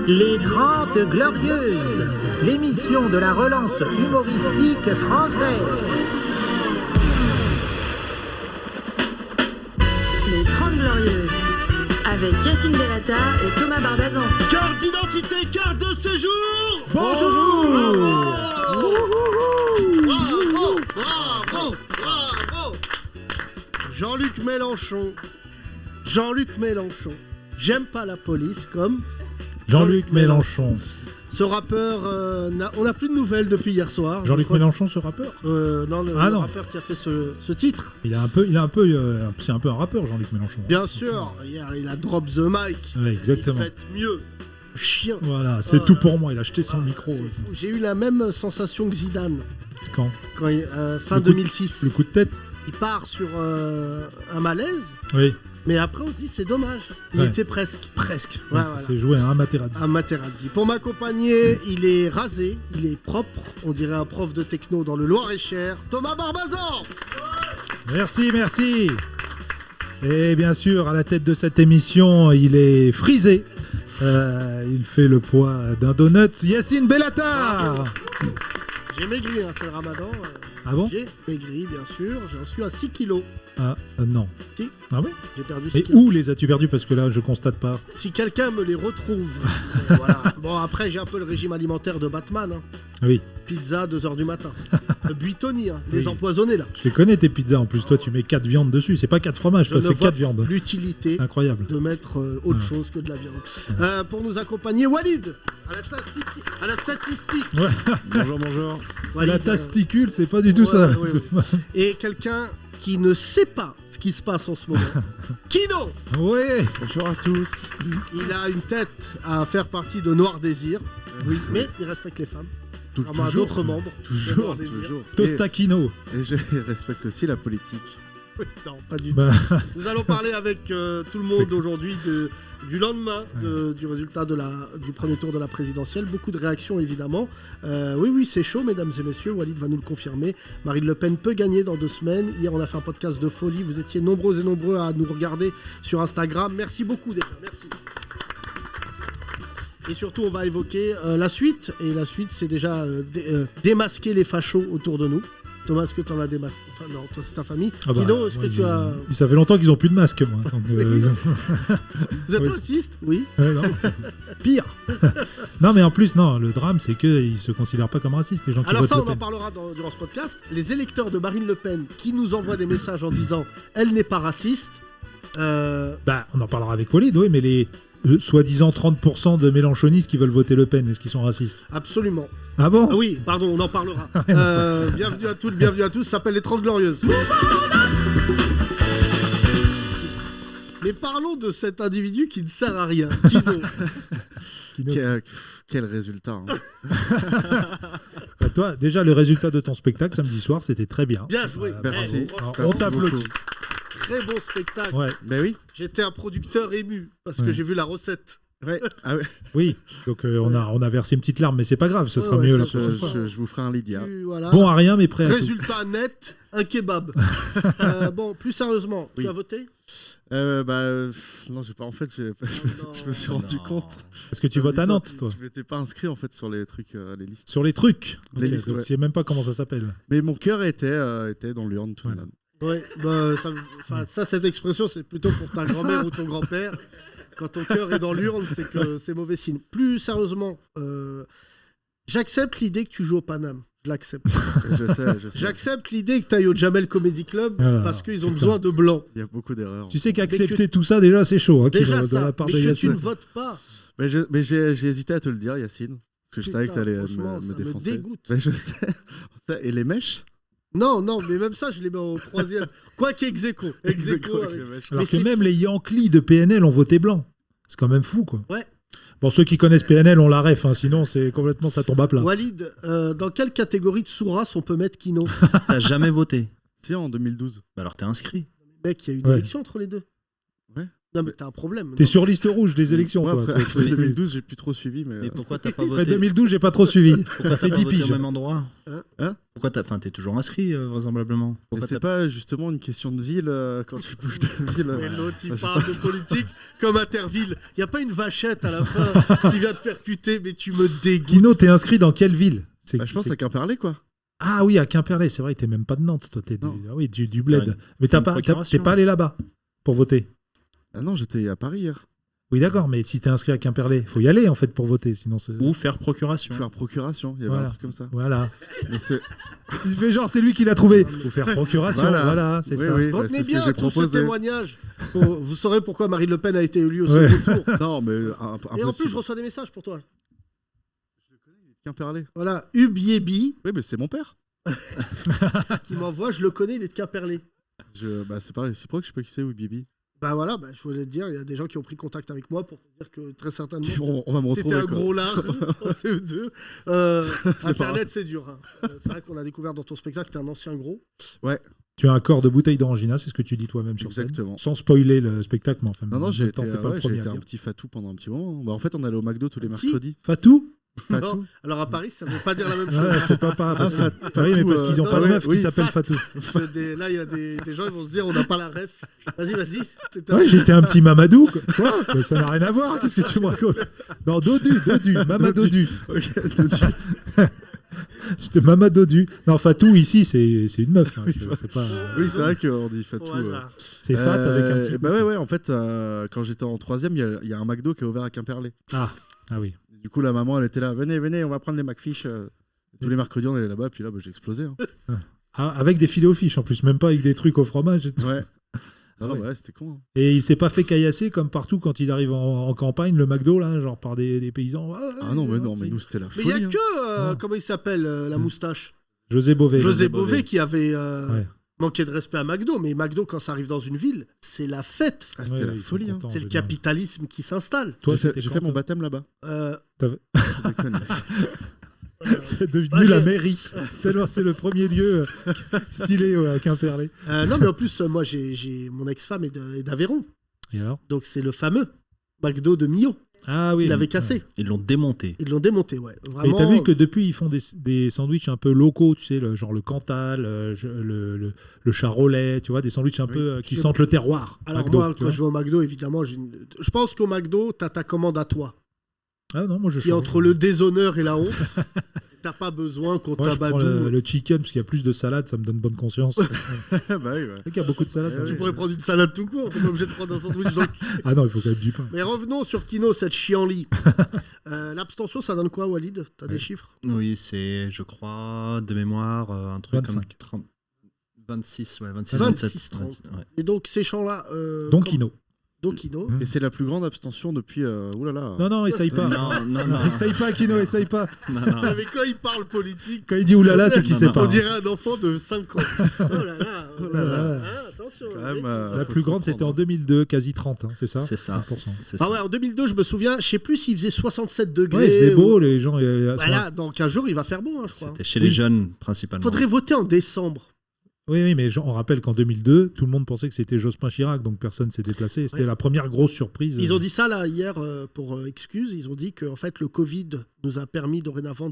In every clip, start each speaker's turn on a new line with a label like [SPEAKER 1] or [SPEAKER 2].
[SPEAKER 1] Les Grandes Glorieuses, l'émission de la relance humoristique française.
[SPEAKER 2] Les 30 Glorieuses, avec Yacine Delata et Thomas Barbazan.
[SPEAKER 3] Carte d'identité, carte de séjour.
[SPEAKER 1] Bonjour.
[SPEAKER 3] Bravo, bravo, bravo. Jean-Luc Mélenchon. J'aime pas la police comme...
[SPEAKER 4] Jean-Luc Mélenchon.
[SPEAKER 3] Ce rappeur, on n'a plus de nouvelles depuis hier soir.
[SPEAKER 4] Jean-Luc Mélenchon, ce rappeur
[SPEAKER 3] Non, le rappeur qui a fait ce titre.
[SPEAKER 4] c'est un peu un rappeur, Jean-Luc Mélenchon.
[SPEAKER 3] Bien sûr, hier il a drop the mic.
[SPEAKER 4] Ouais, exactement.
[SPEAKER 3] Il fait mieux. Chien.
[SPEAKER 4] Voilà, c'est tout pour moi. Il a acheté son micro.
[SPEAKER 3] C'est fou. J'ai eu la même sensation que Zidane.
[SPEAKER 4] Quand
[SPEAKER 3] Fin 2006.
[SPEAKER 4] Le coup de tête.
[SPEAKER 3] Il part sur un malaise.
[SPEAKER 4] Oui.
[SPEAKER 3] Mais après, on se dit, c'est dommage. Il était presque.
[SPEAKER 4] Presque.
[SPEAKER 3] Ouais,
[SPEAKER 4] Ouais,
[SPEAKER 3] voilà.
[SPEAKER 4] C'est joué à un Materazzi.
[SPEAKER 3] Un Materazzi. Pour m'accompagner, il est rasé, il est propre. On dirait un prof de techno dans le Loir-et-Cher. Thomas Barbazan.
[SPEAKER 4] Merci. Et bien sûr, à la tête de cette émission, il est frisé. Il fait le poids d'un donut. Yacine Bellatar.
[SPEAKER 3] J'ai maigri, c'est le ramadan.
[SPEAKER 4] Ah bon?
[SPEAKER 3] J'ai maigri, bien sûr. J'en suis à 6 kilos.
[SPEAKER 4] Ah, non.
[SPEAKER 3] Si.
[SPEAKER 4] Ah oui?
[SPEAKER 3] J'ai perdu 6
[SPEAKER 4] Et
[SPEAKER 3] kilos.
[SPEAKER 4] où les as-tu perdus? Parce que là, je constate pas.
[SPEAKER 3] Si quelqu'un me les retrouve. Voilà. Bon, après, j'ai un peu le régime alimentaire de Batman.
[SPEAKER 4] Oui.
[SPEAKER 3] Pizza, 2h du matin. Buitoni, les
[SPEAKER 4] Oui.
[SPEAKER 3] empoisonnés, là.
[SPEAKER 4] Je les connais tes pizzas. En plus, toi, tu mets 4 viandes dessus. C'est pas 4 fromages,
[SPEAKER 3] Je
[SPEAKER 4] toi,
[SPEAKER 3] ne
[SPEAKER 4] c'est
[SPEAKER 3] vois
[SPEAKER 4] 4 viandes.
[SPEAKER 3] l'utilité
[SPEAKER 4] Incroyable.
[SPEAKER 3] de mettre autre chose que de la viande. Pour nous accompagner, Walid, à la statistique.
[SPEAKER 4] Ouais.
[SPEAKER 5] Bonjour.
[SPEAKER 3] Walid,
[SPEAKER 4] La testicule, c'est pas du tout ça.
[SPEAKER 3] ouais. Et quelqu'un qui ne sait pas ce qui se passe en ce moment. Kino.
[SPEAKER 4] Ouais.
[SPEAKER 5] Bonjour à tous.
[SPEAKER 3] Il a une tête à faire partie de Noir Désir. Oui, mais il respecte les femmes. Vraiment à d'autres membres. de Noir Désir.
[SPEAKER 4] Tostacchino.
[SPEAKER 5] Et je respecte aussi la politique.
[SPEAKER 3] Oui, non, pas du
[SPEAKER 4] Bah.
[SPEAKER 3] tout. Nous allons parler avec tout le monde aujourd'hui du lendemain du résultat du premier tour de la présidentielle. Beaucoup de réactions, évidemment. Oui, c'est chaud, mesdames et messieurs. Walid va nous le confirmer. Marine Le Pen peut gagner dans 2 semaines. Hier, on a fait un podcast de folie. Vous étiez nombreux et nombreux à nous regarder sur Instagram. Merci beaucoup, déjà. Merci. Et surtout, on va évoquer la suite. Et la suite, c'est déjà démasquer les fachos autour de nous. Thomas, est-ce que tu en as démasqué? Enfin, non, toi, c'est ta famille.
[SPEAKER 4] Ah bah,
[SPEAKER 3] Kino, est-ce que
[SPEAKER 4] moi,
[SPEAKER 3] tu as...
[SPEAKER 4] Ça fait longtemps qu'ils ont plus de masque, moi. Donc,
[SPEAKER 3] Vous êtes
[SPEAKER 4] Oui,
[SPEAKER 3] raciste? Oui.
[SPEAKER 4] non. Pire. Non, mais en plus, non, le drame, c'est qu'ils se considèrent pas comme racistes, les gens qui
[SPEAKER 3] Alors
[SPEAKER 4] votent
[SPEAKER 3] ça,
[SPEAKER 4] Le
[SPEAKER 3] on en
[SPEAKER 4] Pen.
[SPEAKER 3] parlera durant ce podcast. Les électeurs de Marine Le Pen qui nous envoient des messages en disant « Elle n'est pas raciste
[SPEAKER 4] Bah, on en parlera avec Walid, oui, mais les soi-disant 30% de mélenchonistes qui veulent voter Le Pen, est-ce qu'ils sont racistes? »
[SPEAKER 3] Absolument.
[SPEAKER 4] Ah bon?
[SPEAKER 3] Ah oui, pardon, on en parlera. Bienvenue à tous, ça s'appelle les 30 Glorieuses. Mais parlons de cet individu qui ne sert à rien. Kino.
[SPEAKER 5] Quel résultat. Hein.
[SPEAKER 4] Bah, toi, déjà, le résultat de ton spectacle samedi soir, c'était très bien.
[SPEAKER 3] Bien joué.
[SPEAKER 5] Merci.
[SPEAKER 3] Bravo.
[SPEAKER 4] Alors, on t'applaudit.
[SPEAKER 5] beaucoup.
[SPEAKER 3] Très bon spectacle.
[SPEAKER 4] Ouais,
[SPEAKER 5] Ben oui.
[SPEAKER 3] J'étais un producteur ému parce que
[SPEAKER 4] Ouais.
[SPEAKER 3] j'ai vu la recette.
[SPEAKER 5] Ouais. Ah ouais.
[SPEAKER 4] oui. Donc, on a versé une petite larme, mais c'est pas grave, ce sera
[SPEAKER 3] Ouais,
[SPEAKER 4] mieux
[SPEAKER 3] ça,
[SPEAKER 4] la
[SPEAKER 3] je-
[SPEAKER 4] prochaine fois.
[SPEAKER 5] Je vous ferai un Lydia.
[SPEAKER 3] Voilà.
[SPEAKER 4] Bon à rien, mais prêt à tout.
[SPEAKER 3] Résultat net, un kebab. Bon, plus sérieusement,
[SPEAKER 5] Oui.
[SPEAKER 3] tu as voté?
[SPEAKER 5] Non, j'ai pas. En fait, je me suis rendu compte.
[SPEAKER 4] Parce que tu votes à Nantes, toi.
[SPEAKER 5] Je m'étais pas inscrit en fait sur les trucs, les listes.
[SPEAKER 4] Sur les trucs.
[SPEAKER 5] Les
[SPEAKER 4] Ok,
[SPEAKER 5] listes,
[SPEAKER 4] donc
[SPEAKER 5] ouais.
[SPEAKER 4] tu sais même pas comment ça s'appelle.
[SPEAKER 5] Mais mon cœur était dans l'urne tout de
[SPEAKER 4] Voilà.
[SPEAKER 5] même.
[SPEAKER 3] Ouais, ça, cette expression, c'est plutôt pour ta grand-mère ou ton grand-père. Quand ton cœur est dans l'urne, c'est que c'est mauvais signe. Plus sérieusement, j'accepte l'idée que tu joues au Paname. Je l'accepte.
[SPEAKER 5] Je sais.
[SPEAKER 3] J'accepte l'idée que tu ailles au Jamel Comedy Club
[SPEAKER 4] Voilà.
[SPEAKER 3] parce qu'ils ont
[SPEAKER 4] Putain.
[SPEAKER 3] besoin de blancs.
[SPEAKER 5] Il y a beaucoup d'erreurs.
[SPEAKER 4] Tu sais
[SPEAKER 3] Dès
[SPEAKER 4] qu'accepter tout ça, déjà, c'est chaud. Hein,
[SPEAKER 3] Déjà
[SPEAKER 4] de
[SPEAKER 3] ça,
[SPEAKER 4] la part
[SPEAKER 3] mais
[SPEAKER 4] de
[SPEAKER 3] que tu
[SPEAKER 4] Yacine.
[SPEAKER 3] ne votes pas.
[SPEAKER 5] Mais j'ai hésité à te le dire, Yacine. Parce que je savais que tu allais
[SPEAKER 3] Franchement, ça
[SPEAKER 5] me
[SPEAKER 3] me
[SPEAKER 5] défoncer.
[SPEAKER 3] dégoûte.
[SPEAKER 5] Mais je sais. Et les mèches
[SPEAKER 3] Non, mais même ça, je les mets au 3e. Quoi qu'ex aequo. Ex aequo
[SPEAKER 5] avec
[SPEAKER 3] avec-
[SPEAKER 5] les mèches.
[SPEAKER 4] Alors
[SPEAKER 3] Mais
[SPEAKER 4] que
[SPEAKER 3] c'est-
[SPEAKER 4] même les Yankees de PNL ont voté blanc. C'est quand même fou, quoi.
[SPEAKER 3] Ouais.
[SPEAKER 4] Bon, ceux qui connaissent PNL ont la ref, hein, sinon c'est complètement ça tombe à plat.
[SPEAKER 3] Walid, dans quelle catégorie de sous-race on peut mettre Kino?
[SPEAKER 6] T'as jamais voté.
[SPEAKER 5] Si, en 2012.
[SPEAKER 6] Bah alors t'es inscrit.
[SPEAKER 3] Mec, il y a eu une
[SPEAKER 4] Ouais.
[SPEAKER 3] élection entre les deux. Non, mais t'as un problème.
[SPEAKER 4] T'es sur liste rouge des élections,
[SPEAKER 5] Ouais,
[SPEAKER 4] toi.
[SPEAKER 5] après 2012, j'ai plus trop suivi, mais.
[SPEAKER 6] Mais pourquoi t'as pas
[SPEAKER 4] Après
[SPEAKER 6] voté
[SPEAKER 4] 2012, j'ai pas trop suivi. Ça fait 10
[SPEAKER 6] voté
[SPEAKER 4] piges.
[SPEAKER 6] au même endroit
[SPEAKER 5] Hein
[SPEAKER 6] Pourquoi t'es toujours inscrit, vraisemblablement
[SPEAKER 5] Mais
[SPEAKER 6] Pourquoi
[SPEAKER 5] c'est pas justement une question de ville quand tu bouges de ville.
[SPEAKER 3] Mais l'autre, il
[SPEAKER 5] je sais
[SPEAKER 3] parle de politique comme Interville. Il n'y a pas une vachette à la fin qui vient te percuter, mais tu me dégoûtes.
[SPEAKER 4] Kino, t'es inscrit dans quelle ville?
[SPEAKER 5] Je pense à Quimperlé, quoi.
[SPEAKER 4] Ah oui, à Quimperlé, c'est vrai, t'es même pas de Nantes, toi, t'es
[SPEAKER 5] Non.
[SPEAKER 4] ah oui, du bled.
[SPEAKER 6] Ouais,
[SPEAKER 4] Mais
[SPEAKER 6] une
[SPEAKER 4] t'es
[SPEAKER 6] procuration.
[SPEAKER 4] pas allé là-bas pour voter.
[SPEAKER 5] Ah non, j'étais à Paris hier.
[SPEAKER 4] Oui, d'accord, mais si t'es inscrit à Quimperlé, faut y aller en fait pour voter, sinon c'est.
[SPEAKER 6] Ou faire procuration.
[SPEAKER 5] Faire procuration, il y avait
[SPEAKER 4] Voilà.
[SPEAKER 5] un truc comme ça.
[SPEAKER 4] Voilà.
[SPEAKER 5] Mais c'est.
[SPEAKER 4] Il fait genre, c'est lui qui l'a trouvé. Faut faire procuration, voilà, c'est
[SPEAKER 5] Oui,
[SPEAKER 4] ça.
[SPEAKER 5] oui.
[SPEAKER 3] Retenez
[SPEAKER 5] c'est ce que
[SPEAKER 3] bien
[SPEAKER 5] j'ai
[SPEAKER 3] tout ce
[SPEAKER 5] proposé.
[SPEAKER 3] témoignage. Vous saurez pourquoi Marine Le Pen a été élue au
[SPEAKER 4] Ouais.
[SPEAKER 3] second tour.
[SPEAKER 5] Non, mais
[SPEAKER 3] Et en plus,
[SPEAKER 5] impossible.
[SPEAKER 3] je reçois des messages pour toi.
[SPEAKER 5] Quimperlé.
[SPEAKER 3] Voilà, Ubiebi
[SPEAKER 5] Oui, mais c'est mon père.
[SPEAKER 3] qui m'envoie, je le connais, il est de Quimperlé.
[SPEAKER 5] Bah, c'est pas réciproque, je sais pas qui c'est, oui, Bibi.
[SPEAKER 3] Bah voilà, je voulais te dire, il y a des gens qui ont pris contact avec moi pour te dire que très certainement,
[SPEAKER 5] On va me
[SPEAKER 3] t'étais
[SPEAKER 5] retrouver.
[SPEAKER 3] un
[SPEAKER 5] quoi.
[SPEAKER 3] gros lard en CE2.
[SPEAKER 5] pas
[SPEAKER 3] Internet, c'est dur. Hein. C'est vrai qu'on a découvert dans ton spectacle que t'es un ancien gros.
[SPEAKER 4] Tu as un corps de bouteille d'Orangina, c'est ce que tu dis toi-même sur scène.
[SPEAKER 5] Exactement.
[SPEAKER 4] Sans spoiler le spectacle, mais enfin.
[SPEAKER 5] Non, j'ai été,
[SPEAKER 4] t'es pas le
[SPEAKER 5] j'ai
[SPEAKER 4] premier
[SPEAKER 5] été
[SPEAKER 4] à
[SPEAKER 5] un
[SPEAKER 4] dire.
[SPEAKER 5] petit fatou pendant un petit moment. Bah, en fait, on allait au McDo tous les
[SPEAKER 3] Petit
[SPEAKER 5] mercredis.
[SPEAKER 4] Fatou?
[SPEAKER 5] Fatou.
[SPEAKER 3] Non, alors à Paris, ça veut pas dire la même chose.
[SPEAKER 4] Ouais, c'est pas pareil. Parce
[SPEAKER 5] Ah,
[SPEAKER 4] que... oui, mais parce qu'ils ont
[SPEAKER 3] non,
[SPEAKER 4] pas de
[SPEAKER 3] oui,
[SPEAKER 4] meuf qui
[SPEAKER 5] oui,
[SPEAKER 4] s'appelle
[SPEAKER 3] Fat.
[SPEAKER 4] Fatou.
[SPEAKER 3] Là, il y a des gens qui vont se dire, on n'a pas la ref. Vas-y.
[SPEAKER 4] Ouais, j'étais un petit Mamadou. Quoi mais ça n'a rien à voir. Qu'est-ce que tu me racontes? Non, Dodu, Mamadodu. J'étais Mamadodu. Non, Fatou, ici, c'est une meuf. Hein. C'est pas...
[SPEAKER 5] Oui, c'est vrai qu'on dit Fatou.
[SPEAKER 3] Au hasard.
[SPEAKER 4] C'est Fat avec un petit.
[SPEAKER 5] Bah ouais, en fait, quand j'étais en 3ème, il y a un McDo qui est ouvert à Quimperlé.
[SPEAKER 4] Ah oui.
[SPEAKER 5] Du coup, la maman, elle était là. Venez, on va prendre les McFish. Tous les mercredis, on allait là-bas. Puis là, j'ai explosé. Hein.
[SPEAKER 4] Ah, avec des filets aux fiches en plus, même pas avec des trucs au fromage. Et tout.
[SPEAKER 5] Ouais. Non,
[SPEAKER 4] ouais.
[SPEAKER 5] ouais, c'était con. Hein.
[SPEAKER 4] Et il s'est pas fait caillasser comme partout quand il arrive en campagne, le McDo, là, genre par des paysans.
[SPEAKER 5] Ah non, mais nous, c'était la
[SPEAKER 3] Mais
[SPEAKER 5] folie.
[SPEAKER 3] il n'y a
[SPEAKER 5] hein.
[SPEAKER 3] que, comment il s'appelle, la moustache
[SPEAKER 4] José Bové.
[SPEAKER 3] José Bové qui avait
[SPEAKER 4] Ouais.
[SPEAKER 3] manqué de respect à McDo. Mais McDo, quand ça arrive dans une ville, c'est la fête.
[SPEAKER 5] Ah, c'était la
[SPEAKER 4] ils sont
[SPEAKER 5] folie. Hein.
[SPEAKER 4] contents,
[SPEAKER 3] C'est le
[SPEAKER 4] je veux dire.
[SPEAKER 3] capitalisme qui s'installe.
[SPEAKER 4] Toi,
[SPEAKER 5] J'ai
[SPEAKER 4] c'était
[SPEAKER 5] fait
[SPEAKER 4] quand,
[SPEAKER 5] mon
[SPEAKER 4] toi
[SPEAKER 5] baptême là-bas.
[SPEAKER 3] Euh,
[SPEAKER 5] Je déconne.
[SPEAKER 4] C'est devenu
[SPEAKER 3] Bah,
[SPEAKER 4] la
[SPEAKER 3] j'ai-
[SPEAKER 4] mairie. C'est le premier lieu stylé à Quimperlé.
[SPEAKER 3] non, mais en plus, moi, j'ai mon ex-femme est d'Aveyron.
[SPEAKER 4] Et alors?
[SPEAKER 3] Donc, c'est le fameux McDo de Millau
[SPEAKER 4] Ah oui.
[SPEAKER 3] qu'il avait cassé.
[SPEAKER 6] Ils l'ont démonté.
[SPEAKER 3] Ils l'ont démonté, ouais.
[SPEAKER 4] Et
[SPEAKER 3] Vraiment.
[SPEAKER 4] t'as vu que depuis, ils font des sandwichs un peu locaux, tu sais, genre le Cantal, le charolais, tu vois, des sandwichs un peu qui sentent le terroir.
[SPEAKER 3] Alors,
[SPEAKER 4] McDo,
[SPEAKER 3] moi,
[SPEAKER 4] tu
[SPEAKER 3] quand
[SPEAKER 4] vois.
[SPEAKER 3] je vais au McDo, évidemment, je pense qu'au McDo, t'as ta commande à toi.
[SPEAKER 4] Ah non, moi je
[SPEAKER 3] Qui est
[SPEAKER 4] change.
[SPEAKER 3] entre le déshonneur et la honte. T'as pas besoin qu'on
[SPEAKER 4] Moi, je prends
[SPEAKER 3] t'abadoue.
[SPEAKER 4] le chicken parce qu'il y a plus de salade, ça me donne bonne conscience.
[SPEAKER 5] Bah oui, ouais.
[SPEAKER 4] C'est qu'il y a beaucoup de salade. dans
[SPEAKER 3] Tu
[SPEAKER 4] le-
[SPEAKER 3] pourrais prendre une salade tout court, t'es pas obligé de prendre un sandwich dans le...
[SPEAKER 4] Ah non, il faut quand même du pain.
[SPEAKER 3] Mais revenons sur Kino, cette chienlit. L'abstention, ça donne quoi, Walid? T'as des chiffres?
[SPEAKER 6] Oui, c'est, je crois, de mémoire, un truc
[SPEAKER 4] 25.
[SPEAKER 6] comme 30... 26, ouais, 26,
[SPEAKER 3] 26,
[SPEAKER 6] 27.
[SPEAKER 3] 30.
[SPEAKER 6] Ouais.
[SPEAKER 3] Et donc, ces champs-là...
[SPEAKER 4] Donc Kino.
[SPEAKER 3] Donc Kino.
[SPEAKER 5] Et c'est la plus grande abstention depuis. Oulala.
[SPEAKER 4] Non, essaye pas.
[SPEAKER 6] Non.
[SPEAKER 4] Essaye pas, Kino, essaye pas.
[SPEAKER 6] Non.
[SPEAKER 3] Mais quand il parle politique,
[SPEAKER 4] Quand il dit oulala, c'est qu'il
[SPEAKER 6] Non,
[SPEAKER 4] sait
[SPEAKER 6] non.
[SPEAKER 4] pas.
[SPEAKER 3] on dirait un enfant de 5 ans. Oh là là, oh là là. Hein, attention.
[SPEAKER 5] Quand même,
[SPEAKER 4] La
[SPEAKER 5] faut
[SPEAKER 4] plus
[SPEAKER 5] se
[SPEAKER 4] grande, c'était en
[SPEAKER 5] reprendre.
[SPEAKER 4] 2002, quasi 30, hein, c'est ça?
[SPEAKER 6] C'est ça.
[SPEAKER 4] 100%.
[SPEAKER 6] C'est
[SPEAKER 3] Ah
[SPEAKER 6] ça.
[SPEAKER 3] ouais, en 2002, je me souviens, je sais plus s'il faisait 67 degrés.
[SPEAKER 4] Ouais, il faisait beau,
[SPEAKER 3] ou-
[SPEAKER 4] les gens.
[SPEAKER 3] Bah là, dans 15 jours, il va faire beau, hein, je crois.
[SPEAKER 6] C'était chez les jeunes, principalement.
[SPEAKER 3] Faudrait voter en décembre.
[SPEAKER 4] Oui, mais on rappelle qu'en 2002, tout le monde pensait que c'était Jospin Chirac, donc personne s'est déplacé. C'était
[SPEAKER 3] Ouais.
[SPEAKER 4] la première grosse surprise.
[SPEAKER 3] Ils ont dit ça là hier pour excuse. Ils ont dit que en fait le Covid nous a permis dorénavant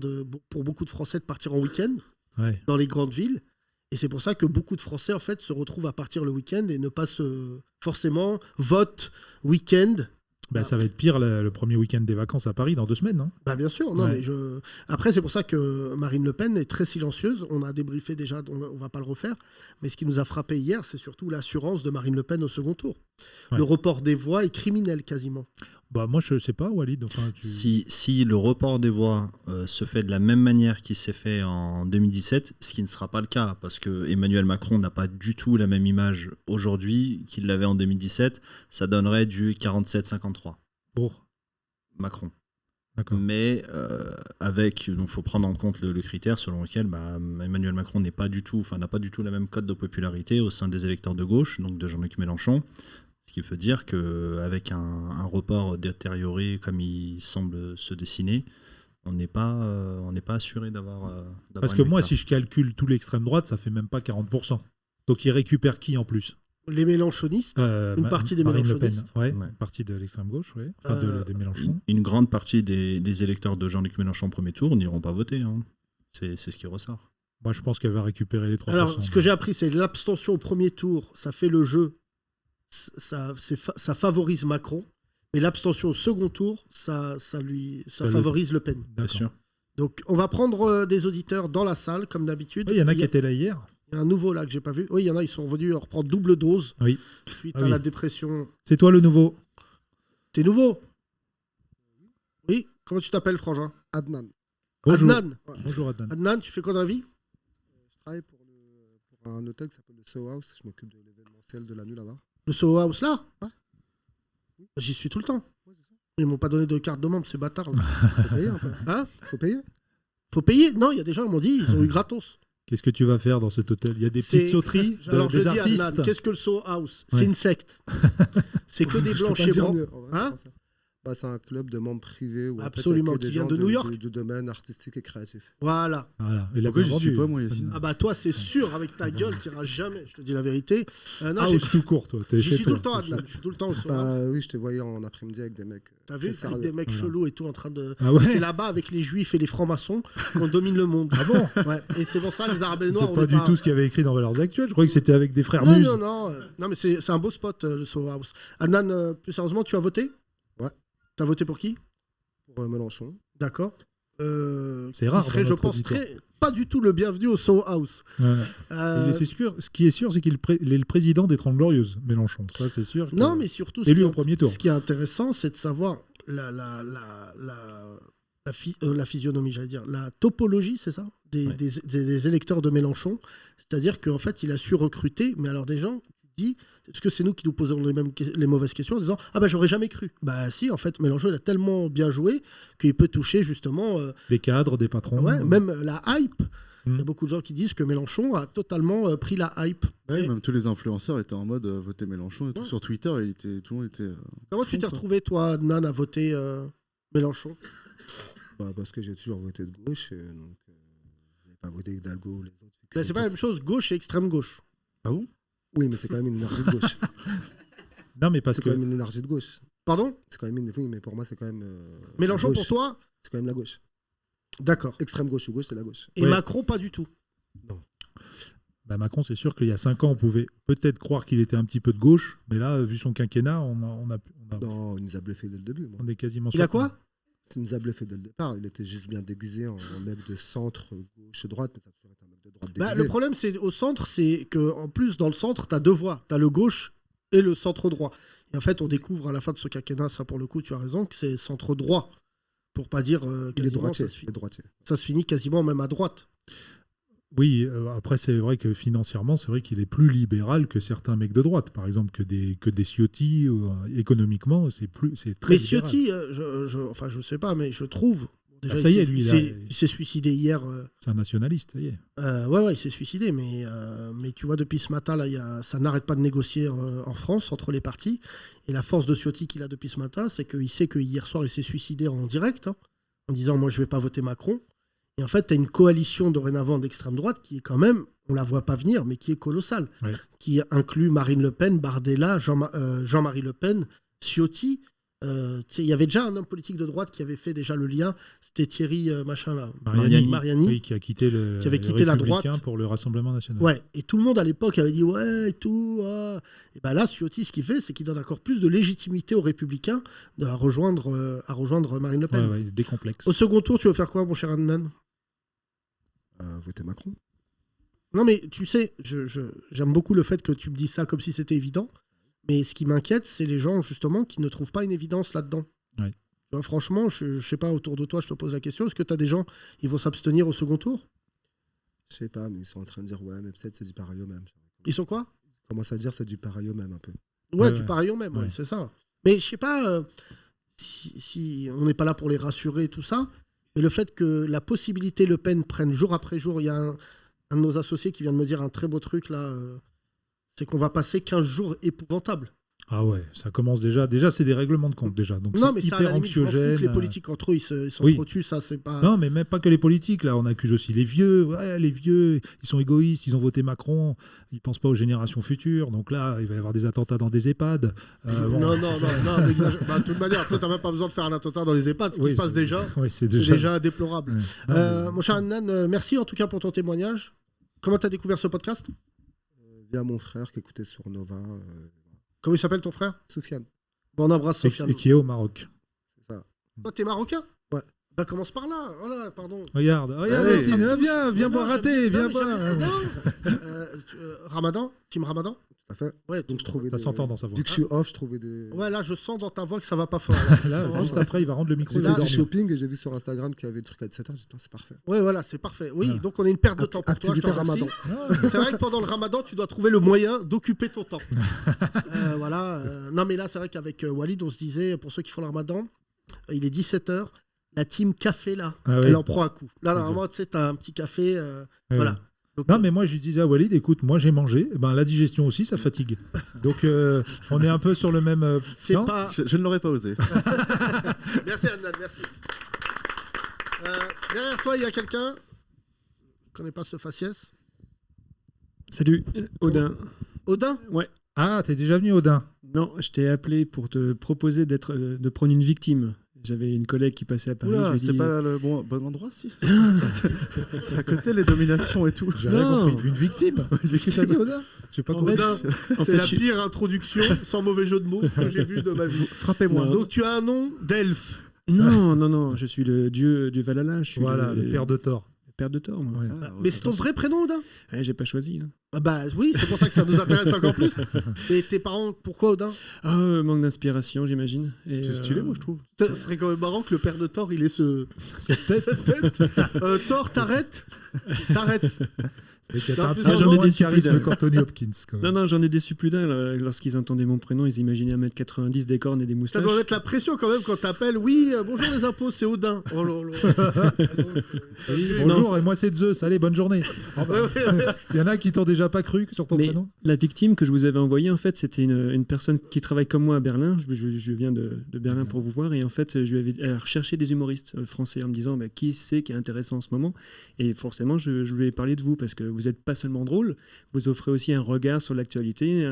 [SPEAKER 3] pour beaucoup de Français de partir en week-end
[SPEAKER 4] Ouais.
[SPEAKER 3] dans les grandes villes. Et c'est pour ça que beaucoup de Français en fait se retrouvent à partir le week-end et ne pas forcément vote week-end.
[SPEAKER 4] Bah, ça va être pire le premier week-end des vacances à Paris dans 2 semaines, non?
[SPEAKER 3] Bah bien sûr, non,
[SPEAKER 4] Ouais.
[SPEAKER 3] mais après c'est pour ça que Marine Le Pen est très silencieuse. On a débriefé déjà, on va pas le refaire. Mais ce qui nous a frappé hier, c'est surtout l'assurance de Marine Le Pen au second tour.
[SPEAKER 4] Ouais.
[SPEAKER 3] Le report des voix est criminel quasiment.
[SPEAKER 4] Bah moi je sais pas, Walid. Enfin,
[SPEAKER 6] Si le report des voix se fait de la même manière qu'il s'est fait en 2017, ce qui ne sera pas le cas, parce que Emmanuel Macron n'a pas du tout la même image aujourd'hui qu'il l'avait en 2017, ça donnerait du 47-53.
[SPEAKER 4] Pour.
[SPEAKER 6] Macron.
[SPEAKER 4] D'accord.
[SPEAKER 6] Mais donc faut prendre en compte le critère selon lequel Emmanuel Macron n'a pas du tout la même cote de popularité au sein des électeurs de gauche, donc de Jean-Luc Mélenchon. Ce qui veut dire qu'avec un report détérioré comme il semble se dessiner, on n'est pas assuré d'avoir
[SPEAKER 4] Parce que moi, si je calcule tout l'extrême droite, ça fait même pas 40%. Donc il récupère qui en plus?
[SPEAKER 3] Les Mélenchonistes, une partie des
[SPEAKER 4] Marine Le Pen,
[SPEAKER 3] Mélenchonistes.
[SPEAKER 4] ouais,
[SPEAKER 6] Ouais.
[SPEAKER 4] une partie de l'extrême gauche, ouais. Enfin, des Mélenchon.
[SPEAKER 6] Une grande partie des électeurs de Jean-Luc Mélenchon au premier tour n'iront pas voter. Hein. C'est ce qui ressort.
[SPEAKER 4] Moi, je pense qu'elle va récupérer les 3%.
[SPEAKER 3] Alors, ce que j'ai appris, c'est l'abstention au premier tour, ça fait le jeu, ça favorise Macron, mais l'abstention au second tour, ça favorise Le Pen.
[SPEAKER 6] Bien
[SPEAKER 4] D'accord.
[SPEAKER 6] sûr.
[SPEAKER 3] Donc, on va prendre des auditeurs dans la salle, comme d'habitude.
[SPEAKER 4] Oui, il y en a qui étaient là hier.
[SPEAKER 3] Il y a un nouveau là que j'ai pas vu. Oui, il y en a, ils sont venus reprendre double dose
[SPEAKER 4] Oui.
[SPEAKER 3] suite
[SPEAKER 4] Ah
[SPEAKER 3] à
[SPEAKER 4] oui.
[SPEAKER 3] la dépression.
[SPEAKER 4] C'est toi le nouveau.
[SPEAKER 3] T'es nouveau? Oui. Comment tu t'appelles, Frangin?
[SPEAKER 7] Adnan.
[SPEAKER 4] Bonjour.
[SPEAKER 3] Adnan.
[SPEAKER 4] Bonjour Adnan.
[SPEAKER 3] Adnan, tu fais quoi dans la vie?
[SPEAKER 7] Je travaille pour un hôtel qui s'appelle le Soho House. Je m'occupe de l'événementiel de la nuit là-bas.
[SPEAKER 3] Le Soho House là?
[SPEAKER 7] Ouais.
[SPEAKER 3] J'y suis tout le temps.
[SPEAKER 7] Ouais, c'est ça.
[SPEAKER 3] Ils m'ont pas donné de carte de membre, ces bâtards. Là.
[SPEAKER 7] Faut payer un peu.
[SPEAKER 3] Hein?
[SPEAKER 7] Faut payer.
[SPEAKER 3] Faut payer? Non, il y a des gens qui m'ont dit, ils ont eu gratos.
[SPEAKER 4] Qu'est-ce que tu vas faire dans cet hôtel? Il y a des petites sauteries,
[SPEAKER 3] Alors, je
[SPEAKER 4] des
[SPEAKER 3] le dis,
[SPEAKER 4] artistes.
[SPEAKER 3] Adnan, qu'est-ce que le Soho House?
[SPEAKER 4] Ouais.
[SPEAKER 3] C'est une secte. C'est que des
[SPEAKER 7] Je peux
[SPEAKER 3] blancs
[SPEAKER 7] pas
[SPEAKER 3] chez
[SPEAKER 7] dire
[SPEAKER 3] blancs.
[SPEAKER 7] mieux. En vrai, c'est
[SPEAKER 3] Hein?
[SPEAKER 7] pas ça. Bah, c'est un club de membres privés où en fait,
[SPEAKER 3] Absolument,
[SPEAKER 7] il y a que
[SPEAKER 3] qui
[SPEAKER 7] des
[SPEAKER 3] vient
[SPEAKER 7] gens
[SPEAKER 3] de New York.
[SPEAKER 7] du domaine artistique et créatif.
[SPEAKER 3] Voilà.
[SPEAKER 4] Voilà. Et là,
[SPEAKER 5] Pourquoi
[SPEAKER 4] bien
[SPEAKER 5] j'y suis
[SPEAKER 4] vendu.
[SPEAKER 5] pas, moi, Yacine
[SPEAKER 3] Ah bah toi, c'est sûr, avec ta gueule, tu iras jamais, je te dis la vérité. Non,
[SPEAKER 4] House tout court, toi. T'es
[SPEAKER 3] j'y
[SPEAKER 4] chez
[SPEAKER 3] suis tout
[SPEAKER 4] toi.
[SPEAKER 3] le temps, Adnan. Je suis tout le temps au Soho House.
[SPEAKER 7] Bah oui, je te voyais en après-midi avec des mecs.
[SPEAKER 3] T'as vu,
[SPEAKER 7] très
[SPEAKER 3] avec
[SPEAKER 7] sérieux.
[SPEAKER 3] des mecs
[SPEAKER 4] Voilà.
[SPEAKER 3] chelous et tout en train de...
[SPEAKER 4] Ah ouais.
[SPEAKER 3] C'est là-bas avec les juifs et les francs-maçons qu'on domine le monde.
[SPEAKER 4] Ah bon?
[SPEAKER 3] Ouais. Et c'est pour ça, les arabes et les noirs,
[SPEAKER 4] C'est
[SPEAKER 3] on
[SPEAKER 4] pas
[SPEAKER 3] est
[SPEAKER 4] du tout ce qu'il y avait écrit dans Valeurs Actuelles. Je croyais que c'était avec des frères
[SPEAKER 3] Non,
[SPEAKER 4] Muses.
[SPEAKER 3] non, mais c'est un beau spot, le Soho House. Adnan, plus sérieusement, tu as voté?
[SPEAKER 7] Ouais.
[SPEAKER 3] T'as voté pour qui?
[SPEAKER 7] Pour Mélenchon.
[SPEAKER 3] D'accord.
[SPEAKER 4] C'est rare
[SPEAKER 3] Qui serait,
[SPEAKER 4] dans
[SPEAKER 3] je
[SPEAKER 4] notre
[SPEAKER 3] pense,
[SPEAKER 4] auditoire.
[SPEAKER 3] pas du tout le bienvenu au Soho House.
[SPEAKER 4] Ouais.
[SPEAKER 3] Euh,
[SPEAKER 4] Et c'est sûr, ce qui est sûr, c'est qu'il est le président des 30 Glorieuses, Mélenchon. Ça, c'est sûr. que-
[SPEAKER 3] Non, mais surtout,
[SPEAKER 4] Élu au premier tour.
[SPEAKER 3] ce qui est intéressant, c'est de savoir la physionomie, j'allais dire, la topologie, c'est ça,
[SPEAKER 6] Ouais.
[SPEAKER 3] des électeurs de Mélenchon. C'est-à-dire qu'en fait, il a su recruter, mais alors des gens, tu te dis, est-ce que c'est nous qui nous posons les mauvaises questions en disant, ah bah j'aurais jamais cru. Bah si, en fait, Mélenchon, il a tellement bien joué qu'il peut toucher justement,
[SPEAKER 4] Des cadres, des patrons.
[SPEAKER 3] ouais, même la hype. Il y a
[SPEAKER 4] Mm.
[SPEAKER 3] beaucoup de gens qui disent que Mélenchon a totalement pris la hype.
[SPEAKER 5] Ouais,
[SPEAKER 3] Et
[SPEAKER 5] même tous les influenceurs étaient en mode voter Mélenchon et tout.
[SPEAKER 3] Ouais.
[SPEAKER 5] Sur Twitter, tout le monde était.
[SPEAKER 3] comment tu t'es
[SPEAKER 5] quoi.
[SPEAKER 3] retrouvé, toi, Nan, à voter Mélenchon?
[SPEAKER 7] Bah, parce que j'ai toujours voté de gauche. Donc, j'ai pas voté Hidalgo ou les autres.
[SPEAKER 3] Mais c'est pas la même chose, gauche et extrême gauche.
[SPEAKER 5] Ah bon?
[SPEAKER 7] Oui, mais c'est quand même une énergie de gauche.
[SPEAKER 4] Non, mais parce
[SPEAKER 7] C'est
[SPEAKER 4] que.
[SPEAKER 7] quand même une énergie de gauche.
[SPEAKER 3] Pardon?
[SPEAKER 7] C'est quand même une. Oui, mais pour moi, c'est quand même.
[SPEAKER 3] Mélenchon
[SPEAKER 7] la
[SPEAKER 3] pour
[SPEAKER 7] gauche.
[SPEAKER 3] toi?
[SPEAKER 7] C'est quand même la gauche.
[SPEAKER 3] D'accord.
[SPEAKER 7] Extrême gauche ou gauche, c'est la gauche.
[SPEAKER 3] Et
[SPEAKER 4] Ouais.
[SPEAKER 3] Macron, pas du tout.
[SPEAKER 4] Bah, Macron, c'est sûr qu'il y a 5 ans, on pouvait peut-être croire qu'il était un petit peu de gauche, mais là, vu son quinquennat, on
[SPEAKER 7] Non, il nous a bluffé dès le début. Moi.
[SPEAKER 4] on est quasiment
[SPEAKER 3] Il a
[SPEAKER 4] sûr.
[SPEAKER 3] quoi?
[SPEAKER 7] Il nous a bluffé dès le départ. Il était juste bien déguisé en mec de centre, gauche, droite. Mais ça a toujours été un mec de droite
[SPEAKER 3] Bah,
[SPEAKER 7] déguisé.
[SPEAKER 3] le problème, c'est au centre, c'est que en plus, dans le centre, tu as deux voies. Tu as le gauche et le centre droit. Et en fait, on découvre à la fin de ce quinquennat, ça pour le coup, tu as raison, que c'est centre droit. Pour pas dire
[SPEAKER 7] Il est
[SPEAKER 3] quasiment,
[SPEAKER 7] droitier.
[SPEAKER 3] ça se,
[SPEAKER 7] Il est droitier.
[SPEAKER 3] ça se finit quasiment même à droite.
[SPEAKER 4] Oui, après, c'est vrai que financièrement, c'est vrai qu'il est plus libéral que certains mecs de droite. Par exemple, que des Ciotti, économiquement, c'est très
[SPEAKER 3] Mais
[SPEAKER 4] libéral.
[SPEAKER 3] Ciotti, enfin, je sais pas, mais je trouve. Déjà,
[SPEAKER 4] Ah, ça y est,
[SPEAKER 3] il
[SPEAKER 4] lui,
[SPEAKER 3] il s'est suicidé hier.
[SPEAKER 4] C'est un nationaliste, ça y est.
[SPEAKER 3] Ouais, il s'est suicidé, mais tu vois, depuis ce matin, là, ça n'arrête pas de négocier en France entre les partis. Et la force de Ciotti qu'il a depuis ce matin, c'est qu'il sait que hier soir, il s'est suicidé en direct, hein, en disant, moi, je vais pas voter Macron. Et en fait, tu as une coalition dorénavant d'extrême droite qui est quand même, on la voit pas venir, mais qui est colossale,
[SPEAKER 4] Ouais.
[SPEAKER 3] qui inclut Marine Le Pen, Bardella, Jean-Marie Le Pen, Ciotti. Il y avait déjà un homme politique de droite qui avait fait déjà le lien, c'était Thierry machin là, Mariani.
[SPEAKER 4] Oui, qui a quitté
[SPEAKER 3] Qui avait quitté la droite.
[SPEAKER 4] pour le Rassemblement national.
[SPEAKER 3] Ouais, et tout le monde à l'époque avait dit ouais et tout. Ah. Et ben là, Ciotti, ce qu'il fait, c'est qu'il donne encore plus de légitimité aux Républicains à rejoindre Marine Le Pen.
[SPEAKER 4] Ouais, des complexes.
[SPEAKER 3] Au second tour, tu veux faire quoi, mon cher Adnan?
[SPEAKER 7] Voter Macron.
[SPEAKER 3] Non, mais tu sais, j'aime beaucoup le fait que tu me dis ça comme si c'était évident. Mais ce qui m'inquiète, c'est les gens, justement, qui ne trouvent pas une évidence là-dedans.
[SPEAKER 4] Ouais.
[SPEAKER 3] Tu vois, franchement, je sais pas, autour de toi, je te pose la question. Est-ce que tu as des gens, ils vont s'abstenir au second tour?
[SPEAKER 7] Je sais pas, mais ils sont en train de dire ouais, mais peut-être c'est du pareil au même.
[SPEAKER 3] Ils sont quoi?
[SPEAKER 7] Ils commencent à dire c'est du pareil au même un peu.
[SPEAKER 3] Ouais,
[SPEAKER 4] Ouais,
[SPEAKER 3] du
[SPEAKER 4] ouais.
[SPEAKER 3] pareil au même, ouais,
[SPEAKER 4] Ouais.
[SPEAKER 3] c'est ça. Mais je sais pas si on n'est pas là pour les rassurer et tout ça, mais le fait que la possibilité Le Pen prenne jour après jour, il y a un de nos associés qui vient de me dire un très beau truc là, c'est qu'on va passer 15 jours épouvantables.
[SPEAKER 4] Ah ouais, ça commence déjà. Déjà, c'est des règlements de compte déjà. Donc
[SPEAKER 3] Non,
[SPEAKER 4] c'est
[SPEAKER 3] mais ça, à
[SPEAKER 4] hyper
[SPEAKER 3] la limite, je m'en fous
[SPEAKER 4] anxiogène.
[SPEAKER 3] que les politiques entre eux, ils
[SPEAKER 4] Oui.
[SPEAKER 3] s'entretuent, ça, c'est pas.
[SPEAKER 4] Non, mais même pas que les politiques. Là, on accuse aussi les vieux. Ouais, les vieux, ils sont égoïstes. Ils ont voté Macron. Ils pensent pas aux générations futures. Donc là, il va y avoir des attentats dans des EHPAD. Bon,
[SPEAKER 3] Non, n'exagère- bah, de toute manière, tu n'as même pas besoin de faire un attentat dans les EHPAD, ce qui
[SPEAKER 4] oui,
[SPEAKER 3] se passe
[SPEAKER 4] c'est-
[SPEAKER 3] déjà.
[SPEAKER 4] Oui, c'est
[SPEAKER 3] C'est
[SPEAKER 4] déjà.
[SPEAKER 3] déjà déplorable.
[SPEAKER 4] Ouais. Non,
[SPEAKER 3] Mon cher Adnan, merci en tout cas pour ton témoignage. Comment tu as découvert ce podcast?
[SPEAKER 7] Via mon frère qui écoutait sur Nova,
[SPEAKER 3] Comment il s'appelle ton frère?
[SPEAKER 7] Sofiane.
[SPEAKER 3] Bon, on embrasse
[SPEAKER 4] Et
[SPEAKER 3] Sofiane.
[SPEAKER 4] qui est au Maroc.
[SPEAKER 7] C'est ça.
[SPEAKER 3] Toi, t'es marocain?
[SPEAKER 7] Ouais.
[SPEAKER 3] Bah, commence par là. Voilà, pardon.
[SPEAKER 4] Regarde,
[SPEAKER 5] Allez,
[SPEAKER 4] Yacine,
[SPEAKER 3] ça me
[SPEAKER 4] viens,
[SPEAKER 3] touche.
[SPEAKER 4] viens
[SPEAKER 3] Non,
[SPEAKER 4] boire
[SPEAKER 3] non,
[SPEAKER 4] raté,
[SPEAKER 3] j'aime bien,
[SPEAKER 4] viens
[SPEAKER 3] non,
[SPEAKER 4] boire.
[SPEAKER 3] j'aime bien. Ramadan? Team Ramadan?
[SPEAKER 7] Tout à fait.
[SPEAKER 3] Ouais,
[SPEAKER 7] Donc je trouvais
[SPEAKER 4] Ça
[SPEAKER 7] des-
[SPEAKER 4] s'entend dans sa voix.
[SPEAKER 7] Vu que je suis off, je trouvais des.
[SPEAKER 3] Ouais, là, je sens dans ta voix que ça va pas fort.
[SPEAKER 4] Là, juste après, il va rendre le micro.
[SPEAKER 7] J'ai
[SPEAKER 4] il
[SPEAKER 7] fait
[SPEAKER 4] va
[SPEAKER 7] du
[SPEAKER 4] dormir.
[SPEAKER 7] shopping et j'ai vu sur Instagram qu'il y avait le truc à 17h. J'ai dit, putain, c'est parfait.
[SPEAKER 3] Ouais, voilà, c'est parfait. Oui,
[SPEAKER 4] Voilà.
[SPEAKER 3] donc on a une perte de temps pour toi. Je te
[SPEAKER 7] Activité
[SPEAKER 3] remercie.
[SPEAKER 7] Ramadan.
[SPEAKER 3] C'est vrai que pendant le Ramadan, tu dois trouver le moyen d'occuper ton temps. Voilà. Non, mais là, c'est vrai qu'avec Walid, on se disait, pour ceux qui font le Ramadan, il est 17h. La team café, là,
[SPEAKER 4] Ah oui.
[SPEAKER 3] elle en prend un coup. Là,
[SPEAKER 4] C'est
[SPEAKER 3] normalement, tu sais, t'as un petit café.
[SPEAKER 4] Ouais,
[SPEAKER 3] Voilà.
[SPEAKER 4] ouais.
[SPEAKER 3] Donc,
[SPEAKER 4] Non, mais moi, je lui disais à Walid, écoute, moi, j'ai mangé. Eh ben, la digestion aussi, ça fatigue. Donc, on est un peu sur le même.
[SPEAKER 3] c'est
[SPEAKER 4] non
[SPEAKER 3] pas.
[SPEAKER 5] Je ne l'aurais pas osé.
[SPEAKER 3] Merci, Adnan, merci. Derrière toi, il y a quelqu'un. Je connais pas ce faciès.
[SPEAKER 8] Salut, Odin.
[SPEAKER 3] Odin?
[SPEAKER 4] Ah, t'es déjà venu, Odin.
[SPEAKER 8] Non, je t'ai appelé pour te proposer de prendre une victime. J'avais une collègue qui passait à Paris. je
[SPEAKER 5] Oula,
[SPEAKER 8] lui ai
[SPEAKER 5] c'est
[SPEAKER 8] dit-
[SPEAKER 5] pas le bon endroit, si. C'est à côté, les dominations et tout.
[SPEAKER 4] J'ai rien
[SPEAKER 8] Non.
[SPEAKER 4] compris. Une victime. Qu'est-ce que t'as dit, Odin J'ai pas
[SPEAKER 8] En
[SPEAKER 4] compris.
[SPEAKER 8] fait,
[SPEAKER 3] Odin,
[SPEAKER 8] en
[SPEAKER 3] c'est
[SPEAKER 8] fait,
[SPEAKER 3] la
[SPEAKER 8] je-
[SPEAKER 3] pire introduction, sans mauvais jeu de mots, que j'ai vu de ma vie.
[SPEAKER 5] Frappez-moi.
[SPEAKER 8] Non.
[SPEAKER 3] Donc tu as un nom d'elfe.
[SPEAKER 8] Non, je suis le dieu du Valhalla. Je suis
[SPEAKER 4] Voilà, le père de Thor.
[SPEAKER 8] le père de Thor, moi.
[SPEAKER 4] Ouais.
[SPEAKER 3] Mais c'est ton vrai prénom, Odin?
[SPEAKER 8] Ouais, j'ai pas choisi. Hein.
[SPEAKER 3] Ah bah oui, c'est pour ça que ça nous intéresse encore plus. Et tes parents, pourquoi Odin?
[SPEAKER 8] Manque d'inspiration, j'imagine. Et,
[SPEAKER 5] C'est stylé, moi, je trouve.
[SPEAKER 3] Ce serait quand même marrant que le père de Thor, il ait
[SPEAKER 4] Cette tête.
[SPEAKER 3] cette tête. Thor, t'arrêtes. T'arrêtes.
[SPEAKER 4] C'est
[SPEAKER 3] Non,
[SPEAKER 4] un
[SPEAKER 3] plus
[SPEAKER 4] peu
[SPEAKER 3] j'en ai
[SPEAKER 4] moins de
[SPEAKER 8] déçu plus
[SPEAKER 4] charisme
[SPEAKER 8] d'un.
[SPEAKER 4] qu'Anthony Hopkins. Quand même.
[SPEAKER 8] Non, j'en ai déçu plus d'un. Lorsqu'ils entendaient mon prénom, ils imaginaient 1m90, des cornes et des
[SPEAKER 3] Ça
[SPEAKER 8] moustaches.
[SPEAKER 3] doit mettre la pression quand même quand t'appelles. Oui, bonjour les impôts, c'est Odin. Oh là là.
[SPEAKER 4] Bonjour, et moi c'est Zeus. Allez, bonne journée. Oh, bah, Il y en a qui t'ont déjà pas cru sur ton
[SPEAKER 8] Mais
[SPEAKER 4] prénom.
[SPEAKER 8] la victime que je vous avais envoyée, en fait, c'était une personne qui travaille comme moi à Berlin. Je viens de Berlin pour vous voir. Et en fait, je lui avais recherché des humoristes français en me disant qui c'est qui est intéressant en ce moment. Et forcément, je lui ai parlé de vous parce que vous n'êtes pas seulement drôle, vous offrez aussi un regard sur l'actualité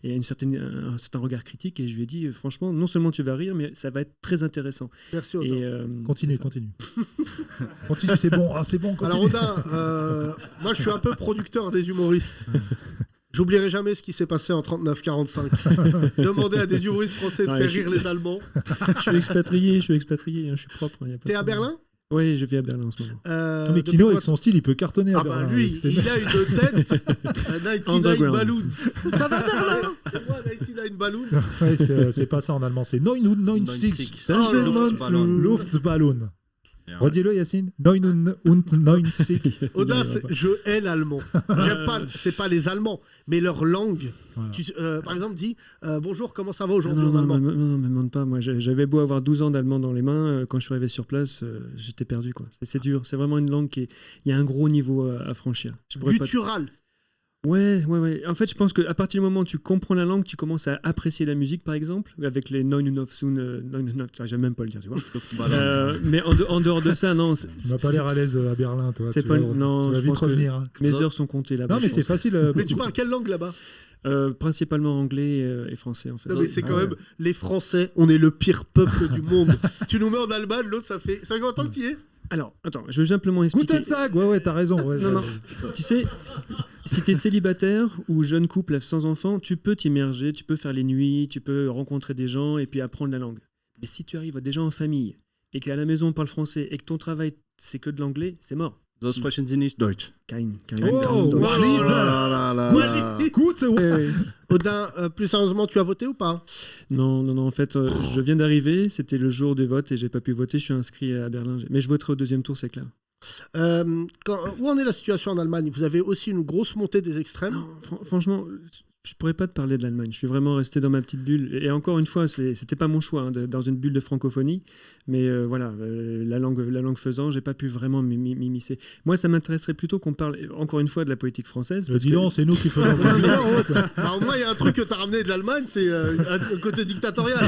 [SPEAKER 8] et un certain regard critique. Et je lui ai dit, franchement, non seulement tu vas rire, mais ça va être très intéressant.
[SPEAKER 3] Merci Odin.
[SPEAKER 8] Et,
[SPEAKER 4] Continue,
[SPEAKER 8] c'est ça.
[SPEAKER 4] continue. Continue, c'est bon. Ah, c'est bon, continue.
[SPEAKER 3] Alors Odin, moi je suis un peu producteur des humoristes. J'oublierai jamais ce qui s'est passé en 39-45. Demander à des humoristes français de
[SPEAKER 8] Ouais,
[SPEAKER 3] faire
[SPEAKER 8] je-
[SPEAKER 3] rire les Allemands.
[SPEAKER 8] Je suis expatrié, hein, je suis propre.
[SPEAKER 3] T'es à Berlin?
[SPEAKER 8] Oui, je vis à Berlin en ce moment.
[SPEAKER 4] Non, mais
[SPEAKER 3] depuis
[SPEAKER 4] Kino,
[SPEAKER 3] quand-
[SPEAKER 4] avec son style, il peut cartonner à
[SPEAKER 3] Ah bah
[SPEAKER 4] Berlin.
[SPEAKER 3] lui,
[SPEAKER 4] avec ses-
[SPEAKER 3] il a une tête. 99
[SPEAKER 8] Underground.
[SPEAKER 3] Balloons. Ça va Berlin? C'est moi 99 Balloons.
[SPEAKER 4] Ouais, c'est pas ça en allemand, c'est 99.
[SPEAKER 3] Oh,
[SPEAKER 6] Luftballon.
[SPEAKER 4] Luftballon. Redis-le, Yacine. 99.
[SPEAKER 3] Odin, je hais l'allemand. J'aime pas, c'est pas les Allemands, mais leur langue.
[SPEAKER 4] Voilà.
[SPEAKER 3] Par exemple, dis bonjour, comment ça va
[SPEAKER 8] Non,
[SPEAKER 3] aujourd'hui
[SPEAKER 8] non,
[SPEAKER 3] en
[SPEAKER 8] non,
[SPEAKER 3] allemand?
[SPEAKER 8] me demande pas. Moi, j'avais beau avoir 12 ans d'allemand dans les mains, quand je suis arrivé sur place, j'étais perdu. Quoi. C'est dur. C'est vraiment une langue il y a un gros niveau à franchir. Je pourrais pas.
[SPEAKER 3] Guttural.
[SPEAKER 8] Ouais. En fait, je pense qu'à partir du moment où tu comprends la langue, tu commences à apprécier la musique, par exemple, avec les 99, j'aime même pas le dire, tu vois. Mais en dehors de ça, non.
[SPEAKER 4] Tu m'as pas l'air à l'aise à Berlin, toi.
[SPEAKER 8] C'est
[SPEAKER 4] Tu
[SPEAKER 8] pas
[SPEAKER 4] vas-
[SPEAKER 8] non,
[SPEAKER 4] tu vas
[SPEAKER 8] je
[SPEAKER 4] vite
[SPEAKER 8] pense que
[SPEAKER 4] revenir. Hein.
[SPEAKER 8] Mes heures sont comptées là-bas.
[SPEAKER 4] Non, mais
[SPEAKER 8] je
[SPEAKER 4] c'est
[SPEAKER 8] pense.
[SPEAKER 4] facile.
[SPEAKER 3] Mais tu parles quelle langue là-bas?
[SPEAKER 8] Principalement anglais et français, en fait.
[SPEAKER 3] Non, mais c'est quand
[SPEAKER 4] Ah ouais.
[SPEAKER 3] même les Français, on est le pire peuple du monde. Tu nous mets en Allemagne, l'autre ça fait 50 ans que tu y es.
[SPEAKER 8] Alors, attends, je veux simplement expliquer.
[SPEAKER 4] Guten Tag, ouais, t'as raison. Ouais,
[SPEAKER 8] Non, tu sais, si t'es célibataire ou jeune couple sans enfant, tu peux t'immerger, tu peux faire les nuits, tu peux rencontrer des gens et puis apprendre la langue. Mais si tu arrives déjà en famille et qu'à la maison on parle français et que ton travail c'est que de l'anglais, c'est mort.
[SPEAKER 6] So sprechen Sie nicht Deutsch.
[SPEAKER 8] Kein
[SPEAKER 4] Oh,
[SPEAKER 8] Deutsch.
[SPEAKER 4] Walid Écoute, ouais.
[SPEAKER 3] Odin, plus sérieusement, tu as voté ou pas?
[SPEAKER 8] Non, en fait, je viens d'arriver, c'était le jour des votes et j'ai pas pu voter, je suis inscrit à Berlin. Mais je voterai au deuxième tour, c'est clair.
[SPEAKER 3] Où en est la situation en Allemagne? Vous avez aussi une grosse montée des extrêmes?
[SPEAKER 8] Non, franchement, Je pourrais pas te parler de l'Allemagne. Je suis vraiment resté dans ma petite bulle. Et encore une fois, c'était pas mon choix, dans une bulle de francophonie. Mais voilà, la langue faisant, j'ai pas pu vraiment m'immiscer. Moi, ça m'intéresserait plutôt qu'on parle encore une fois de la politique française.
[SPEAKER 4] Dis donc, c'est nous qui faisons.
[SPEAKER 3] Au moins, il y a un truc que tu as ramené de l'Allemagne, c'est un côté dictatorial.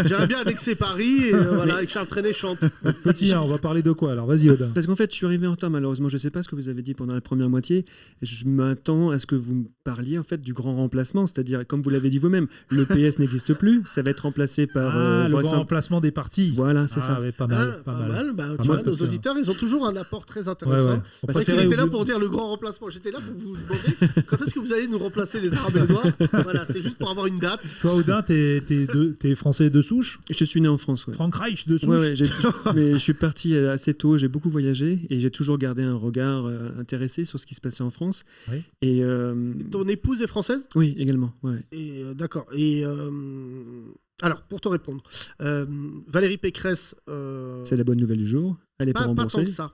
[SPEAKER 3] J'aimerais bien annexer Paris, et voilà, avec Charles Trenet chante.
[SPEAKER 4] Petit, on va parler de quoi alors? Vas-y, Odin.
[SPEAKER 8] Parce qu'en fait, je suis arrivé en retard, malheureusement. Je sais pas ce que vous avez dit pendant la première moitié. Je m'attends à ce que vous me parliez en fait du grand remplacement, c'est-à-dire, comme vous l'avez dit vous-même, le PS n'existe plus, ça va être remplacé par...
[SPEAKER 4] le grand remplacement des partis.
[SPEAKER 8] Voilà, c'est ça.
[SPEAKER 4] Ouais, pas mal.
[SPEAKER 3] Pas mal. Bah, tu vois, nos auditeurs, ils ont toujours un apport très intéressant.
[SPEAKER 4] Ouais.
[SPEAKER 3] Parce qu'ils étaient là pour dire le grand remplacement. J'étais là pour vous demander quand est-ce que vous allez nous remplacer les Arabes et les Noirs. Voilà, c'est juste pour avoir une date.
[SPEAKER 4] Toi, Odin, t'es français de souche?
[SPEAKER 8] Je suis né en France, ouais.
[SPEAKER 4] Frankreich de souche?
[SPEAKER 8] Ouais, mais je suis parti assez tôt, j'ai beaucoup voyagé et j'ai toujours gardé un regard intéressé sur ce qui se passait en France.
[SPEAKER 4] Oui.
[SPEAKER 8] Et
[SPEAKER 3] ton épouse est française?
[SPEAKER 8] Oui, également. Ouais.
[SPEAKER 3] Et d'accord. Et alors, pour te répondre, Valérie Pécresse.
[SPEAKER 8] C'est la bonne nouvelle du jour. Elle est pas remboursée.
[SPEAKER 3] Pas tant que ça.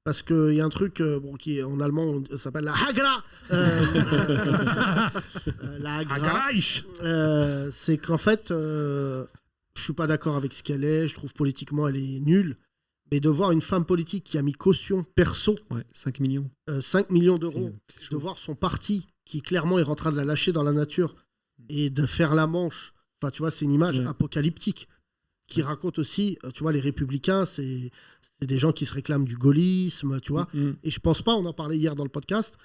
[SPEAKER 3] Parce qu'il y a un truc qui est en allemand, ça s'appelle la Hagra. La Hagra. C'est qu'en fait, je suis pas d'accord avec ce qu'elle est. Je trouve politiquement elle est nulle. Mais de voir une femme politique qui a mis caution perso,
[SPEAKER 8] 5 millions.
[SPEAKER 3] 5 millions d'euros, de voir son parti qui clairement est en train de la lâcher dans la nature et de faire la manche. Enfin, tu vois, c'est une image apocalyptique qui raconte aussi, tu vois, les républicains, c'est des gens qui se réclament du gaullisme, tu vois. Et je pense pas, on en parlait hier dans le podcast,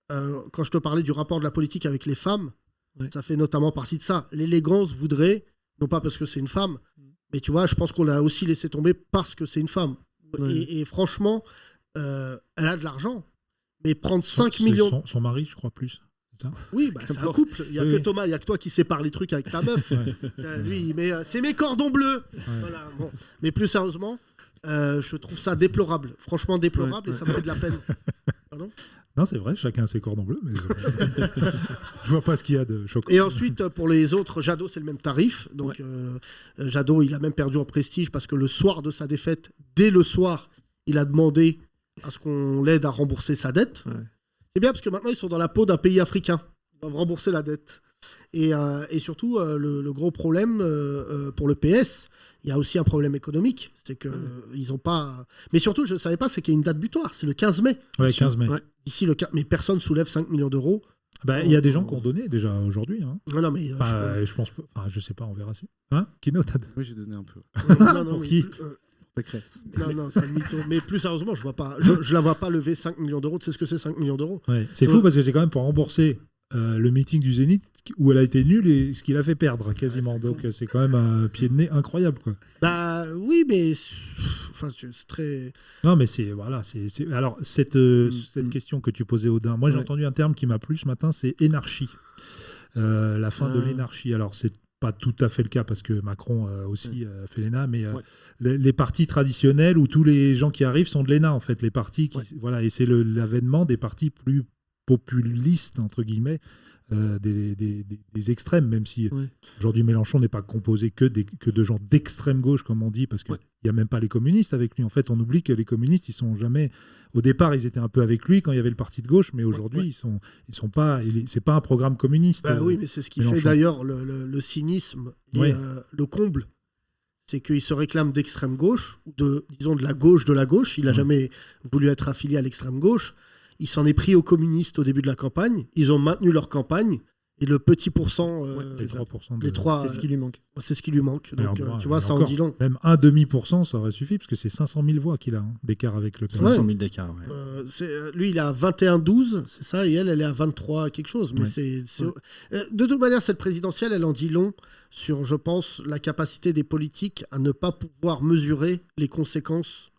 [SPEAKER 3] quand je te parlais du rapport de la politique avec les femmes, ça fait notamment partie de ça. L'élégance voudrait, non pas parce que c'est une femme, mais tu vois, je pense qu'on l'a aussi laissé tomber parce que c'est une femme. Et franchement, elle a de l'argent. Mais prendre 5 millions...
[SPEAKER 4] Son mari, je crois, plus. Ça
[SPEAKER 3] oui, bah, c'est un couple. Il n'y a que Thomas, il n'y a que toi qui sépare les trucs avec ta meuf. Lui, mais c'est mes cordons bleus. Voilà, bon. Mais plus sérieusement, je trouve ça déplorable. Franchement déplorable et ça me fait de la peine. Pardon ?
[SPEAKER 4] Non, c'est vrai, chacun a ses cordons bleus, mais je vois pas ce qu'il y a de choquant.
[SPEAKER 3] Et ensuite, pour les autres, Jadot, c'est le même tarif. Donc, Jadot, il a même perdu en prestige parce que le soir de sa défaite, dès le soir, il a demandé à ce qu'on l'aide à rembourser sa dette. C'est bien parce que maintenant, ils sont dans la peau d'un pays africain. Ils doivent rembourser la dette. Et surtout, le gros problème pour le PS, il y a aussi un problème économique. C'est qu'ils n'ont pas... Mais surtout, je ne savais pas, c'est qu'il y a une date butoir. C'est le 15 mai.
[SPEAKER 4] Ouais, 15 mai.
[SPEAKER 3] Ici, mais personne ne soulève 5 millions d'euros.
[SPEAKER 4] Bah, il y a des gens qui ont donné déjà aujourd'hui. Hein.
[SPEAKER 3] Non, mais...
[SPEAKER 4] je pense... je sais pas, on verra si... Hein Kino, t'as...
[SPEAKER 5] Oui, j'ai donné un peu.
[SPEAKER 3] Non,
[SPEAKER 4] pour qui
[SPEAKER 5] Pécresse.
[SPEAKER 3] Non, c'est le mytho. Mais plus sérieusement, je la vois pas lever 5 millions d'euros. Tu sais ce que c'est 5 millions d'euros?
[SPEAKER 4] C'est fou parce que c'est quand même pour rembourser le meeting du Zénith où elle a été nulle et ce qu'il a fait perdre quasiment. Donc c'est quand même un pied de nez incroyable, quoi.
[SPEAKER 3] Bah oui, mais enfin, c'est très...
[SPEAKER 4] Non, mais c'est... Voilà, alors, cette question que tu posais, Odin, moi j'ai entendu un terme qui m'a plu ce matin, c'est énarchie. La fin de l'énarchie. Alors, c'est pas tout à fait le cas parce que Macron aussi fait l'ENA, mais les partis traditionnels où tous les gens qui arrivent sont de l'ENA, en fait. Les partis voilà, et c'est l'avènement des partis plus populistes, entre guillemets, des extrêmes, même si aujourd'hui Mélenchon n'est pas composé que de gens d'extrême gauche, comme on dit, parce qu'il n'y a même pas les communistes avec lui. En fait, on oublie que les communistes, ils sont jamais... Au départ, ils étaient un peu avec lui quand il y avait le parti de gauche, mais aujourd'hui, ils sont pas... C'est pas un programme communiste.
[SPEAKER 3] Oui, mais c'est ce qui fait d'ailleurs le cynisme et le comble. C'est qu'il se réclame d'extrême gauche, ou disons de la gauche. Il n'a jamais voulu être affilié à l'extrême gauche. Il s'en est pris aux communistes au début de la campagne. Ils ont maintenu leur campagne. Et le petit pourcent...
[SPEAKER 4] les 3%.
[SPEAKER 3] Les 3
[SPEAKER 8] c'est ce qui lui manque.
[SPEAKER 3] C'est ce qui lui manque. Donc, tu vois, ça en dit long.
[SPEAKER 4] Même 1,5%, ça aurait suffi, parce que c'est 500 000 voix qu'il a d'écart avec le PS.
[SPEAKER 6] 500 000 d'écart,
[SPEAKER 3] lui, il est à 21-12, c'est ça, et elle est à 23 quelque chose. Mais de toute manière, cette présidentielle, elle en dit long sur, je pense, la capacité des politiques à ne pas pouvoir mesurer les conséquences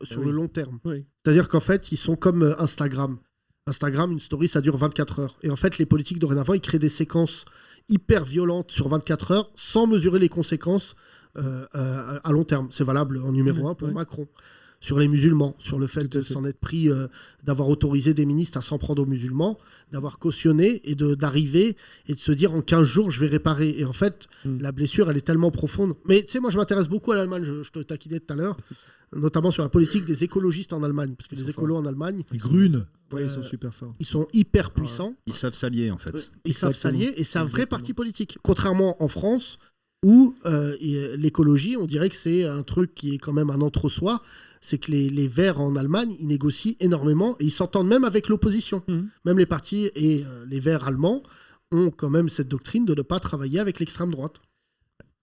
[SPEAKER 3] sur le long terme. C'est-à-dire qu'en fait, ils sont comme Instagram. Instagram, une story, ça dure 24 heures. Et en fait, les politiques, dorénavant, ils créent des séquences hyper violentes sur 24 heures sans mesurer les conséquences à long terme. C'est valable en numéro 1 pour Macron. sur les musulmans, sur le fait
[SPEAKER 8] Tout à
[SPEAKER 3] de
[SPEAKER 8] fait.
[SPEAKER 3] s'en être pris, d'avoir autorisé des ministres à s'en prendre aux musulmans, d'avoir cautionné et d'arriver et de se dire en 15 jours, je vais réparer. Et en fait, la blessure, elle est tellement profonde. Mais tu sais, moi, je m'intéresse beaucoup à l'Allemagne, je te taquinais tout à l'heure, notamment sur la politique des écologistes en Allemagne. Parce que les écolos en Allemagne,
[SPEAKER 4] Les Grune.
[SPEAKER 8] Ouais, ils sont super forts.
[SPEAKER 3] ils sont hyper puissants.
[SPEAKER 6] Ils savent s'allier en fait.
[SPEAKER 3] Ils savent
[SPEAKER 8] Exactement.
[SPEAKER 3] s'allier et c'est un vrai
[SPEAKER 8] Exactement.
[SPEAKER 3] parti politique. Contrairement en France, où l'écologie, on dirait que c'est un truc qui est quand même un entre-soi. C'est que les Verts en Allemagne, ils négocient énormément et ils s'entendent même avec l'opposition.
[SPEAKER 8] Mhm.
[SPEAKER 3] Même les partis et les Verts allemands ont quand même cette doctrine de ne pas travailler avec l'extrême droite.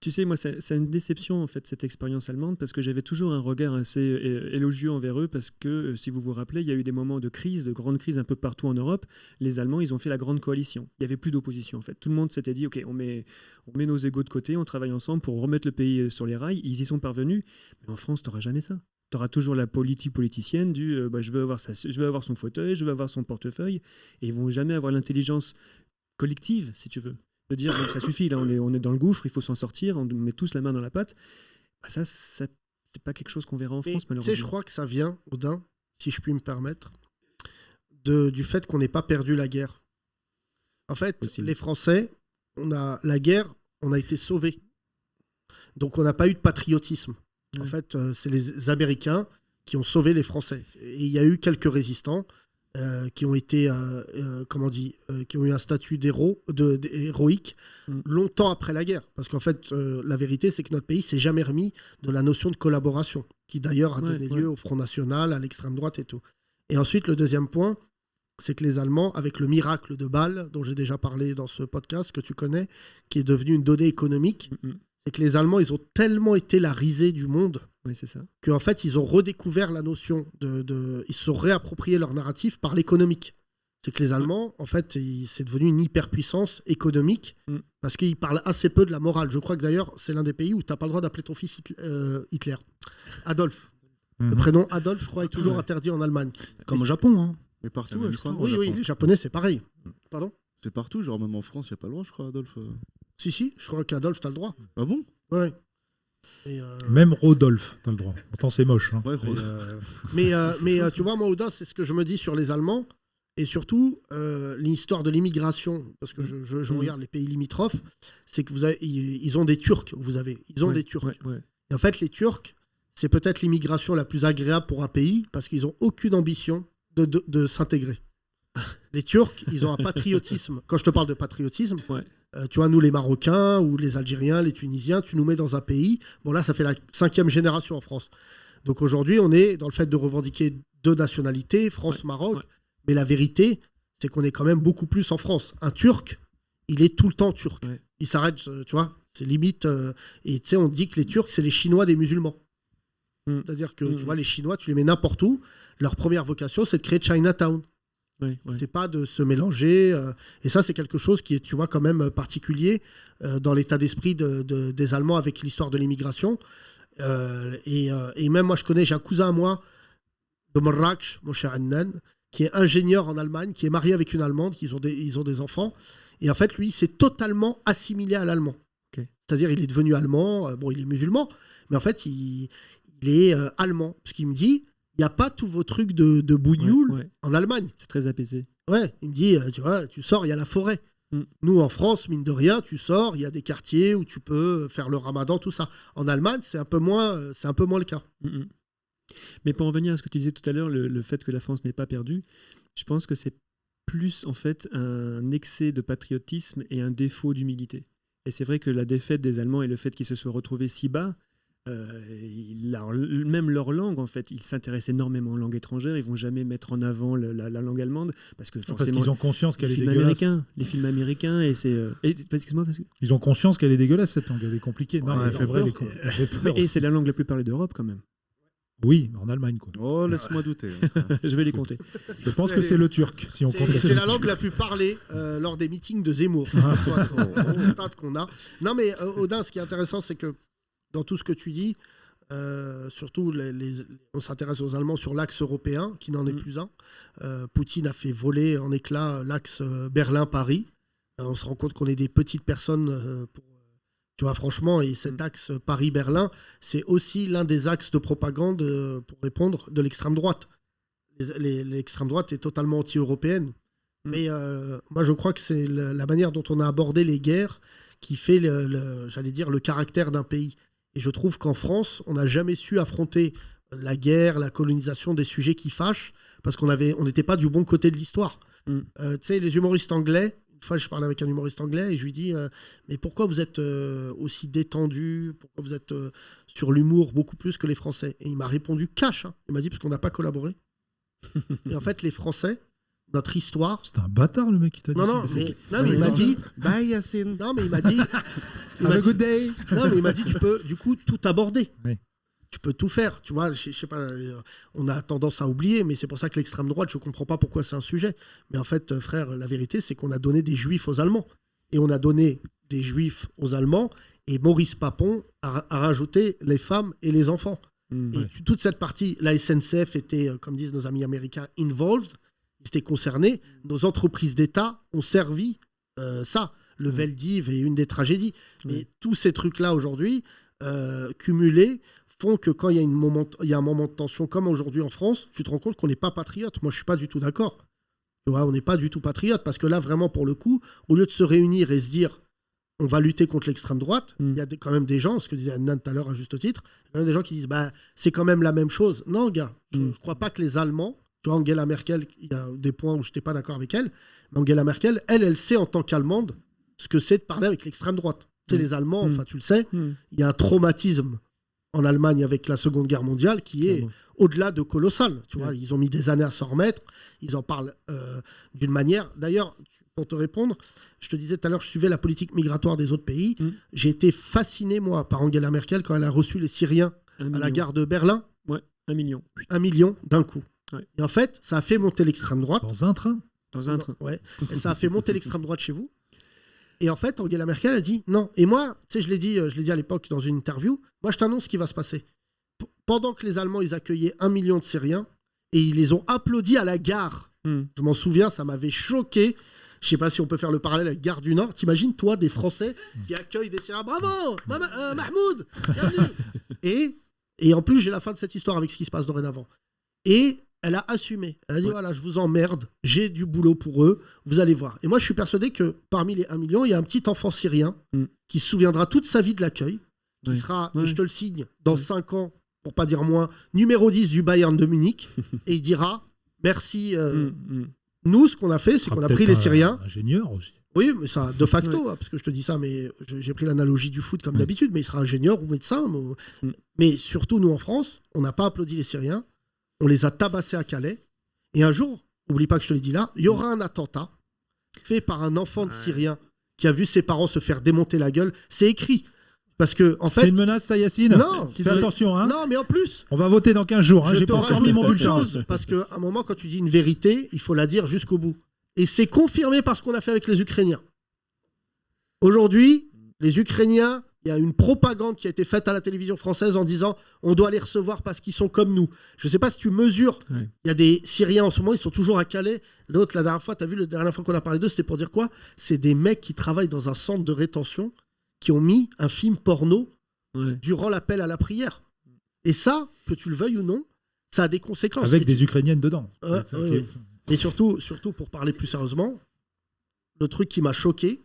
[SPEAKER 8] Tu sais, moi, c'est une déception, en fait, cette expérience allemande, parce que j'avais toujours un regard assez élogieux envers eux, parce que, si vous vous rappelez, il y a eu des moments de crise, de grandes crises un peu partout en Europe. Les Allemands, ils ont fait la grande coalition. Il n'y avait plus d'opposition, en fait. Tout le monde s'était dit, OK, on met nos égos de côté, on travaille ensemble pour remettre le pays sur les rails. Ils y sont parvenus. Mais en France, tu n'auras jamais ça. Tu auras toujours la politique politicienne du je veux avoir son fauteuil, je veux avoir son portefeuille. Et ils vont jamais avoir l'intelligence collective, si tu veux. De dire bon, ça suffit, là on est dans le gouffre, il faut s'en sortir, on met tous la main dans la pâte. Bah, ça c'est pas quelque chose qu'on verra en
[SPEAKER 3] Mais,
[SPEAKER 8] France
[SPEAKER 3] tu sais,
[SPEAKER 8] malheureusement.
[SPEAKER 3] je crois que ça vient, Audin, si je puis me permettre, du fait qu'on n'ait pas perdu la guerre. En fait,
[SPEAKER 8] Possible.
[SPEAKER 3] les Français, la guerre, on a été sauvés. Donc on n'a pas eu de patriotisme. En
[SPEAKER 8] Ouais.
[SPEAKER 3] fait, c'est les Américains qui ont sauvé les Français. Et il y a eu quelques résistants qui ont été, qui ont eu un statut héroïque longtemps après la guerre. Parce qu'en fait, la vérité, c'est que notre pays s'est jamais remis de la notion de collaboration, qui d'ailleurs a donné lieu au Front National, à l'extrême droite et tout. Et ensuite, le deuxième point, c'est que les Allemands, avec le miracle de Bâle, dont j'ai déjà parlé dans ce podcast que tu connais, qui est devenu une donnée économique, c'est que les Allemands, ils ont tellement été la risée du monde
[SPEAKER 8] Oui, c'est ça.
[SPEAKER 3] qu'en fait, ils ont redécouvert la notion ils se sont réappropriés leur narratif par l'économique. C'est que les Allemands, en fait, c'est devenu une hyperpuissance économique parce qu'ils parlent assez peu de la morale. Je crois que d'ailleurs, c'est l'un des pays où tu n'as pas le droit d'appeler ton fils Hitler. Adolphe. Le prénom Adolphe, je crois, est toujours interdit en Allemagne.
[SPEAKER 6] Comme au Japon, hein.
[SPEAKER 5] Mais partout,
[SPEAKER 6] la même
[SPEAKER 5] je crois.
[SPEAKER 6] histoire.
[SPEAKER 3] Oui, les Japonais, c'est pareil. Pardon ?
[SPEAKER 5] C'est partout, genre même en France, il n'y a pas le droit, je crois, Adolphe.
[SPEAKER 3] Si, je crois qu'Adolphe, tu as le droit.
[SPEAKER 5] Ah bon ?
[SPEAKER 3] Ouais. Et,
[SPEAKER 4] Même Rodolphe, t'as le droit. Pourtant, c'est moche. Hein.
[SPEAKER 5] Ouais,
[SPEAKER 3] mais tu vois, moi, Audin, c'est ce que je me dis sur les Allemands. Et surtout, l'histoire de l'immigration, parce que je regarde les pays limitrophes, c'est que ils ont des Turcs, ils ont des Turcs.
[SPEAKER 8] Ouais.
[SPEAKER 3] Et en fait, les Turcs, c'est peut-être l'immigration la plus agréable pour un pays, parce qu'ils n'ont aucune ambition de s'intégrer. Les Turcs, ils ont un patriotisme. Quand je te parle de patriotisme, tu vois, nous, les Marocains ou les Algériens, les Tunisiens, tu nous mets dans un pays. Bon, là, ça fait la 5e génération en France. Donc aujourd'hui, on est dans le fait de revendiquer 2 nationalités, France-Maroc.
[SPEAKER 8] Ouais.
[SPEAKER 3] Mais la vérité, c'est qu'on est quand même beaucoup plus en France. Un Turc, il est tout le temps turc.
[SPEAKER 8] Ouais.
[SPEAKER 3] Il s'arrête, tu vois, c'est limite. Et tu sais, on dit que les Turcs, c'est les Chinois des musulmans. C'est-à-dire que, tu vois, les Chinois, tu les mets n'importe où. Leur première vocation, c'est de créer Chinatown. C'est pas de se mélanger. Et ça, c'est quelque chose qui est, tu vois, quand même particulier dans l'état d'esprit des Allemands avec l'histoire de l'immigration. Et même moi, j'ai un cousin à moi de Marrakech, mon cher Annan, qui est ingénieur en Allemagne, qui est marié avec une Allemande, ils ont des enfants. Et en fait, lui, il s'est totalement assimilé à l'allemand. C'est-à-dire, il est devenu allemand. Bon, il est musulman, mais en fait, il est allemand. Ce qu'il me dit, il n'y a pas tous vos trucs de bougnoule en Allemagne.
[SPEAKER 8] C'est très apaisé.
[SPEAKER 3] Ouais, il me dit, tu vois, tu sors, il y a la forêt. Nous, en France, mine de rien, tu sors, il y a des quartiers où tu peux faire le ramadan, tout ça. En Allemagne, c'est un peu moins le cas.
[SPEAKER 8] Mais pour en venir à ce que tu disais tout à l'heure, le fait que la France n'ait pas perdu, je pense que c'est plus en fait un excès de patriotisme et un défaut d'humilité. Et c'est vrai que la défaite des Allemands et le fait qu'ils se soient retrouvés si bas, même leur langue, en fait, ils s'intéressent énormément aux langues étrangères. Ils vont jamais mettre en avant la langue allemande parce que forcément,
[SPEAKER 4] qu'ils ont conscience qu'elle est
[SPEAKER 8] films
[SPEAKER 4] dégueulasse.
[SPEAKER 8] Les films américains et c'est. Excuse-moi.
[SPEAKER 4] Ils ont conscience qu'elle est dégueulasse cette langue. Elle est compliquée. Non,
[SPEAKER 8] Ouais,
[SPEAKER 4] mais
[SPEAKER 8] elle fait
[SPEAKER 4] en vrai,
[SPEAKER 8] peur.
[SPEAKER 4] elle fait peur
[SPEAKER 8] Et
[SPEAKER 4] aussi.
[SPEAKER 8] c'est la langue la plus parlée d'Europe quand même.
[SPEAKER 4] Oui, en Allemagne quoi.
[SPEAKER 5] Oh, laisse-moi douter.
[SPEAKER 8] Je vais les compter.
[SPEAKER 4] Je pense que c'est le turc si on compte.
[SPEAKER 3] C'est la langue la plus parlée lors des meetings de Zemmour. Au stade qu'on a. Non, mais Audin, ce qui est intéressant, c'est que dans tout ce que tu dis, surtout, on s'intéresse aux Allemands sur l'axe européen, qui n'en est plus un. Poutine a fait voler en éclats l'axe Berlin-Paris. On se rend compte qu'on est des petites personnes pour Tu vois, franchement, et cet axe Paris-Berlin, c'est aussi l'un des axes de propagande, pour répondre, de l'extrême droite. L'extrême droite est totalement anti-européenne. Mais moi, je crois que c'est la manière dont on a abordé les guerres qui fait, j'allais dire, le caractère d'un pays. Et je trouve qu'en France, on n'a jamais su affronter la guerre, la colonisation, des sujets qui fâchent, parce qu'on n'était pas du bon côté de l'histoire. Tu sais, les humoristes anglais, une fois, je parlais avec un humoriste anglais et je lui dis mais pourquoi vous êtes aussi détendu, pourquoi vous êtes sur l'humour beaucoup plus que les Français? Et il m'a répondu cash. Il m'a dit parce qu'on n'a pas collaboré. Et en fait, les Français, notre histoire.
[SPEAKER 4] C'est un bâtard le mec qui t'a dit
[SPEAKER 3] non,
[SPEAKER 4] ça.
[SPEAKER 3] Mais il m'a dit.
[SPEAKER 5] Bye Yacine.
[SPEAKER 3] Non, mais il m'a dit.
[SPEAKER 4] Have a good day.
[SPEAKER 3] Non, mais il m'a dit tu peux du coup tout aborder.
[SPEAKER 4] Oui.
[SPEAKER 3] Tu peux tout faire, tu vois, je sais pas, on a tendance à oublier, mais c'est pour ça que l'extrême droite, je comprends pas pourquoi c'est un sujet. Mais en fait, frère, la vérité, c'est qu'on a donné des juifs aux Allemands. Et on a donné des juifs aux Allemands, et Maurice Papon a rajouté les femmes et les enfants. Et toute cette partie, la SNCF était, comme disent nos amis américains, involved, ils étaient concernés. Nos entreprises d'État ont servi ça. Le Veldiv est une des tragédies. Mais tous ces trucs-là, aujourd'hui, cumulés, font que quand il y a un moment de tension comme aujourd'hui en France, tu te rends compte qu'on n'est pas patriote. Moi, je suis pas du tout d'accord. Tu vois, on n'est pas du tout patriote parce que là, vraiment, pour le coup, au lieu de se réunir et se dire on va lutter contre l'extrême droite, il y a quand même des gens, ce que disait Nan tout à l'heure à juste titre, il y a quand même des gens qui disent bah, c'est quand même la même chose. Non, gars, je ne crois pas que les Allemands, tu vois, Angela Merkel, il y a des points où je n'étais pas d'accord avec elle, mais Angela Merkel, elle sait en tant qu'Allemande ce que c'est de parler avec l'extrême droite. Tu sais, les Allemands, enfin, tu le sais, il y a un traumatisme en Allemagne avec la Seconde Guerre mondiale qui est au-delà de colossal. Tu vois, ils ont mis des années à s'en remettre. Ils en parlent d'une manière. D'ailleurs, pour te répondre, je te disais tout à l'heure, je suivais la politique migratoire des autres pays. J'ai été fasciné, moi, par Angela Merkel quand elle a reçu les Syriens à la gare de Berlin.
[SPEAKER 8] Ouais, 1 million.
[SPEAKER 3] 1 million d'un coup.
[SPEAKER 8] Ouais.
[SPEAKER 3] Et en fait, ça a fait monter l'extrême droite.
[SPEAKER 4] Dans un train.
[SPEAKER 3] Ouais. Et ça a fait monter l'extrême droite chez vous. Et en fait, Angela Merkel a dit non. Et moi, tu sais, je l'ai dit à l'époque dans une interview, moi je t'annonce ce qui va se passer. Pendant que les Allemands, ils accueillaient 1 million de Syriens, et ils les ont applaudis à la gare. Je m'en souviens, ça m'avait choqué. Je sais pas si on peut faire le parallèle avec Gare du Nord. T'imagines, toi, des Français qui accueillent des Syriens. Bravo, Mahmoud, bienvenue. Et en plus, j'ai la fin de cette histoire avec ce qui se passe dorénavant. Et elle a assumé. Elle a dit voilà, je vous emmerde, j'ai du boulot pour eux, vous allez voir. Et moi, je suis persuadé que parmi les 1 million, il y a un petit enfant syrien qui se souviendra toute sa vie de l'accueil, qui sera, et je te le signe, dans 5 ans, pour pas dire moins, numéro 10 du Bayern de Munich, et il dira merci. Nous, ce qu'on a fait, c'est qu'on a pris les Syriens.
[SPEAKER 4] Ingénieur aussi.
[SPEAKER 3] Oui, mais ça, de facto, parce que je te dis ça, mais j'ai pris l'analogie du foot comme d'habitude, mais il sera ingénieur ou médecin. Mais surtout, nous, en France, on n'a pas applaudi les Syriens. On les a tabassés à Calais. Et un jour, n'oublie pas que je te l'ai dit là, il y aura un attentat fait par un enfant de Syrien qui a vu ses parents se faire démonter la gueule. C'est écrit. Parce que, en fait.
[SPEAKER 4] C'est une menace, ça, Yacine?
[SPEAKER 3] Non.
[SPEAKER 4] Fais attention, hein.
[SPEAKER 3] Non, mais en plus.
[SPEAKER 4] On va voter dans 15 jours, hein. J'ai pas encore mis mon bulletin.
[SPEAKER 3] Parce qu'à un moment, quand tu dis une vérité, il faut la dire jusqu'au bout. Et c'est confirmé par ce qu'on a fait avec les Ukrainiens. Aujourd'hui, les Ukrainiens. Il y a une propagande qui a été faite à la télévision française en disant on doit les recevoir parce qu'ils sont comme nous. Je ne sais pas si tu mesures. Il y a des Syriens en ce moment, ils sont toujours à Calais. L'autre, la dernière fois, tu as vu, la dernière fois qu'on a parlé d'eux, c'était pour dire quoi? C'est des mecs qui travaillent dans un centre de rétention qui ont mis un film porno durant l'appel à la prière. Et ça, que tu le veuilles ou non, ça a des conséquences.
[SPEAKER 4] Avec des Ukrainiennes dedans.
[SPEAKER 3] Et surtout, pour parler plus sérieusement, le truc qui m'a choqué,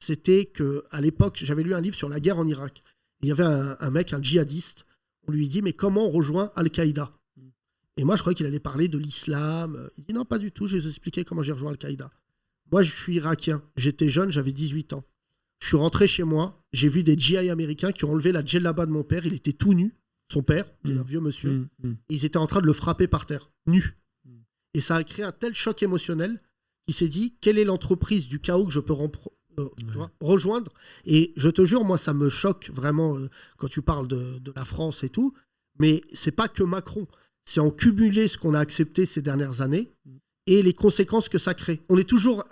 [SPEAKER 3] c'était qu'à l'époque, j'avais lu un livre sur la guerre en Irak. Il y avait un mec, un djihadiste, on lui dit « Mais comment on rejoint Al-Qaïda ?» Et moi, je croyais qu'il allait parler de l'islam. Il dit « Non, pas du tout, je vais vous expliquer comment j'ai rejoint Al-Qaïda. » Moi, je suis irakien. J'étais jeune, j'avais 18 ans. Je suis rentré chez moi, j'ai vu des GI américains qui ont enlevé la djellaba de mon père. Il était tout nu, son père, qui est un vieux monsieur. Et ils étaient en train de le frapper par terre, nu. Et ça a créé un tel choc émotionnel qu'il s'est dit « Quelle est l'entreprise du chaos que je peux rejoindre ?» Et je te jure, moi, ça me choque vraiment quand tu parles de la France et tout. Mais c'est pas que Macron. C'est en cumuler ce qu'on a accepté ces dernières années et les conséquences que ça crée. On est toujours,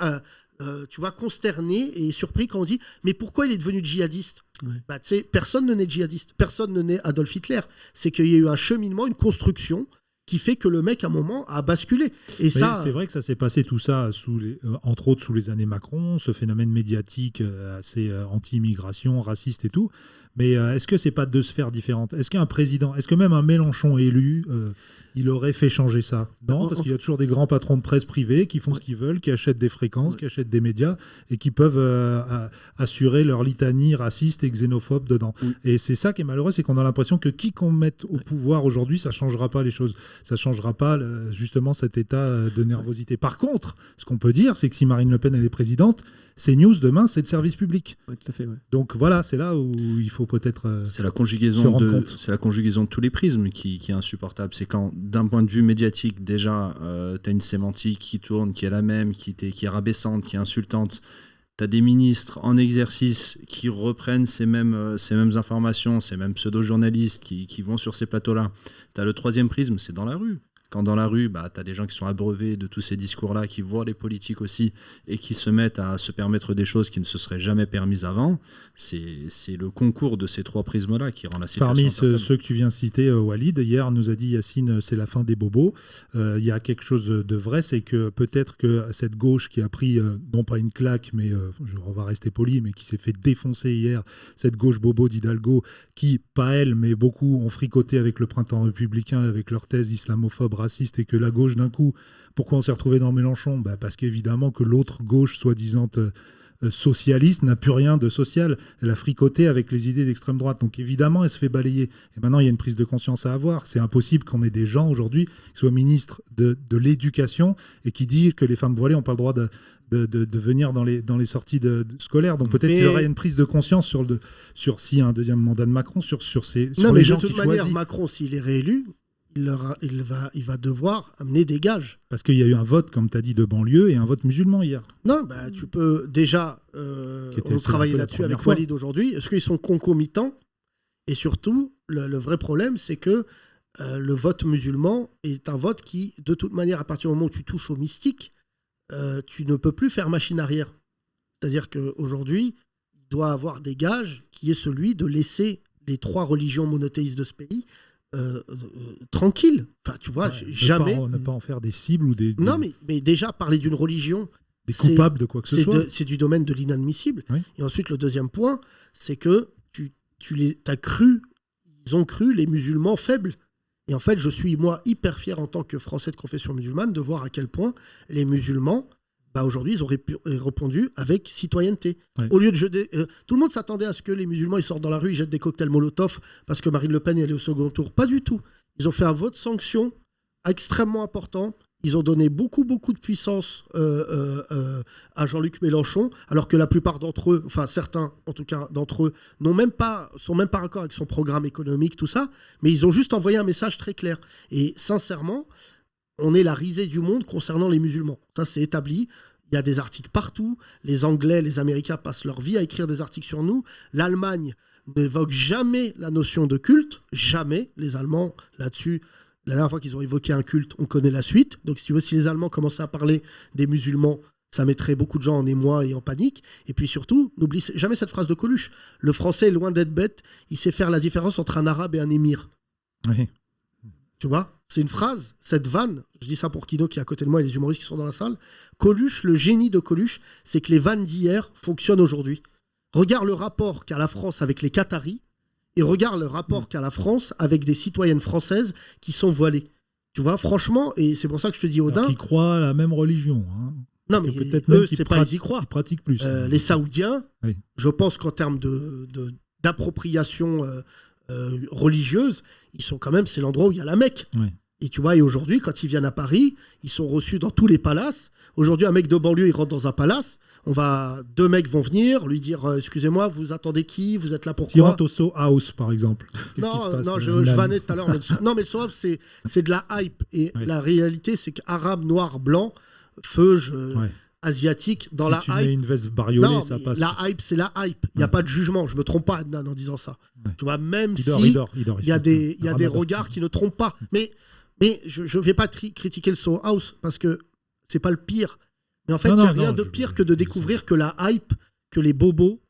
[SPEAKER 3] tu vois, consterné et surpris quand on dit « Mais pourquoi il est devenu djihadiste ?» Bah, tu sais, personne ne naît djihadiste. Personne ne naît Adolf Hitler. C'est qu'il y a eu un cheminement, une construction qui fait que le mec, à un moment, a basculé. Et
[SPEAKER 4] Mais
[SPEAKER 3] ça,
[SPEAKER 4] c'est vrai que ça s'est passé tout ça, entre autres sous les années Macron, ce phénomène médiatique assez anti-immigration, raciste et tout. Mais est-ce que c'est pas deux sphères différentes? Est-ce qu'un président, est-ce que même un Mélenchon élu, il aurait fait changer ça? Non, parce qu'il y a toujours des grands patrons de presse privés qui font ce qu'ils veulent, qui achètent des fréquences, qui achètent des médias et qui peuvent assurer leur litanie raciste et xénophobe dedans. Et c'est ça qui est malheureux, c'est qu'on a l'impression que qui qu'on mette au pouvoir aujourd'hui, ça changera pas les choses. Ça changera pas justement cet état de nervosité. Par contre, ce qu'on peut dire, c'est que si Marine Le Pen elle est présidente, CNews demain, c'est le service public.
[SPEAKER 8] Ouais, tout à fait, ouais.
[SPEAKER 4] Donc voilà, c'est là où il faut peut-être
[SPEAKER 6] C'est la
[SPEAKER 4] se
[SPEAKER 6] conjugaison
[SPEAKER 4] rendre
[SPEAKER 6] de,
[SPEAKER 4] compte.
[SPEAKER 6] c'est la conjugaison de tous les prismes qui est insupportable. C'est quand, d'un point de vue médiatique, déjà, tu as une sémantique qui tourne, qui est la même, qui est rabaissante, qui est insultante. Tu as des ministres en exercice qui reprennent ces mêmes informations, ces mêmes pseudo-journalistes qui vont sur ces plateaux-là. Tu as le troisième prisme, c'est dans la rue. Quand dans la rue, tu as des gens qui sont abreuvés de tous ces discours-là, qui voient les politiques aussi, et qui se mettent à se permettre des choses qui ne se seraient jamais permises avant, c'est le concours de ces trois prismes-là qui rend la situation
[SPEAKER 4] Parmi
[SPEAKER 6] intolérable.
[SPEAKER 4] ceux que tu viens de citer, Walid, hier nous a dit Yacine, c'est la fin des bobos. Il y a quelque chose de vrai, c'est que peut-être que cette gauche qui a pris, non pas une claque, mais on va rester poli, mais qui s'est fait défoncer hier, cette gauche bobo d'Hidalgo, qui, pas elle, mais beaucoup ont fricoté avec le printemps républicain, avec leurs thèses islamophobes, racistes, et que la gauche d'un coup, pourquoi on s'est retrouvé dans Mélenchon? Parce qu'évidemment que l'autre gauche soi-disant socialiste n'a plus rien de social. Elle a fricoté avec les idées d'extrême droite. Donc évidemment, elle se fait balayer. Et maintenant, il y a une prise de conscience à avoir. C'est impossible qu'on ait des gens aujourd'hui qui soient ministres de l'éducation et qui disent que les femmes voilées n'ont pas le droit de venir dans les sorties scolaires. Donc peut-être qu'il y aurait une prise de conscience sur s'il y a un deuxième mandat de Macron, sur les gens qui choisissent.
[SPEAKER 3] De toute manière, Macron, s'il est réélu, il va devoir amener des gages.
[SPEAKER 4] Parce qu'il y a eu un vote, comme tu as dit, de banlieue et un vote musulman hier.
[SPEAKER 3] Non, tu peux déjà on travailler là-dessus avec Walid aujourd'hui. Est-ce qu'ils sont concomitants? Et surtout, le vrai problème, c'est que le vote musulman est un vote qui, de toute manière, à partir du moment où tu touches au mystique, tu ne peux plus faire machine arrière. C'est-à-dire qu'aujourd'hui, il doit avoir des gages qui est celui de laisser les trois religions monothéistes de ce pays tranquille. Enfin, tu vois, jamais.
[SPEAKER 4] Ne pas en faire des cibles ou des...
[SPEAKER 3] Non, mais déjà, parler d'une religion...
[SPEAKER 4] Des coupables de quoi que ce soit.
[SPEAKER 3] C'est du domaine de l'inadmissible.
[SPEAKER 4] Oui.
[SPEAKER 3] Et ensuite, le deuxième point, c'est que ils ont cru les musulmans faibles. Et en fait, je suis, moi, hyper fier en tant que Français de confession musulmane de voir à quel point les musulmans, aujourd'hui, ils auraient répondu avec citoyenneté.
[SPEAKER 4] Oui.
[SPEAKER 3] Au lieu de jeter... tout le monde s'attendait à ce que les musulmans ils sortent dans la rue, ils jettent des cocktails Molotov parce que Marine Le Pen est allée au second tour. Pas du tout. Ils ont fait un vote sanction extrêmement important. Ils ont donné beaucoup de puissance à Jean-Luc Mélenchon, alors que la plupart d'entre eux, enfin certains en tout cas d'entre eux, sont même pas raccord avec son programme économique, tout ça, mais ils ont juste envoyé un message très clair. Et sincèrement, on est la risée du monde concernant les musulmans. Ça, c'est établi. Il y a des articles partout. Les Anglais, les Américains passent leur vie à écrire des articles sur nous. L'Allemagne n'évoque jamais la notion de culte. Jamais. Les Allemands, là-dessus, la dernière fois qu'ils ont évoqué un culte, on connaît la suite. Donc, si tu veux, si les Allemands commençaient à parler des musulmans, ça mettrait beaucoup de gens en émoi et en panique. Et puis surtout, n'oublie jamais cette phrase de Coluche. Le français est loin d'être bête. Il sait faire la différence entre un arabe et un émir.
[SPEAKER 4] Oui.
[SPEAKER 3] Tu vois, c'est une phrase, cette vanne, je dis ça pour Kino qui est à côté de moi et les humoristes qui sont dans la salle. Coluche, le génie de Coluche, c'est que les vannes d'hier fonctionnent aujourd'hui. Regarde le rapport qu'a la France avec les Qataris et regarde le rapport qu'a la France avec des citoyennes françaises qui sont voilées. Tu vois, franchement, et c'est pour ça que je te dis, Odin...
[SPEAKER 4] Qui croient à la même religion. Hein.
[SPEAKER 3] Non, mais
[SPEAKER 4] peut-être
[SPEAKER 3] eux,
[SPEAKER 4] même
[SPEAKER 3] c'est pas ils y croient.
[SPEAKER 4] Ils pratiquent plus.
[SPEAKER 3] Les Saoudiens,
[SPEAKER 4] oui.
[SPEAKER 3] Je pense qu'en termes d'appropriation religieuse, ils sont quand même, c'est l'endroit où il y a la Mecque.
[SPEAKER 4] Oui.
[SPEAKER 3] Et tu vois, et aujourd'hui, quand ils viennent à Paris, ils sont reçus dans tous les palaces. Aujourd'hui, un mec de banlieue, il rentre dans un palace. Deux mecs vont venir lui dire excusez-moi, vous attendez qui? Vous êtes là pourquoi?
[SPEAKER 4] Si on rentre au So House, par exemple.
[SPEAKER 3] Non, je vannais tout à l'heure. Non, mais le So House, c'est de la hype. Et la réalité, c'est qu'arabe, noir, blanc, feuge, asiatique, dans la hype. Si tu mets
[SPEAKER 4] une veste bariolée, ça passe.
[SPEAKER 3] La hype, c'est la hype. Il n'y a pas de jugement. Je me trompe pas, Adnan, en disant ça.
[SPEAKER 4] Ouais.
[SPEAKER 3] Tu vois, même
[SPEAKER 4] il
[SPEAKER 3] si
[SPEAKER 4] il
[SPEAKER 3] y a des regards qui ne trompent pas. Mais je ne vais pas critiquer le So House parce que c'est pas le pire. Mais en fait, il n'y a rien de pire que de découvrir que la hype, que les bobos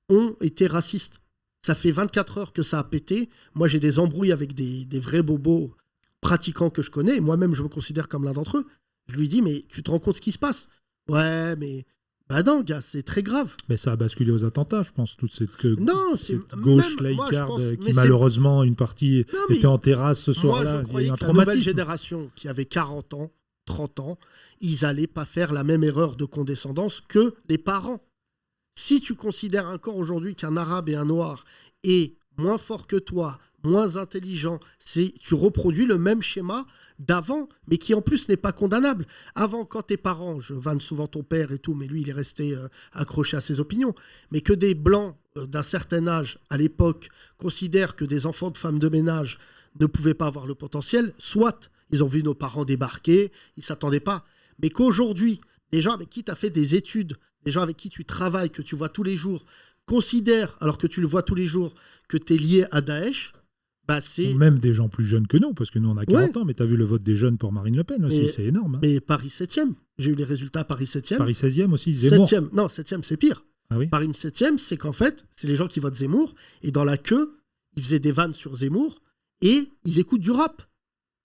[SPEAKER 3] ont été racistes. Ça fait 24 heures que ça a pété. Moi, j'ai des embrouilles avec des vrais bobos pratiquants que je connais, et moi-même je me considère comme l'un d'entre eux, je lui dis, mais tu te rends compte ce qui se passe? Ouais, mais... Bah non, gars, c'est très grave.
[SPEAKER 4] Mais ça a basculé aux attentats, je pense, toute cette,
[SPEAKER 3] Non, c'est
[SPEAKER 4] cette gauche
[SPEAKER 3] même, moi, je
[SPEAKER 4] laïcarde
[SPEAKER 3] pense-
[SPEAKER 4] qui
[SPEAKER 3] mais
[SPEAKER 4] malheureusement, une partie
[SPEAKER 3] Non, mais
[SPEAKER 4] était en terrasse ce
[SPEAKER 3] Moi,
[SPEAKER 4] soir-là.
[SPEAKER 3] je
[SPEAKER 4] Il y a
[SPEAKER 3] croyais
[SPEAKER 4] eu un
[SPEAKER 3] que la nouvelle
[SPEAKER 4] traumatisme.
[SPEAKER 3] génération qui avait 40 ans, 30 ans, ils allaient pas faire la même erreur de condescendance que les parents. Si tu considères encore aujourd'hui qu'un arabe et un noir est moins fort que toi, moins intelligent, tu reproduis le même schéma d'avant, mais qui en plus n'est pas condamnable. Avant, quand tes parents, je vanne souvent ton père et tout, mais lui, il est resté accroché à ses opinions, mais que des blancs d'un certain âge, à l'époque, considèrent que des enfants de femmes de ménage ne pouvaient pas avoir le potentiel, soit ils ont vu nos parents débarquer, ils ne s'attendaient pas, mais qu'aujourd'hui, des gens avec qui tu as fait des études, des gens avec qui tu travailles, que tu vois tous les jours, considèrent, alors que tu le vois tous les jours, que tu es lié à Daesh, bah c'est...
[SPEAKER 4] Ou même des gens plus jeunes que nous, parce que nous on a 40
[SPEAKER 3] Ouais.
[SPEAKER 4] ans, mais tu as vu le vote des jeunes pour Marine Le Pen aussi,
[SPEAKER 3] Mais-
[SPEAKER 4] c'est énorme. Hein.
[SPEAKER 3] Mais Paris 7e, j'ai eu les résultats à Paris 7e.
[SPEAKER 4] Paris 16e aussi, Zemmour.
[SPEAKER 3] 7e, non, 7e, c'est pire.
[SPEAKER 4] Ah oui.
[SPEAKER 3] Paris 7e, c'est qu'en fait, c'est les gens qui votent Zemmour, et dans la queue, ils faisaient des vannes sur Zemmour, et ils écoutent du rap.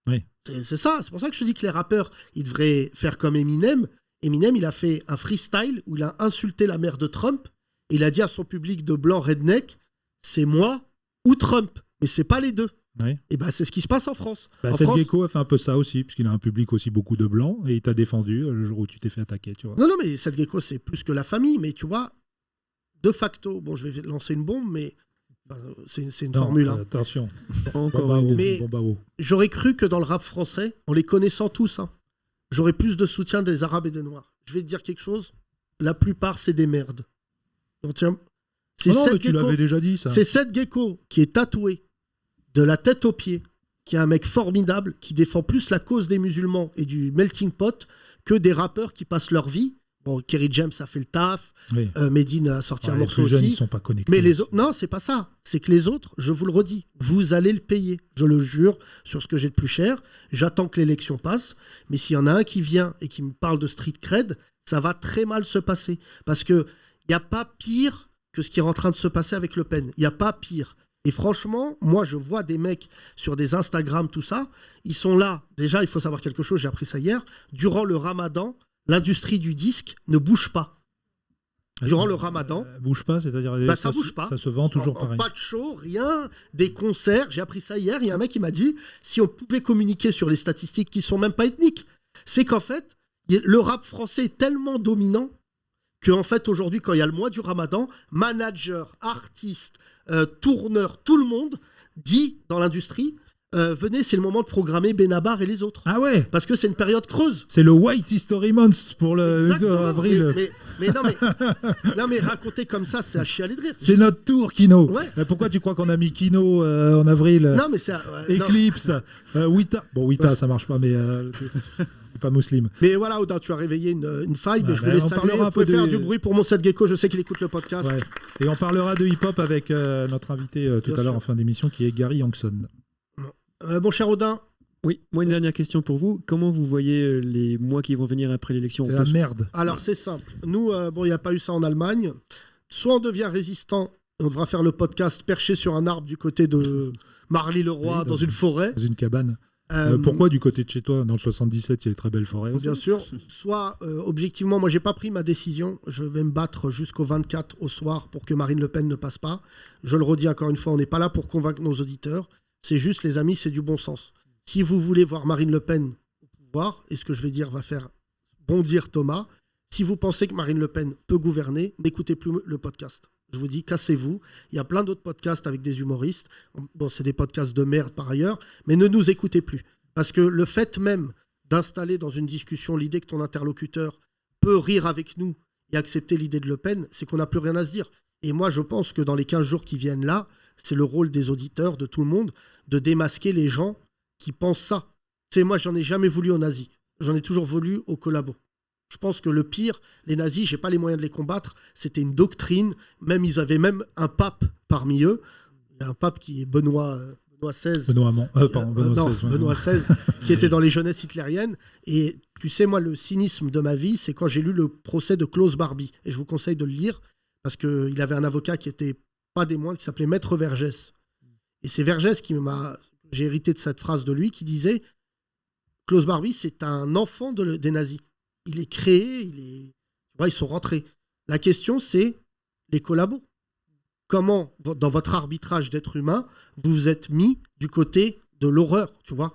[SPEAKER 4] Oui.
[SPEAKER 3] C'est ça, c'est pour ça que je te dis que les rappeurs, ils devraient faire comme Eminem. Eminem, il a fait un freestyle où il a insulté la mère de Trump, et il a dit à son public de blanc redneck, c'est moi ou Trump, mais c'est pas les deux.
[SPEAKER 4] Oui.
[SPEAKER 3] Et ben c'est ce qui se passe en France.
[SPEAKER 4] Bah,
[SPEAKER 3] En
[SPEAKER 4] Seth
[SPEAKER 3] France-
[SPEAKER 4] Gecko a fait un peu ça aussi, puisqu'il a un public aussi beaucoup de blancs, et il t'a défendu le jour où tu t'es fait attaquer, tu vois.
[SPEAKER 3] Non, mais Seth Gecko, c'est plus que la famille, mais tu vois, de facto, bon, je vais lancer une bombe, mais c'est une
[SPEAKER 4] Non,
[SPEAKER 3] formule. Hein.
[SPEAKER 4] Attention.
[SPEAKER 8] Encore
[SPEAKER 4] Bon, bah,
[SPEAKER 8] une.
[SPEAKER 4] oh,
[SPEAKER 3] Mais-
[SPEAKER 4] bon, bah, oh.
[SPEAKER 3] J'aurais cru que dans le rap français, en les connaissant tous, hein, j'aurais plus de soutien des Arabes et des Noirs. Je vais te dire quelque chose, la plupart, c'est des merdes. Donc, tiens, c'est
[SPEAKER 4] Oh non,
[SPEAKER 3] Seth
[SPEAKER 4] mais tu
[SPEAKER 3] Gecko-
[SPEAKER 4] l'avais déjà dit, ça.
[SPEAKER 3] c'est Seth Gecko qui est tatoué de la tête aux pieds, qui est un mec formidable, qui défend plus la cause des musulmans et du melting pot que des rappeurs qui passent leur vie. Bon, Kerry James a fait le taf,
[SPEAKER 4] Oui.
[SPEAKER 3] Medine a sorti
[SPEAKER 4] Ouais,
[SPEAKER 3] un
[SPEAKER 4] les
[SPEAKER 3] morceau
[SPEAKER 4] plus jeunes,
[SPEAKER 3] aussi.
[SPEAKER 4] ils sont pas connectés.
[SPEAKER 3] Mais les
[SPEAKER 4] aussi.
[SPEAKER 3] autres, non, c'est pas ça. C'est que les autres, je vous le redis, vous allez le payer. Je le jure sur ce que j'ai de plus cher. J'attends que l'élection passe. Mais s'il y en a un qui vient et qui me parle de street cred, ça va très mal se passer. Parce que il n'y a pas pire que ce qui est en train de se passer avec Le Pen. Il n'y a pas pire. Et franchement, moi, je vois des mecs sur des Instagram, tout ça. Ils sont là. Déjà, il faut savoir quelque chose. J'ai appris ça hier. Durant le Ramadan, l'industrie du disque ne bouge pas. Durant le Ramadan,
[SPEAKER 4] Bouge pas, c'est-à-dire
[SPEAKER 3] Bah, ça bouge pas.
[SPEAKER 4] Ça se vend toujours pareil.
[SPEAKER 3] pas de show, rien, des concerts. J'ai appris ça hier. Il y a un mec qui m'a dit si on pouvait communiquer sur les statistiques qui sont même pas ethniques, c'est qu'en fait, le rap français est tellement dominant qu'en fait, aujourd'hui, quand il y a le mois du Ramadan, manager, artiste, tourneur, tout le monde dit dans l'industrie venez, c'est le moment de programmer Benabar et les autres.
[SPEAKER 4] Ah ouais.
[SPEAKER 3] Parce que c'est une période creuse.
[SPEAKER 4] C'est le White History Month pour le
[SPEAKER 3] Exactement.
[SPEAKER 4] avril.
[SPEAKER 3] Mais non, mais raconter comme ça, c'est à chialer de rire.
[SPEAKER 4] C'est notre tour, Kino.
[SPEAKER 3] Ouais.
[SPEAKER 4] Pourquoi tu crois qu'on a mis Kino en avril
[SPEAKER 3] Non, mais c'est. non.
[SPEAKER 4] Eclipse, Wita. Bon, Wita, ça marche pas, mais c'est pas musulman.
[SPEAKER 3] Mais voilà, Audin, tu as réveillé une faille, mais
[SPEAKER 4] Ouais,
[SPEAKER 3] je voulais
[SPEAKER 4] on
[SPEAKER 3] saluer.
[SPEAKER 4] parlera un
[SPEAKER 3] Vous pouvez
[SPEAKER 4] peu
[SPEAKER 3] faire
[SPEAKER 4] de-
[SPEAKER 3] du bruit pour mon Seth Gecko, je sais qu'il écoute le podcast.
[SPEAKER 4] Ouais. Et on parlera de hip-hop avec notre invité tout
[SPEAKER 3] Bien
[SPEAKER 4] à l'heure
[SPEAKER 3] sûr.
[SPEAKER 4] en fin d'émission, qui est Gary Youngson.
[SPEAKER 3] Mon cher Audin,
[SPEAKER 8] Oui, moi une dernière question pour vous. Comment vous voyez les mois qui vont venir après l'élection?
[SPEAKER 4] C'est
[SPEAKER 8] On
[SPEAKER 4] la
[SPEAKER 8] peut se-
[SPEAKER 4] merde.
[SPEAKER 3] alors c'est simple. Nous, bon, il n'y a pas eu ça en Allemagne. Soit on devient résistant, et on devra faire le podcast perché sur un arbre du côté de Marly-le-Roi,
[SPEAKER 4] Oui,
[SPEAKER 3] dans une forêt.
[SPEAKER 4] Dans une cabane.
[SPEAKER 3] Euh,
[SPEAKER 4] Pourquoi du côté de chez toi, dans le 77, il y a des très belles forêts aussi.
[SPEAKER 3] Bien sûr. Soit, objectivement, moi, j'ai pas pris ma décision. Je vais me battre jusqu'au 24 au soir pour que Marine Le Pen ne passe pas. Je le redis encore une fois, on n'est pas là pour convaincre nos auditeurs. C'est juste, les amis, c'est du bon sens. Si vous voulez voir Marine Le Pen au pouvoir, et ce que je vais dire va faire bondir Thomas, si vous pensez que Marine Le Pen peut gouverner, n'écoutez plus le podcast. Je vous dis, cassez-vous. Il y a plein d'autres podcasts avec des humoristes. Bon, c'est des podcasts de merde par ailleurs, mais ne nous écoutez plus. Parce que le fait même d'installer dans une discussion l'idée que ton interlocuteur peut rire avec nous et accepter l'idée de Le Pen, c'est qu'on n'a plus rien à se dire. Et moi, je pense que dans les 15 jours qui viennent là, c'est le rôle des auditeurs, de tout le monde, de démasquer les gens qui pensent ça. Tu sais, moi, j'en ai jamais voulu aux nazis. J'en ai toujours voulu aux collabos. Je pense que le pire, les nazis, j'ai pas les moyens de les combattre. C'était une doctrine. Même ils avaient même un pape parmi eux. Il y a un pape qui est Benoît XVI.
[SPEAKER 4] Benoît Hamon. Pardon, Benoît
[SPEAKER 3] Non,
[SPEAKER 4] XVI. ouais.
[SPEAKER 3] Benoît XVI, qui était dans les jeunesses hitlériennes. Et tu sais, moi, le cynisme de ma vie, c'est quand j'ai lu le procès de Klaus Barbie. Et je vous conseille de le lire, parce qu'il avait un avocat qui était pas des moindres, qui s'appelait Maître Vergès. Et c'est Vergès qui m'a... j'ai hérité de cette phrase de lui qui disait Klaus Barbie, c'est un enfant des nazis. Il est créé, ils sont rentrés. La question, c'est les collabos. Comment, dans votre arbitrage d'être humain, vous vous êtes mis du côté de l'horreur, tu vois.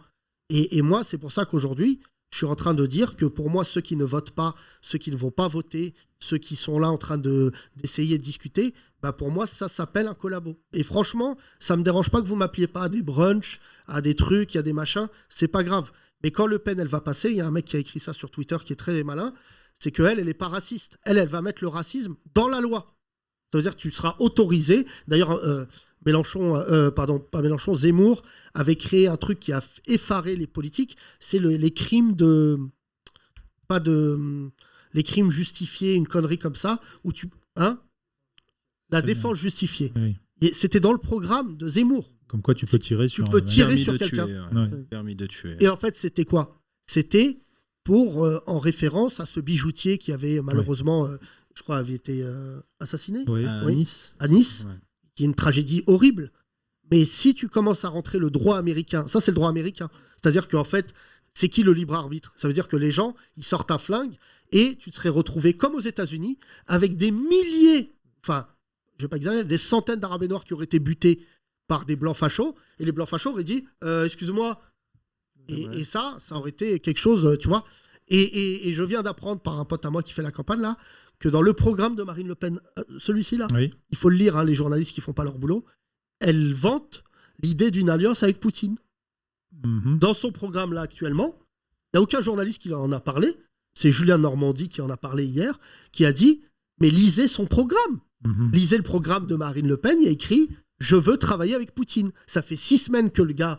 [SPEAKER 3] Et moi, c'est pour ça qu'aujourd'hui, je suis en train de dire que pour moi, ceux qui ne votent pas, ceux qui ne vont pas voter, ceux qui sont là en train d'essayer de discuter, bah pour moi, ça s'appelle un collabo. Et franchement, ça ne me dérange pas que vous ne m'appeliez pas à des brunchs, à des trucs, à des machins, c'est pas grave. Mais quand Le Pen, elle va passer, il y a un mec qui a écrit ça sur Twitter qui est très malin, c'est qu'elle, elle n'est pas raciste. Elle va mettre le racisme dans la loi. Ça veut dire que tu seras autorisé. D'ailleurs, Zemmour avait créé un truc qui a effaré les politiques, c'est les crimes les crimes justifiés, une connerie comme ça, où la défense justifiée.
[SPEAKER 4] Oui.
[SPEAKER 3] Et c'était dans le programme de Zemmour.
[SPEAKER 4] Comme quoi tu peux tirer sur
[SPEAKER 3] quelqu'un.
[SPEAKER 6] Permis de tuer.
[SPEAKER 3] Et en fait, c'était quoi? C'était en référence à ce bijoutier qui avait malheureusement, je crois, avait été assassiné.
[SPEAKER 6] À Nice.
[SPEAKER 3] À Nice,
[SPEAKER 6] Ouais.
[SPEAKER 3] qui est une tragédie horrible. Mais si tu commences à rentrer le droit américain, ça c'est le droit américain. C'est-à-dire qu'en fait, c'est qui le libre arbitre? Ça veut dire que les gens, ils sortent un flingue et tu te serais retrouvé comme aux États-Unis avec des milliers, enfin, je vais pas exagérer, des centaines d'Arabes et Noirs qui auraient été butés par des blancs fachos, et les blancs fachos auraient dit excuse-moi. Et ça aurait été quelque chose, tu vois. Et je viens d'apprendre par un pote à moi qui fait la campagne là, que dans le programme de Marine Le Pen, celui-ci là, il faut le lire, hein, les journalistes qui font pas leur boulot, elle vante l'idée d'une alliance avec Poutine. Dans son programme là actuellement, il n'y a aucun journaliste qui en a parlé. C'est Julien Normandie qui en a parlé hier, qui a dit mais lisez son programme. Lisez le programme de Marine Le Pen, il y a écrit je veux travailler avec Poutine. Ça fait 6 semaines que le gars,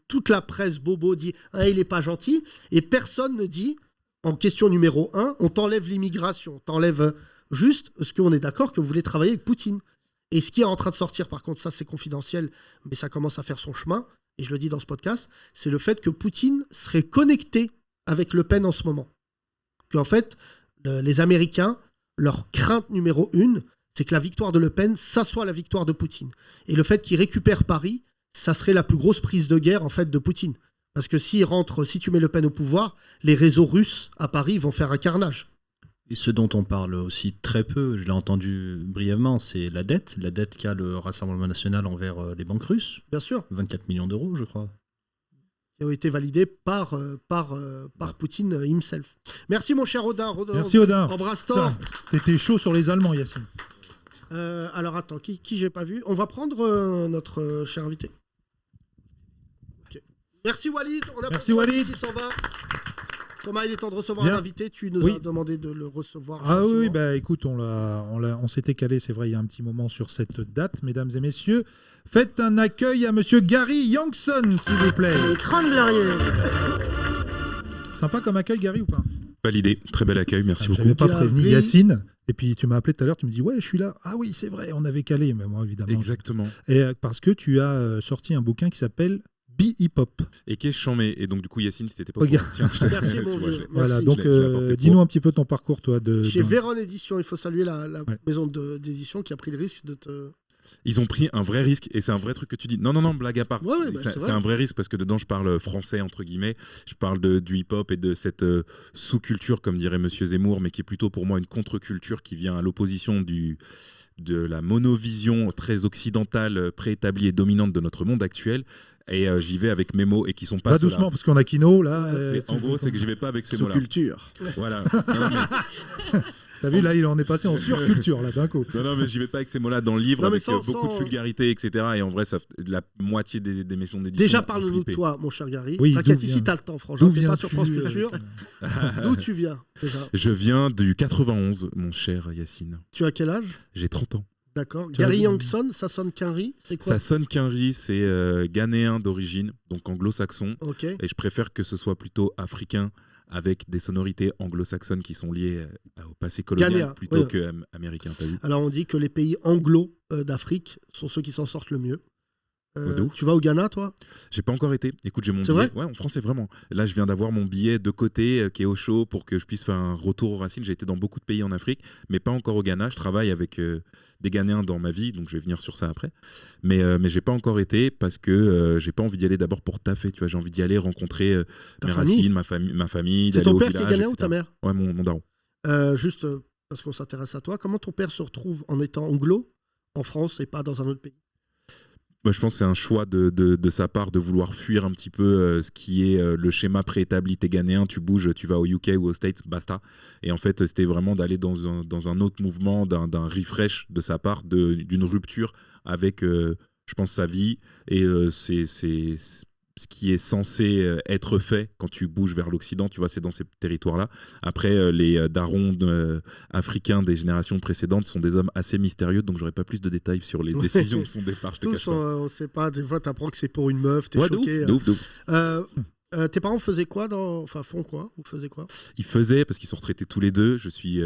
[SPEAKER 3] toute la presse bobo dit il n'est pas gentil, et personne ne dit en question numéro 1, on t'enlève l'immigration, on t'enlève juste, est-ce qu'on est d'accord que vous voulez travailler avec Poutine? Et ce qui est en train de sortir, par contre, ça c'est confidentiel, mais ça commence à faire son chemin, et je le dis dans ce podcast, c'est le fait que Poutine serait connecté avec Le Pen en ce moment. Qu'en fait, les Américains, leur crainte numéro 1, c'est que la victoire de Le Pen, ça soit la victoire de Poutine. Et le fait qu'il récupère Paris, ça serait la plus grosse prise de guerre en fait de Poutine. Parce que si tu mets Le Pen au pouvoir, les réseaux russes à Paris vont faire un carnage.
[SPEAKER 6] Et ce dont on parle aussi très peu, je l'ai entendu brièvement, c'est la dette qu'a le Rassemblement national envers les banques russes.
[SPEAKER 3] Bien sûr.
[SPEAKER 6] 24 millions d'euros, je crois.
[SPEAKER 3] Qui ont été validés par Poutine himself. Merci mon cher Odin.
[SPEAKER 4] Merci Odin.
[SPEAKER 3] Embrasse-toi.
[SPEAKER 4] T'étais chaud sur les Allemands, Yacine.
[SPEAKER 3] Alors attends, qui j'ai pas vu? On va prendre notre cher invité. Okay. Merci Walid.
[SPEAKER 4] Merci Walid.
[SPEAKER 3] Qui s'en va. Thomas, il est temps de recevoir un invité. Tu nous as demandé de le recevoir.
[SPEAKER 4] Ah oui, bah écoute, on s'était calé, c'est vrai, il y a un petit moment sur cette date, mesdames et messieurs. Faites un accueil à monsieur Gary Youngson, s'il vous plaît.
[SPEAKER 2] Les 30 Glorieuses.
[SPEAKER 4] Sympa comme accueil, Gary, ou pas?
[SPEAKER 9] Validé, très bel accueil, merci beaucoup.
[SPEAKER 4] J'avais pas prévenu Yacine, et puis tu m'as appelé tout à l'heure, tu me dis ouais, je suis là. Ah oui, c'est vrai, on avait calé, mais moi évidemment.
[SPEAKER 9] Exactement.
[SPEAKER 4] Et parce que tu as sorti un bouquin qui s'appelle Be Hip Hop.
[SPEAKER 9] Et qui est chambé. Et donc du coup, Yacine, si t'étais pas
[SPEAKER 4] Regarde.
[SPEAKER 3] Merci mon vieux.
[SPEAKER 4] Voilà, donc dis-nous un petit peu ton parcours, toi.
[SPEAKER 3] Chez Véron Édition, il faut saluer la maison d'édition qui a pris le risque de te...
[SPEAKER 9] Ils ont pris un vrai risque, et c'est un vrai truc que tu dis. Non, blague à part. C'est un vrai risque parce que dedans, je parle français, entre guillemets. Je parle du hip-hop et de cette sous-culture, comme dirait Monsieur Zemmour, mais qui est plutôt pour moi une contre-culture qui vient à l'opposition de la monovision très occidentale, préétablie et dominante de notre monde actuel. Et j'y vais avec mes mots et qui sont pas...
[SPEAKER 4] Pas doucement, parce qu'on a Kino, là.
[SPEAKER 9] En gros, c'est que j'y vais pas avec ces mots-là.
[SPEAKER 5] Sous-culture.
[SPEAKER 9] Voilà.
[SPEAKER 4] T'as vu, là, il en est passé en surculture, là, d'un coup.
[SPEAKER 9] Non, mais j'y vais pas avec ces mots-là dans le livre, avec beaucoup de vulgarité, etc. Et en vrai, la moitié des maisons d'édition...
[SPEAKER 3] Déjà, parle-nous de toi, mon cher Gary.
[SPEAKER 4] Oui,
[SPEAKER 3] t'inquiète, ici, t'as le temps, franchement. T'es pas sur France Culture. D'où tu viens, déjà?
[SPEAKER 9] Je viens du 91, mon cher Yacine.
[SPEAKER 3] Tu as quel âge?
[SPEAKER 9] J'ai 30 ans.
[SPEAKER 3] D'accord. Gary Youngson, ça sonne qu'un riz, c'est quoi?
[SPEAKER 9] Ça sonne qu'un riz, c'est ghanéen d'origine, donc anglo-saxon.
[SPEAKER 3] Okay.
[SPEAKER 9] Et je préfère que ce soit plutôt africain, avec des sonorités anglo-saxonnes qui sont liées au passé colonial plutôt qu'américain.
[SPEAKER 3] Alors on dit que les pays anglo d'Afrique sont ceux qui s'en sortent le mieux. Tu vas au Ghana, toi?
[SPEAKER 9] J'ai pas encore été. Écoute, j'ai mon billet. Ouais, en français, vraiment. Là, je viens d'avoir mon billet de côté qui est au chaud pour que je puisse faire un retour aux racines. J'ai été dans beaucoup de pays en Afrique, mais pas encore au Ghana. Je travaille avec des Ghanéens dans ma vie, donc je vais venir sur ça après. Mais j'ai pas encore été parce que j'ai pas envie d'y aller d'abord pour taffer, tu vois. J'ai envie d'y aller rencontrer mes racines, ma famille.
[SPEAKER 3] C'est ton père qui est ghanéen ou ta mère?
[SPEAKER 9] Ouais, mon daron.
[SPEAKER 3] Juste parce qu'on s'intéresse à toi, comment ton père se retrouve en étant anglo en France et pas dans un autre pays?
[SPEAKER 9] Bah, je pense que c'est un choix de sa part de vouloir fuir un petit peu ce qui est le schéma préétabli. T'es ghanéen, tu bouges, tu vas au UK ou aux States, basta. Et en fait, c'était vraiment d'aller dans un autre mouvement, d'un refresh de sa part, d'une rupture avec, je pense, sa vie. Et c'est ce qui est censé être fait quand tu bouges vers l'Occident, tu vois, c'est dans ces territoires-là. Après, les darons africains des générations précédentes sont des hommes assez mystérieux, donc j'aurais pas plus de détails sur les décisions de son départ.
[SPEAKER 3] Tous, on sait pas, des fois t'apprends que c'est pour une meuf, t'es choqué.
[SPEAKER 9] De ouf.
[SPEAKER 3] Tes parents faisaient quoi font quoi ou faisaient quoi?
[SPEAKER 9] Ils faisaient, parce qu'ils sont retraités tous les deux. Je suis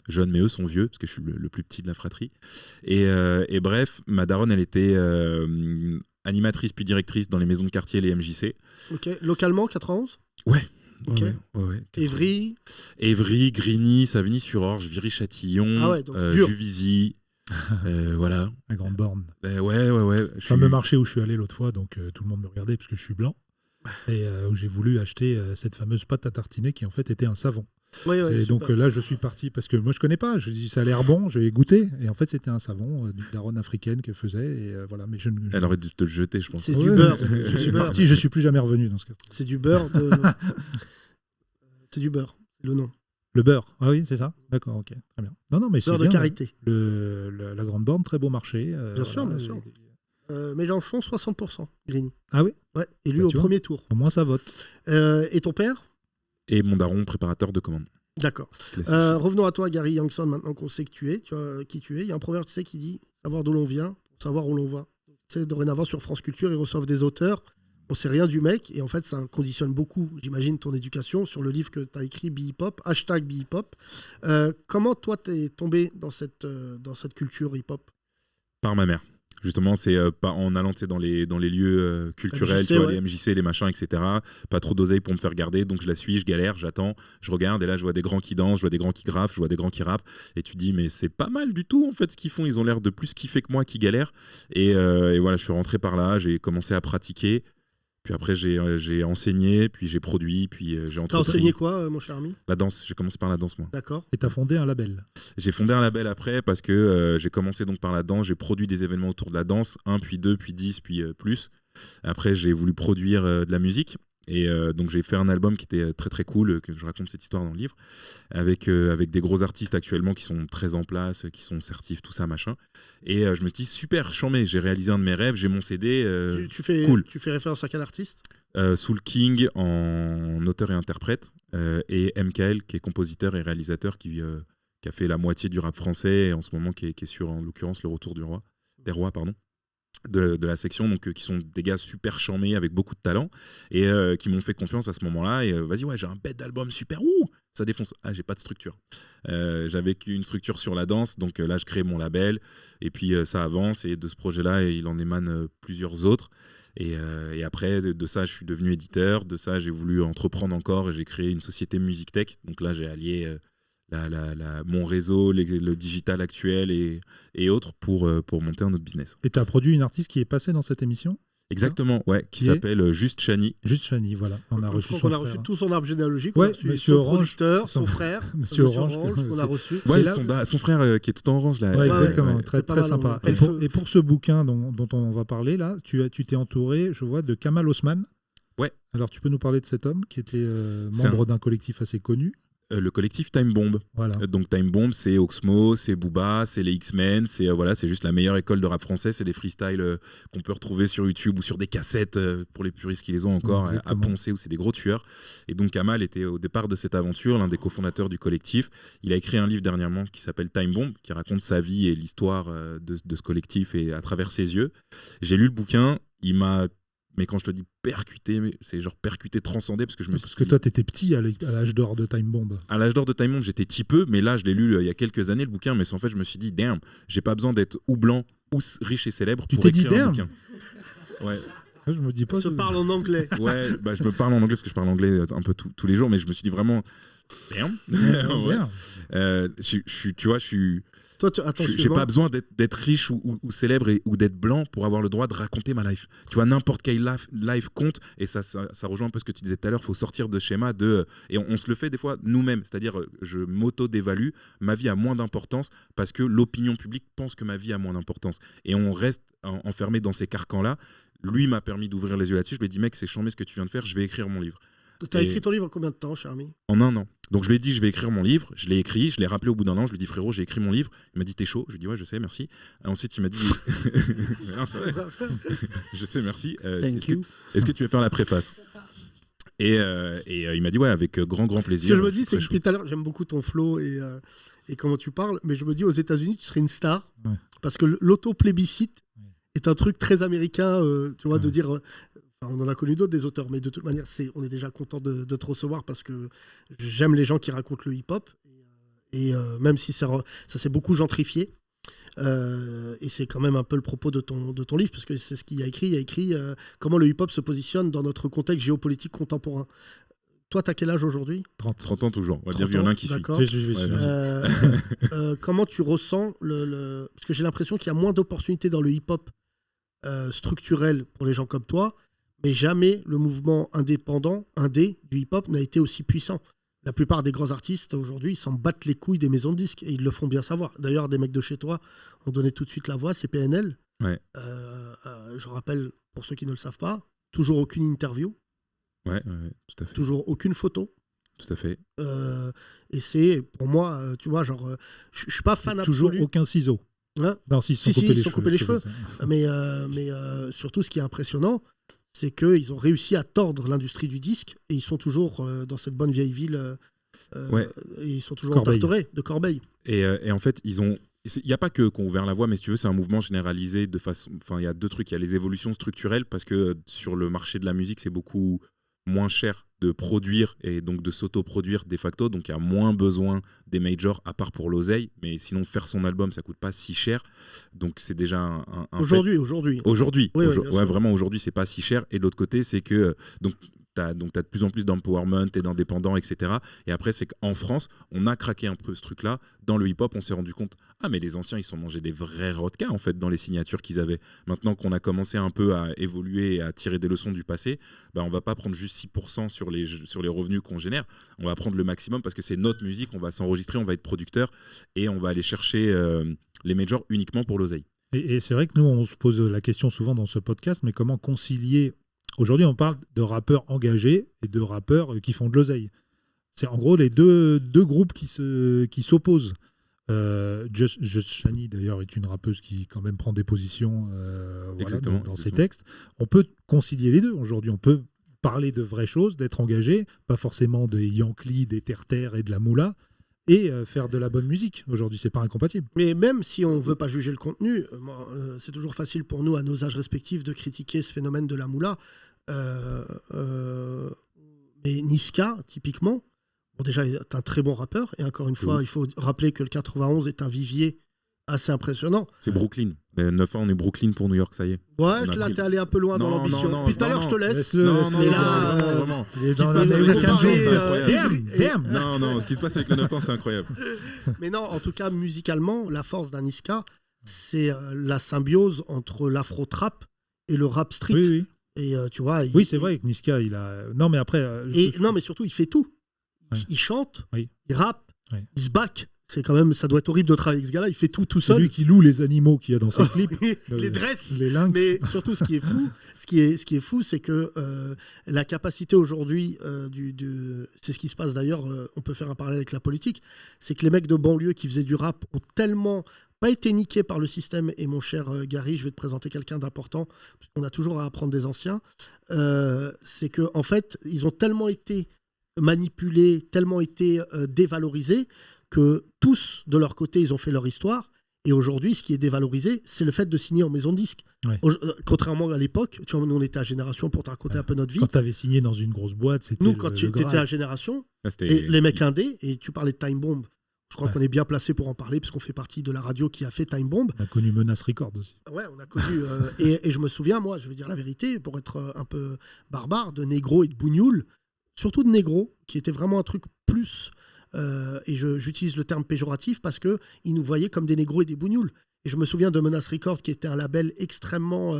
[SPEAKER 9] jeune, mais eux sont vieux, parce que je suis le plus petit de la fratrie. Et bref, ma daronne, elle était animatrice puis directrice dans les maisons de quartier, les MJC.
[SPEAKER 3] Ok, localement, 91?
[SPEAKER 9] Ouais.
[SPEAKER 3] Okay.
[SPEAKER 9] Ouais.
[SPEAKER 3] Évry,
[SPEAKER 9] Grigny, Savigny-sur-Orge, Viry-Châtillon, Juvisy. Voilà.
[SPEAKER 4] La Grande Borne.
[SPEAKER 9] Ouais.
[SPEAKER 4] Le fameux marché où je suis allé l'autre fois, donc tout le monde me regardait parce que je suis blanc. Et où j'ai voulu acheter cette fameuse pâte à tartiner qui en fait était un savon. Et donc là je suis parti parce que moi je connais pas, je dis ça a l'air bon, je vais goûter et en fait c'était un savon d'une daronne africaine qu'elle faisait et voilà, mais
[SPEAKER 9] elle aurait dû te le jeter, je pense.
[SPEAKER 3] C'est du beurre.
[SPEAKER 4] Je suis parti, je suis plus jamais revenu dans ce cas.
[SPEAKER 3] C'est du beurre c'est du beurre, c'est le nom.
[SPEAKER 4] Le beurre, ah oui, c'est ça. D'accord, ok, très bien. Non mais c'est
[SPEAKER 3] beurre
[SPEAKER 4] bien,
[SPEAKER 3] de karité.
[SPEAKER 4] La Grande Borne, très beau marché.
[SPEAKER 3] Bien sûr. Mélenchon 60%, Grigny.
[SPEAKER 4] Ah oui.
[SPEAKER 3] Ouais, élu au premier tour.
[SPEAKER 4] Au moins ça vote.
[SPEAKER 3] Et ton père?
[SPEAKER 9] Et mon daron, préparateur de commandes.
[SPEAKER 3] D'accord. Revenons à toi, Gary Youngson, maintenant qu'on sait que tu es, qui tu es. Il y a un proverbe, tu sais, qui dit savoir d'où l'on vient, pour savoir où l'on va. Tu sais, dorénavant, sur France Culture, ils reçoivent des auteurs. On sait rien du mec, et en fait, ça conditionne beaucoup, j'imagine, ton éducation sur le livre que tu as écrit, #BeHipHop. Comment, toi, t'es tombé dans cette culture hip-hop?
[SPEAKER 9] Par ma mère. Justement, c'est en allant dans les lieux culturels,
[SPEAKER 3] MJC,
[SPEAKER 9] tu vois, les MJC, les machins, etc. Pas trop d'oseille pour me faire garder, donc je la suis, je galère, j'attends, je regarde, et là je vois des grands qui dansent, je vois des grands qui graffent, je vois des grands qui rappent, et tu dis mais c'est pas mal du tout en fait ce qu'ils font, ils ont l'air de plus kiffer que moi qui galère, et voilà, je suis rentré par là, j'ai commencé à pratiquer. Puis après, j'ai enseigné, puis j'ai produit, puis j'ai entrepris.
[SPEAKER 3] T'as enseigné quoi, mon cher ami?
[SPEAKER 9] La danse. J'ai commencé par la danse, moi.
[SPEAKER 3] D'accord.
[SPEAKER 4] Et t'as fondé un label?
[SPEAKER 9] J'ai fondé un label après parce que j'ai commencé donc par la danse. J'ai produit des événements autour de la danse, 1, puis 2, puis 10, puis plus. Après, j'ai voulu produire de la musique. Et donc j'ai fait un album qui était très très cool, que je raconte cette histoire dans le livre, avec des gros artistes actuellement qui sont très en place, qui sont certifs, tout ça, machin. Et je me suis dit, super, chambé, j'ai réalisé un de mes rêves, j'ai mon CD, cool.
[SPEAKER 3] Tu fais référence à quel artiste?
[SPEAKER 9] Soul King en auteur et interprète, et MKL qui est compositeur et réalisateur qui a fait la moitié du rap français et en ce moment qui est sur, en l'occurrence, Le Retour des Rois, pardon. De la section, donc qui sont des gars super charmés avec beaucoup de talent et qui m'ont fait confiance à ce moment-là et vas-y, ouais, j'ai un bête d'album super, ça défonce. Ah, j'ai pas de structure, j'avais qu'une structure sur la danse, donc là je crée mon label et puis ça avance et de ce projet-là il en émane plusieurs autres et après de ça je suis devenu éditeur, de ça j'ai voulu entreprendre encore et j'ai créé une société Music Tech, donc là j'ai allié mon réseau, le digital actuel et autres pour monter un autre business.
[SPEAKER 4] Et tu as produit une artiste qui est passée dans cette émission?
[SPEAKER 9] Exactement, ouais, qui s'appelle Juste Chani.
[SPEAKER 4] Juste Chani, voilà. On a reçu
[SPEAKER 3] tout son arbre généalogique.
[SPEAKER 4] Ouais, Monsieur
[SPEAKER 3] son
[SPEAKER 4] Orange,
[SPEAKER 3] producteur, son frère,
[SPEAKER 4] Monsieur Orange
[SPEAKER 3] qu'on a reçu.
[SPEAKER 9] Ouais, son frère qui est tout en orange là.
[SPEAKER 4] Ouais, exactement, très, très sympa. Et pour ce bouquin dont on va parler là, tu t'es entouré, je vois, de Kamal Haussmann.
[SPEAKER 9] Ouais.
[SPEAKER 4] Alors tu peux nous parler de cet homme qui était membre d'un collectif assez connu?
[SPEAKER 9] Le collectif Time Bomb.
[SPEAKER 4] Voilà.
[SPEAKER 9] Donc Time Bomb, c'est Oxmo, c'est Booba, c'est les X-Men, c'est juste la meilleure école de rap français, c'est des freestyles qu'on peut retrouver sur YouTube ou sur des cassettes pour les puristes qui les ont encore à poncer, où c'est des gros tueurs. Et donc Kamal était au départ de cette aventure, l'un des cofondateurs du collectif. Il a écrit un livre dernièrement qui s'appelle Time Bomb, qui raconte sa vie et l'histoire de ce collectif et à travers ses yeux. J'ai lu le bouquin, il m'a... Mais quand je te dis percuté, c'est genre percuté, transcendé, parce que
[SPEAKER 4] toi, t'étais petit à l'âge d'or de Time Bomb.
[SPEAKER 9] À l'âge d'or de Time Bomb, j'étais petit peu, mais là, je l'ai lu il y a quelques années, le bouquin, mais en fait, je me suis dit, damn, j'ai pas besoin d'être ou blanc ou riche et célèbre pour écrire un bouquin. Ouais.
[SPEAKER 4] Je me dis pas.
[SPEAKER 3] Je parle en anglais.
[SPEAKER 9] Ouais, je me parle en anglais parce que je parle anglais un peu tous les jours, mais je me suis dit vraiment, damn. Ouais. Tu vois, je suis
[SPEAKER 3] Toi, attends,
[SPEAKER 9] j'ai pas besoin d'être riche ou célèbre ou d'être blanc pour avoir le droit de raconter ma life. Tu vois, n'importe quelle life compte, et ça rejoint un peu ce que tu disais tout à l'heure. Il faut sortir de schéma et on se le fait des fois nous-mêmes. C'est-à-dire, je m'auto-dévalue, ma vie a moins d'importance parce que l'opinion publique pense que ma vie a moins d'importance. Et on reste enfermé dans ces carcans-là. Lui m'a permis d'ouvrir les yeux là-dessus. Je lui ai dit, mec, c'est chambé ce que tu viens de faire, je vais écrire mon livre.
[SPEAKER 3] T'as écrit ton livre en combien de temps, cher ami ?
[SPEAKER 9] En 1 an. Donc je lui ai dit, je vais écrire mon livre. Je l'ai écrit, je l'ai rappelé au bout d'1 an. Je lui ai dit, frérot, j'ai écrit mon livre. Il m'a dit, t'es chaud ? Je lui ai dit, ouais, je sais, merci. Et ensuite, il m'a dit, non, c'est vrai. Je sais, merci. Est-ce que tu veux faire la préface ? Et il m'a dit, ouais, avec grand plaisir.
[SPEAKER 3] Ce que je me dis, c'est que depuis tout à l'heure, j'aime beaucoup ton flow et comment tu parles, mais je me dis, aux États-Unis, tu serais une star. Ouais. Parce que l'auto-plébiscite est un truc très américain, tu vois, de dire. On en a connu d'autres des auteurs, mais de toute manière, on est déjà content de te recevoir parce que j'aime les gens qui racontent le hip-hop. Et même si ça s'est beaucoup gentrifié, et c'est quand même un peu le propos de ton livre, parce que c'est ce qu'il y a écrit. Il y a écrit comment le hip-hop se positionne dans notre contexte géopolitique contemporain. Toi, t'as quel âge aujourd'hui ?
[SPEAKER 9] 30 ans toujours. On va dire violin qui suit.
[SPEAKER 3] D'accord. Comment tu ressens parce que j'ai l'impression qu'il y a moins d'opportunités dans le hip-hop structurel pour les gens comme toi. Mais jamais le mouvement indépendant, indé, du hip-hop n'a été aussi puissant. La plupart des grands artistes, aujourd'hui, ils s'en battent les couilles des maisons de disques. Et ils le font bien savoir. D'ailleurs, des mecs de chez toi ont donné tout de suite la voix, c'est PNL.
[SPEAKER 9] Ouais.
[SPEAKER 3] Je rappelle, pour ceux qui ne le savent pas, toujours aucune interview.
[SPEAKER 9] Ouais, tout à fait.
[SPEAKER 3] Toujours aucune photo.
[SPEAKER 9] Tout à fait.
[SPEAKER 3] Et c'est, pour moi, tu vois, genre, je suis pas fan
[SPEAKER 4] toujours
[SPEAKER 3] absolu.
[SPEAKER 4] Aucun ciseau.
[SPEAKER 3] Hein
[SPEAKER 4] non, si, ils sont coupés les cheveux.
[SPEAKER 3] Mais surtout, ce qui est impressionnant, c'est qu'ils ont réussi à tordre l'industrie du disque et ils sont toujours dans cette bonne vieille ville. Et ils sont toujours entortorés de Corbeil.
[SPEAKER 9] Et en fait, il n'y a pas que qu'on ouvert la voie, mais si tu veux, c'est un mouvement généralisé de façon. Enfin, il y a 2 trucs. Il y a les évolutions structurelles parce que sur le marché de la musique, c'est beaucoup moins cher de produire et donc de s'autoproduire de facto, donc il y a moins besoin des majors à part pour l'oseille, mais sinon faire son album ça coûte pas si cher, donc c'est déjà un
[SPEAKER 3] aujourd'hui
[SPEAKER 9] vraiment aujourd'hui c'est pas si cher. Et de l'autre côté c'est que donc t'as de plus en plus d'empowerment et d'indépendants, etc. Et après, c'est qu'en France, on a craqué un peu ce truc-là. Dans le hip-hop, on s'est rendu compte, mais les anciens, ils se sont mangés des vrais rodkas, en fait, dans les signatures qu'ils avaient. Maintenant qu'on a commencé un peu à évoluer et à tirer des leçons du passé, on va pas prendre juste 6% sur les revenus qu'on génère. On va prendre le maximum parce que c'est notre musique, on va s'enregistrer, on va être producteur et on va aller chercher les majors uniquement pour l'oseille.
[SPEAKER 4] Et c'est vrai que nous, on se pose la question souvent dans ce podcast, mais comment concilier... Aujourd'hui, on parle de rappeurs engagés et de rappeurs qui font de l'oseille. C'est en gros les deux groupes qui s'opposent. Just Shani, d'ailleurs, est une rappeuse qui quand même prend des positions dans ses textes. On peut concilier les deux. Aujourd'hui, on peut parler de vraies choses, d'être engagé, pas forcément des Yankees, des Terre-Terre et de la Moula, et faire de la bonne musique. Aujourd'hui, c'est pas incompatible.
[SPEAKER 3] Mais même si on veut pas juger le contenu, c'est toujours facile pour nous, à nos âges respectifs, de critiquer ce phénomène de la Moula. Mais Niska, typiquement, déjà est un très bon rappeur, et encore une fois, il faut rappeler que le 91 est un vivier assez impressionnant.
[SPEAKER 9] C'est Brooklyn. 9 ans, on est Brooklyn pour New York, ça y est.
[SPEAKER 3] Ouais, là, t'es allé un peu loin dans l'ambition. Puis tout à l'heure, je te laisse.
[SPEAKER 9] Laisse-le là. Vraiment. Ce qui se passe avec le 9 ans, c'est incroyable. Non, ce qui se passe avec le 9 ans, c'est incroyable.
[SPEAKER 3] Mais non, en tout cas, musicalement, la force d'un Niska, c'est la symbiose entre l'afro-trap et le rap street.
[SPEAKER 4] Oui.
[SPEAKER 3] Et tu vois,
[SPEAKER 4] oui, c'est vrai que Niska, il a. Non, mais après.
[SPEAKER 3] Non, mais surtout, il fait tout. Il chante, il rappe, il se back. C'est quand même, ça doit être horrible de travailler avec ce gars-là. Il fait tout seul.
[SPEAKER 4] C'est lui qui loue les animaux qu'il y a dans ses clips.
[SPEAKER 3] Les dresse.
[SPEAKER 4] Les lynx.
[SPEAKER 3] Mais surtout, ce qui est fou, c'est que la capacité aujourd'hui c'est ce qui se passe d'ailleurs. On peut faire un parallèle avec la politique. C'est que les mecs de banlieue qui faisaient du rap ont tellement pas été niqués par le système. Et mon cher Gary, je vais te présenter quelqu'un d'important, parce qu'on a toujours à apprendre des anciens. C'est que en fait, ils ont tellement été manipulés, tellement été dévalorisés, que tous, de leur côté, ils ont fait leur histoire. Et aujourd'hui, ce qui est dévalorisé, c'est le fait de signer en maison de disque. Ouais. Contrairement à l'époque, tu vois, nous, on était à Génération, pour te raconter un peu notre vie.
[SPEAKER 4] Quand tu avais signé dans une grosse boîte, c'était
[SPEAKER 3] nous, quand tu étais à Génération, les mecs indés, et tu parlais de Time Bomb, je crois qu'on est bien placé pour en parler, parce qu'on fait partie de la radio qui a fait Time Bomb.
[SPEAKER 4] On a connu Menace Record aussi.
[SPEAKER 3] Ouais, on a connu... et je me souviens, moi, je vais dire la vérité, pour être un peu barbare, de Négro et de Bougnoul, surtout de Négro, qui était vraiment un truc plus... et j'utilise le terme péjoratif parce qu'ils nous voyaient comme des négros et des bougnoules. Et je me souviens de Menace Records, qui était un label extrêmement...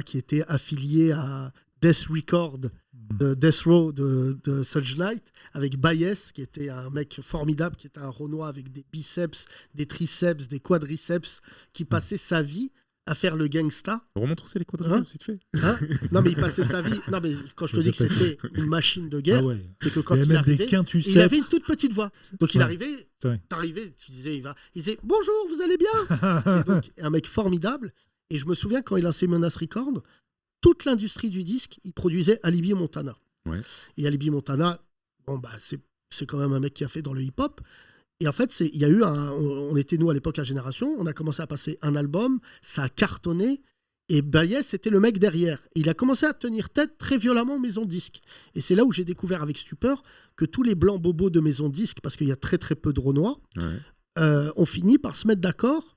[SPEAKER 3] qui était affilié à Death Record, Death Row de Suge Knight, avec Baez, qui était un mec formidable, qui était un Renoir avec des biceps, des triceps, des quadriceps, qui passait sa vie à faire le gangsta.
[SPEAKER 9] Remontre les quadriceps, vite fait.
[SPEAKER 3] Non, mais il passait sa vie... Non, mais quand je te dis que c'était une machine de guerre, c'est que quand
[SPEAKER 4] il
[SPEAKER 3] il arrivait, il avait une toute petite voix. Donc il arrivait, t'arrivais, tu disais, il disait « Bonjour, vous allez bien ?» Et donc, un mec formidable. Et je me souviens, quand il a lancé Menace Records, toute l'industrie du disque, il produisait Alibi Montana.
[SPEAKER 9] Ouais.
[SPEAKER 3] Et Alibi Montana, c'est quand même un mec qui a fait dans le hip-hop. Et en fait, il y a eu on était, nous, à l'époque, à Génération, on a commencé à passer un album, ça a cartonné, et Baez, c'était le mec derrière. Et il a commencé à tenir tête très violemment aux maisons de disques. Et c'est là où j'ai découvert avec stupeur que tous les blancs bobos de maisons de disques, parce qu'il y a très très peu de Renois, ont fini par se mettre d'accord,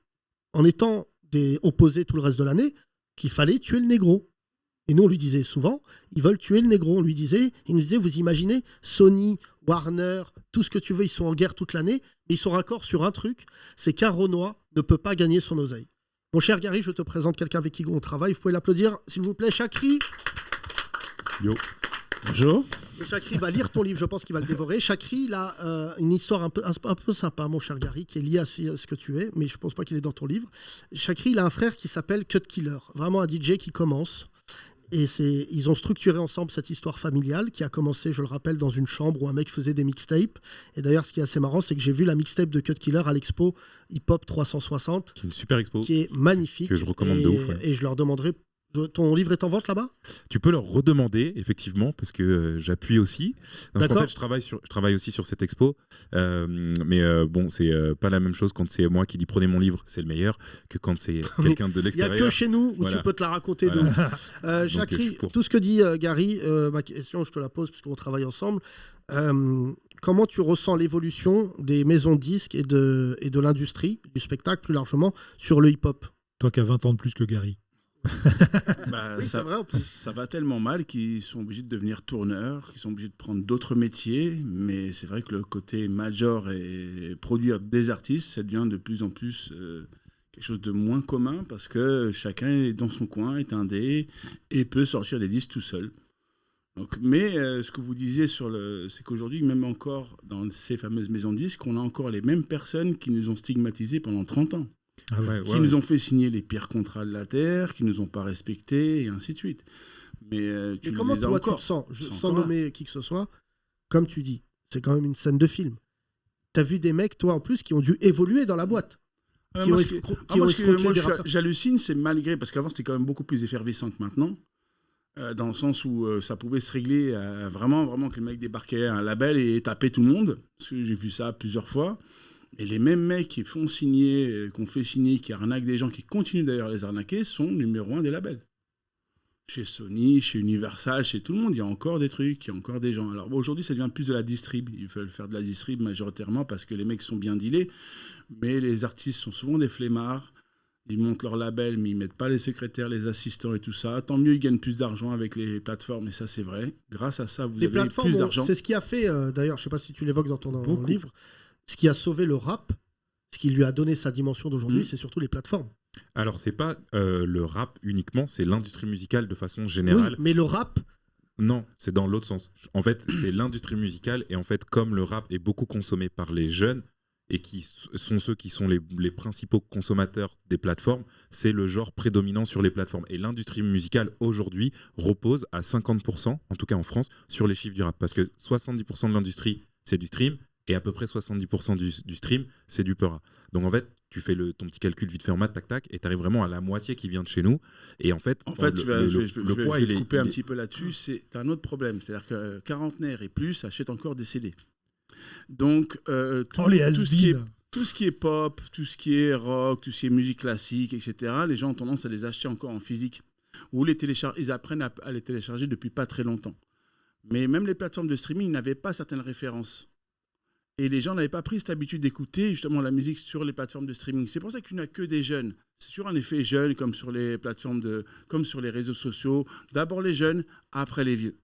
[SPEAKER 3] en étant opposés tout le reste de l'année, qu'il fallait tuer le négro. Et nous, on lui disait souvent, ils veulent tuer le négro. Il nous disait, vous imaginez, Sony, Warner, tout ce que tu veux, ils sont en guerre toute l'année, mais ils sont raccords sur un truc, c'est qu'un Renoir ne peut pas gagner son oseille. Mon cher Gary, je te présente quelqu'un avec qui on travaille. Vous pouvez l'applaudir, s'il vous plaît, Chakri.
[SPEAKER 10] Yo. Bonjour.
[SPEAKER 3] Et Chakri va lire ton livre, je pense qu'il va le dévorer. Chakri, il a une histoire un peu sympa, mon cher Gary, qui est liée à ce que tu es, mais je ne pense pas qu'il est dans ton livre. Chakri, il a un frère qui s'appelle Cut Killer, vraiment un DJ qui commence. Et ils ont structuré ensemble cette histoire familiale qui a commencé, je le rappelle, dans une chambre où un mec faisait des mixtapes. Et d'ailleurs, ce qui est assez marrant, c'est que j'ai vu la mixtape de Cut Killer à l'expo Hip Hop 360.
[SPEAKER 9] Qui est une super expo.
[SPEAKER 3] Qui est magnifique.
[SPEAKER 9] Que je recommande de ouf. Ouais.
[SPEAKER 3] Et je leur demanderai... Ton livre est en vente là-bas ?
[SPEAKER 9] Tu peux leur redemander, effectivement, parce que j'appuie aussi. En fait, je travaille aussi sur cette expo. Mais bon, c'est pas la même chose quand c'est moi qui dis prenez mon livre, c'est le meilleur, que quand c'est quelqu'un de l'extérieur.
[SPEAKER 3] Il n'y a que chez nous où tu peux te la raconter. Voilà. Chakri, tout ce que dit Gary, ma question, je te la pose puisqu'on travaille ensemble. Comment tu ressens l'évolution des maisons de disques et de l'industrie, du spectacle plus largement, sur le hip-hop ?
[SPEAKER 4] Toi qui as 20 ans de plus que Gary.
[SPEAKER 10] Ça va tellement mal qu'ils sont obligés de devenir tourneurs, qu'ils sont obligés de prendre d'autres métiers, mais c'est vrai que le côté major et produire des artistes, ça devient de plus en plus quelque chose de moins commun parce que chacun est dans son coin, est indé et peut sortir des disques tout seul. Donc, mais ce que vous disiez c'est qu'aujourd'hui, même encore dans ces fameuses maisons de disques, on a encore les mêmes personnes qui nous ont stigmatisés pendant 30 ans. Qui nous ont fait signer les pires contrats de la Terre, qui nous ont pas respectés, et ainsi de suite. Mais
[SPEAKER 3] comment toi tu te sens, sans nommer qui que ce soit, comme tu dis, c'est quand même une scène de film. T'as vu des mecs, toi en plus, qui ont dû évoluer dans la boîte.
[SPEAKER 10] J'hallucine, c'est malgré, parce qu'avant c'était quand même beaucoup plus effervescent que maintenant, dans le sens où ça pouvait se régler vraiment que le mec débarquait à un label et tapait tout le monde, parce que j'ai vu ça plusieurs fois. Et les mêmes mecs qui font signer, qu'on fait signer, qui arnaquent des gens, qui continuent d'ailleurs à les arnaquer, sont numéro 1 des labels. Chez Sony, chez Universal, chez tout le monde, il y a encore des trucs, il y a encore des gens. Alors aujourd'hui, ça devient plus de la distrib. Ils veulent faire de la distrib majoritairement parce que les mecs sont bien dealés. Mais les artistes sont souvent des flemmards. Ils montent leur label, mais ils ne mettent pas les secrétaires, les assistants et tout ça. Tant mieux, ils gagnent plus d'argent avec les plateformes, et ça, c'est vrai. Grâce à ça, vous avez plus d'argent.
[SPEAKER 3] C'est ce qui a fait, d'ailleurs, je ne sais pas si tu l'évoques dans ton livre, ce qui a sauvé le rap, ce qui lui a donné sa dimension d'aujourd'hui, c'est surtout les plateformes.
[SPEAKER 9] Alors, c'est pas le rap uniquement, c'est l'industrie musicale de façon générale.
[SPEAKER 3] Oui, mais le rap...
[SPEAKER 9] Non, c'est dans l'autre sens. En fait, c'est l'industrie musicale, et en fait, comme le rap est beaucoup consommé par les jeunes, et qui sont ceux qui sont les principaux consommateurs des plateformes, c'est le genre prédominant sur les plateformes. Et l'industrie musicale, aujourd'hui, repose à 50%, en tout cas en France, sur les chiffres du rap. Parce que 70% de l'industrie, c'est du stream, et à peu près 70% du stream, c'est du Peura. Donc en fait, tu fais ton petit calcul vite fait en maths, tac tac, et tu arrives vraiment à la moitié qui vient de chez nous. Et en fait,
[SPEAKER 10] je vais te couper un petit peu là-dessus. C'est un autre problème. C'est-à-dire que quarantenaires et plus achètent encore des CD. Donc, tout ce qui est pop, tout ce qui est rock, tout ce qui est musique classique, etc., les gens ont tendance à les acheter encore en physique. Ou ils apprennent à les télécharger depuis pas très longtemps. Mais même les plateformes de streaming n'avaient pas certaines références. Et les gens n'avaient pas pris cette habitude d'écouter justement la musique sur les plateformes de streaming. C'est pour ça qu'il n'y a que des jeunes. C'est sur un effet jeune, comme sur les plateformes comme sur les réseaux sociaux. D'abord les jeunes, après les vieux.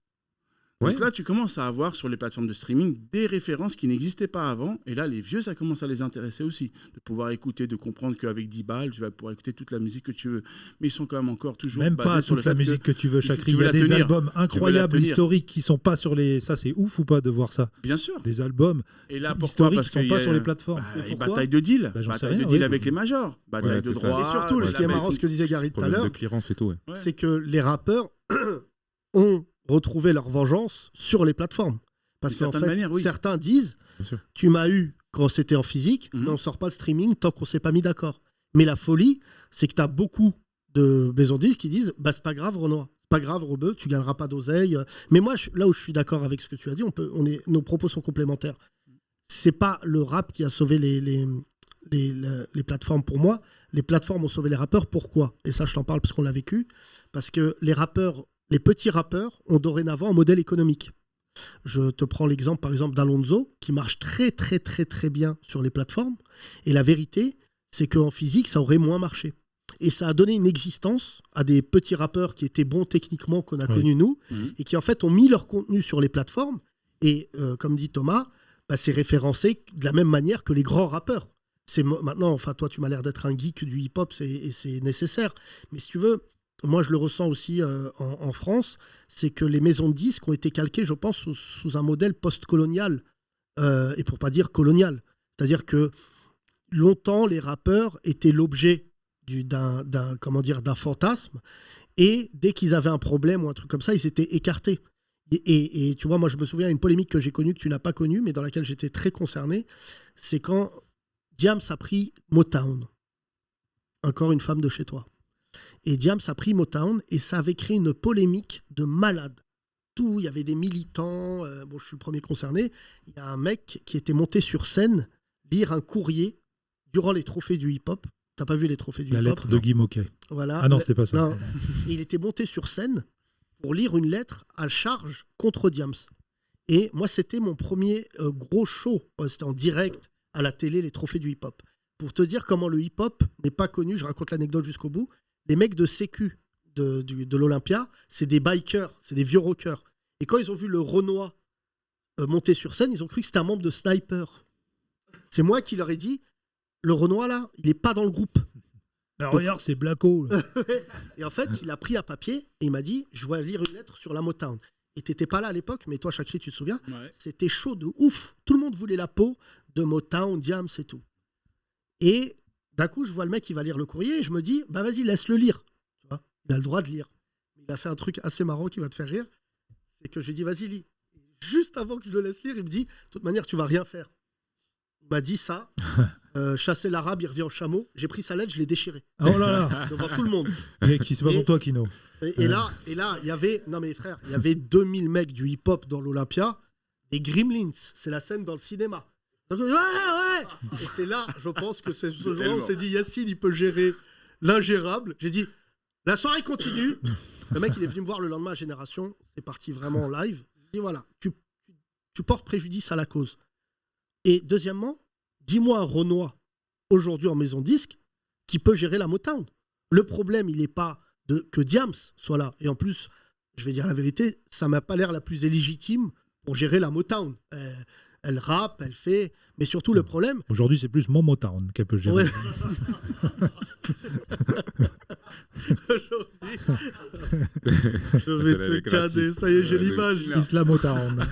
[SPEAKER 10] Donc là, tu commences à avoir sur les plateformes de streaming des références qui n'existaient pas avant. Et là, les vieux, ça commence à les intéresser aussi. De pouvoir écouter, de comprendre qu'avec 10 balles, tu vas pouvoir écouter toute la musique que tu veux. Mais ils sont quand même encore toujours
[SPEAKER 4] Même
[SPEAKER 10] basés
[SPEAKER 4] pas
[SPEAKER 10] sur
[SPEAKER 4] toute la musique que tu veux, Chakri. Il y a des albums incroyables, historiques, qui sont pas sur les... Ça, c'est ouf ou pas de voir ça?
[SPEAKER 10] Bien sûr.
[SPEAKER 4] Des albums historiques qui sont pas sur les plateformes.
[SPEAKER 10] Et bataille de deal. Bataille de deal avec les majors. Bataille de droits.
[SPEAKER 3] Et surtout, ce qui est marrant, ce que disait Gary tout à l'heure,
[SPEAKER 9] de clearance et tout,
[SPEAKER 3] c'est que les rappeurs ont retrouvé leur vengeance sur les plateformes. Parce qu'en fait, certains disent, tu m'as eu quand c'était en physique, mais on sort pas le streaming tant qu'on s'est pas mis d'accord. Mais la folie, c'est que tu as beaucoup de maisons de disques qui disent, bah c'est pas grave Renoir, c'est pas grave Rebeu, tu gagneras pas d'oseille. Mais moi, là où je suis d'accord avec ce que tu as dit, nos propos sont complémentaires. C'est pas le rap qui a sauvé les plateformes pour moi. Les plateformes ont sauvé les rappeurs. Pourquoi? Et ça, je t'en parle parce qu'on l'a vécu. Parce que les petits rappeurs ont dorénavant un modèle économique. Je te prends l'exemple, par exemple, d'Alonso, qui marche très, très, très, très bien sur les plateformes. Et la vérité, c'est qu'en physique, ça aurait moins marché. Et ça a donné une existence à des petits rappeurs qui étaient bons techniquement, qu'on a connus nous, et qui, en fait, ont mis leur contenu sur les plateformes. Et, comme dit Thomas, bah, c'est référencé de la même manière que les grands rappeurs. Maintenant, enfin, toi, tu m'as l'air d'être un geek du hip-hop, et c'est nécessaire. Mais si tu veux... Moi, je le ressens aussi en France, c'est que les maisons de disques ont été calquées, je pense, sous un modèle post-colonial, et pour pas dire colonial. C'est-à-dire que longtemps, les rappeurs étaient l'objet d'un fantasme, et dès qu'ils avaient un problème ou un truc comme ça, ils étaient écartés. Et tu vois, moi, je me souviens d'une polémique que j'ai connue, que tu n'as pas connue, mais dans laquelle j'étais très concerné, c'est quand Diams a pris Motown. Encore une femme de chez toi. Et Diams a pris Motown et ça avait créé une polémique de malade. Il y avait des militants, je suis le premier concerné, il y a un mec qui était monté sur scène lire un courrier durant les trophées du hip-hop. T'as pas vu les trophées du hip-hop?
[SPEAKER 4] La lettre de Guy Moquet.
[SPEAKER 3] Voilà.
[SPEAKER 4] Ah non, c'était pas ça.
[SPEAKER 3] Non. Il était monté sur scène pour lire une lettre à charge contre Diams. Et moi, c'était mon premier gros show. C'était en direct à la télé, les trophées du hip-hop. Pour te dire comment le hip-hop n'est pas connu, je raconte l'anecdote jusqu'au bout. Les mecs de sécu de l'Olympia, c'est des bikers, c'est des vieux rockers. Et quand ils ont vu le Renoir monter sur scène, ils ont cru que c'était un membre de Sniper. C'est moi qui leur ai dit, le Renoir là, il n'est pas dans le groupe.
[SPEAKER 4] Alors regarde, c'est Blacko.
[SPEAKER 3] Et en fait, il a pris un papier et il m'a dit, je vais lire une lettre sur la Motown. Et t'étais pas là à l'époque, mais toi, Chakri, tu te souviens, c'était chaud de ouf. Tout le monde voulait la peau de Motown, Diams et tout. Et d'un coup, je vois le mec qui va lire le courrier et je me dis, bah vas-y, laisse-le lire. Tu vois, il a le droit de lire. Il a fait un truc assez marrant qui va te faire rire. C'est que je lui ai dit, vas-y, lis. Et juste avant que je le laisse lire, il me dit, de toute manière, tu vas rien faire. Il m'a dit ça. Chasser l'arabe, il revient en chameau. J'ai pris sa lettre, je l'ai déchirée.
[SPEAKER 4] Oh là là.
[SPEAKER 3] Devant tout le monde.
[SPEAKER 4] Et c'est pas pour toi, Kino.
[SPEAKER 3] Et là, il y avait, non mais frère, il y avait 2000 mecs du hip-hop dans l'Olympia. Et Gremlins, c'est la scène dans le cinéma. Donc, ouais. Et c'est là, je pense que c'est ce jour-là où on s'est dit, Yacine, il peut gérer l'ingérable. J'ai dit, la soirée continue. Le mec, il est venu me voir le lendemain à Génération. C'est parti vraiment en live. J'ai dit, voilà, tu portes préjudice à la cause. Et deuxièmement, dis-moi un Renoir, aujourd'hui en maison de disque, qui peut gérer la Motown. Le problème, il n'est pas que Diams soit là. Et en plus, je vais dire la vérité, ça m'a pas l'air la plus illégitime pour gérer la Motown. Elle rappe, elle fait... Mais surtout, le problème...
[SPEAKER 4] Aujourd'hui, c'est plus mon Motown qu'elle peut gérer.
[SPEAKER 3] Ouais. Aujourd'hui... Je vais te cader, ça y est, j'ai l'image.
[SPEAKER 4] Islam Motown.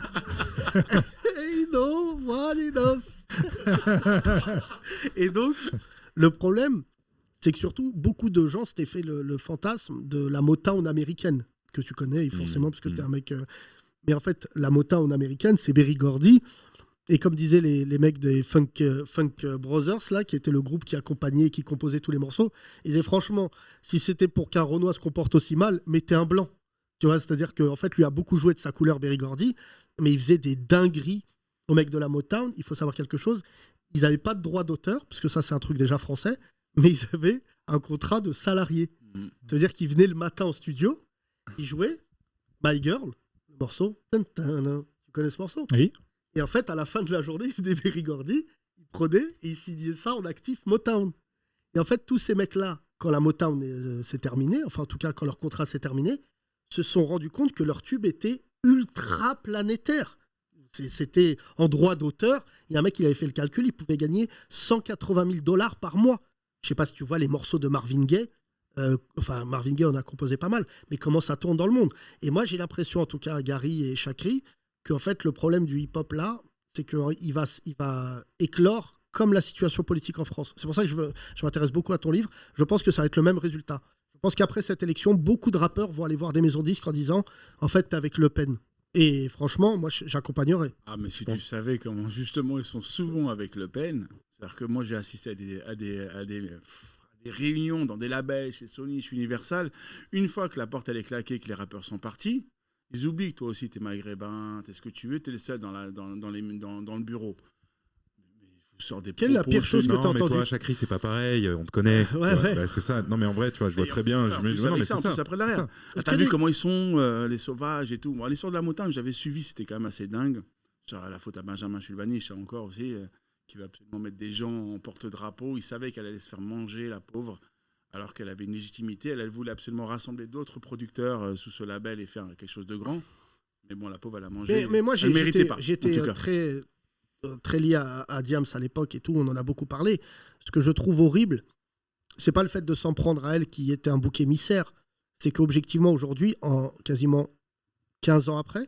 [SPEAKER 3] Et donc, le problème, c'est que surtout, beaucoup de gens s'étaient fait le fantasme de la Motown américaine, que tu connais forcément, parce que tu es un mec... Mais en fait, la Motown américaine, c'est Berry Gordy. Et comme disaient les mecs des Funk Brothers, là, qui était le groupe qui accompagnait et qui composait tous les morceaux, ils disaient franchement, si c'était pour qu'un Renoir se comporte aussi mal, mettez un blanc. Tu vois, c'est-à-dire qu'en fait, lui a beaucoup joué de sa couleur, Berry Gordy, mais il faisait des dingueries aux mecs de la Motown. Il faut savoir quelque chose, ils n'avaient pas de droit d'auteur, parce que ça, c'est un truc déjà français, mais ils avaient un contrat de salarié. Ça veut dire qu'ils venaient le matin au studio, ils jouaient My Girl, le morceau. Tu connais ce morceau?
[SPEAKER 4] Oui.
[SPEAKER 3] Et en fait, à la fin de la journée, il venait Berry Gordy, il prenait et il signait ça en actif Motown. Et en fait, tous ces mecs-là, quand la Motown s'est terminée, enfin en tout cas quand leur contrat s'est terminé, se sont rendus compte que leur tube était ultra planétaire. C'était en droit d'auteur. Il y a un mec qui avait fait le calcul, il pouvait gagner 180 000 $ par mois. Je sais pas si tu vois les morceaux de Marvin Gaye. Marvin Gaye en a composé pas mal, mais comment ça tourne dans le monde. Et moi, j'ai l'impression, en tout cas, Gary et Chakri, qu'en fait, le problème du hip-hop là, c'est qu'il va éclore comme la situation politique en France. C'est pour ça que je m'intéresse beaucoup à ton livre. Je pense que ça va être le même résultat. Je pense qu'après cette élection, beaucoup de rappeurs vont aller voir des maisons de disques en disant « En fait, t'es avec Le Pen ». Et franchement, moi, j'accompagnerais.
[SPEAKER 10] Ah, mais si tu savais comment, justement, ils sont souvent avec Le Pen, c'est-à-dire que moi, j'ai assisté à des réunions dans des labels, chez Sony, chez Universal. Une fois que la porte, elle est claquée, que les rappeurs sont partis, ils oublient que toi aussi, t'es maghrébin, t'es ce que tu veux, t'es le seul dans le bureau.
[SPEAKER 3] Quelle est la pire chose que tu as entendue?
[SPEAKER 9] Mais toi, Chakri, c'est pas pareil, on te connaît.
[SPEAKER 3] Ouais.
[SPEAKER 9] C'est ça. Non, mais en vrai, tu vois, je vois très bien.
[SPEAKER 10] Non, mais c'est ça. Après l'arrière. T'as vu comment ils sont, les sauvages et tout. Bon, l'histoire de la montagne, j'avais suivi, c'était quand même assez dingue. Genre, la faute à Benjamin Chulvani, je sais encore aussi, qui va absolument mettre des gens en porte-drapeau. Il savait qu'elle allait se faire manger, la pauvre, alors qu'elle avait une légitimité. Elle voulait absolument rassembler d'autres producteurs sous ce label et faire quelque chose de grand. Mais bon, la pauvre, elle a mangé.
[SPEAKER 3] Mais moi,
[SPEAKER 10] j'étais
[SPEAKER 3] très lié à Diams à l'époque et tout, on en a beaucoup parlé. Ce que je trouve horrible, c'est pas le fait de s'en prendre à elle qui était un bouc émissaire, c'est qu'objectivement aujourd'hui, en quasiment 15 ans après,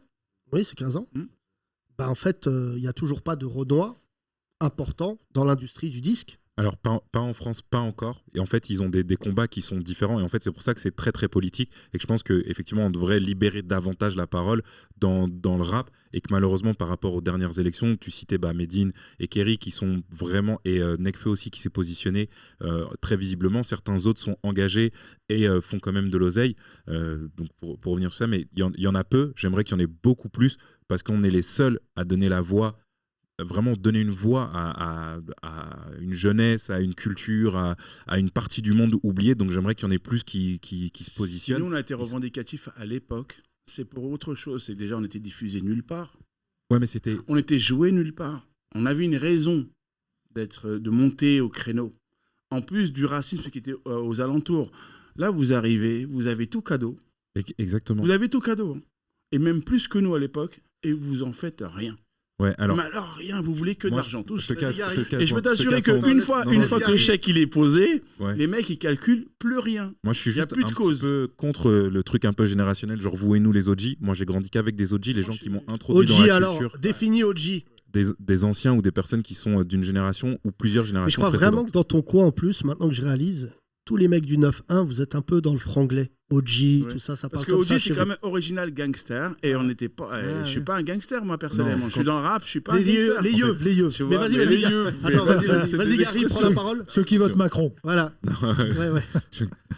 [SPEAKER 3] oui c'est 15 ans, en fait il n'y a toujours pas de Renoir important dans l'industrie du disque.
[SPEAKER 9] Alors, pas en France, pas encore. Et en fait, ils ont des combats qui sont différents. Et en fait, c'est pour ça que c'est très, très politique. Et que je pense qu'effectivement, on devrait libérer davantage la parole dans le rap. Et que malheureusement, par rapport aux dernières élections, tu citais Medine et Kerry qui sont vraiment... Et Nekfeu aussi qui s'est positionné très visiblement. Certains autres sont engagés et font quand même de l'oseille. Donc, pour revenir sur ça, mais il y en a peu. J'aimerais qu'il y en ait beaucoup plus parce qu'on est les seuls à donner la voix, vraiment donner une voix à une jeunesse, à une culture, à une partie du monde oubliée. Donc j'aimerais qu'il y en ait plus qui se positionnent.
[SPEAKER 10] Nous, on a été revendicatifs à l'époque. C'est pour autre chose. C'est que déjà, on était diffusé nulle part.
[SPEAKER 9] Ouais, mais
[SPEAKER 10] on était joué nulle part. On avait une raison de monter au créneau. En plus du racisme qui était aux alentours. Là, vous arrivez, vous avez tout cadeau.
[SPEAKER 9] Exactement.
[SPEAKER 10] Vous avez tout cadeau. Hein. Et même plus que nous à l'époque. Et vous en faites rien.
[SPEAKER 9] Ouais, alors...
[SPEAKER 10] Mais alors rien, vous voulez que de l'argent, tous.
[SPEAKER 9] Je te casse,
[SPEAKER 10] et je peux t'assurer qu'une fois que le chèque il est posé, les mecs ils calculent plus rien.
[SPEAKER 9] Moi je suis juste un petit peu contre le truc un peu générationnel, genre vous et nous les OG. Moi j'ai grandi qu'avec des OG, les gens qui m'ont introduit dans la culture.
[SPEAKER 3] Alors, définis OG.
[SPEAKER 9] Des anciens ou des personnes qui sont d'une génération ou plusieurs générations
[SPEAKER 3] précédentes. Je crois vraiment que dans ton coin en plus, maintenant que je réalise, tous les mecs du 9-1, vous êtes un peu dans le franglais. OG, tout ça parle
[SPEAKER 10] comme ça.
[SPEAKER 3] Parce
[SPEAKER 10] que OG, c'est quand même original gangster, et on n'était pas... je suis pas un gangster, moi, personnellement. Je suis dans le rap, je suis pas un gangster.
[SPEAKER 3] Les yeux. Mais vas-y. Attends, vas-y, Gary, prends la parole.
[SPEAKER 4] Ceux qui votent Macron.
[SPEAKER 3] Voilà. Ouais.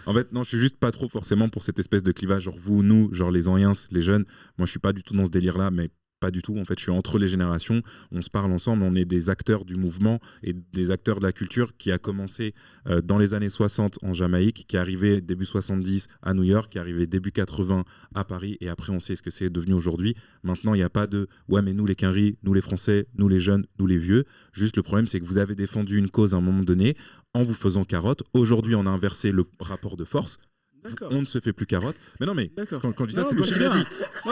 [SPEAKER 9] En fait, non, je suis juste pas trop forcément pour cette espèce de clivage, genre vous, nous, genre les anciens, les jeunes. Moi, je suis pas du tout dans ce délire-là, mais pas du tout. En fait, je suis entre les générations. On se parle ensemble. On est des acteurs du mouvement et des acteurs de la culture qui a commencé dans les années 60 en Jamaïque, qui est arrivé début 70 à New York, qui est arrivé début 80 à Paris. Et après, on sait ce que c'est devenu aujourd'hui. Maintenant, il n'y a pas de « ouais, mais nous les Quinri, nous les Français, nous les jeunes, nous les vieux ». Juste le problème, c'est que vous avez défendu une cause à un moment donné en vous faisant carotte. Aujourd'hui, on a inversé le rapport de force. On ne se fait plus carotte. Mais non, mais quand je dis ça, c'est toi qui l'as dit.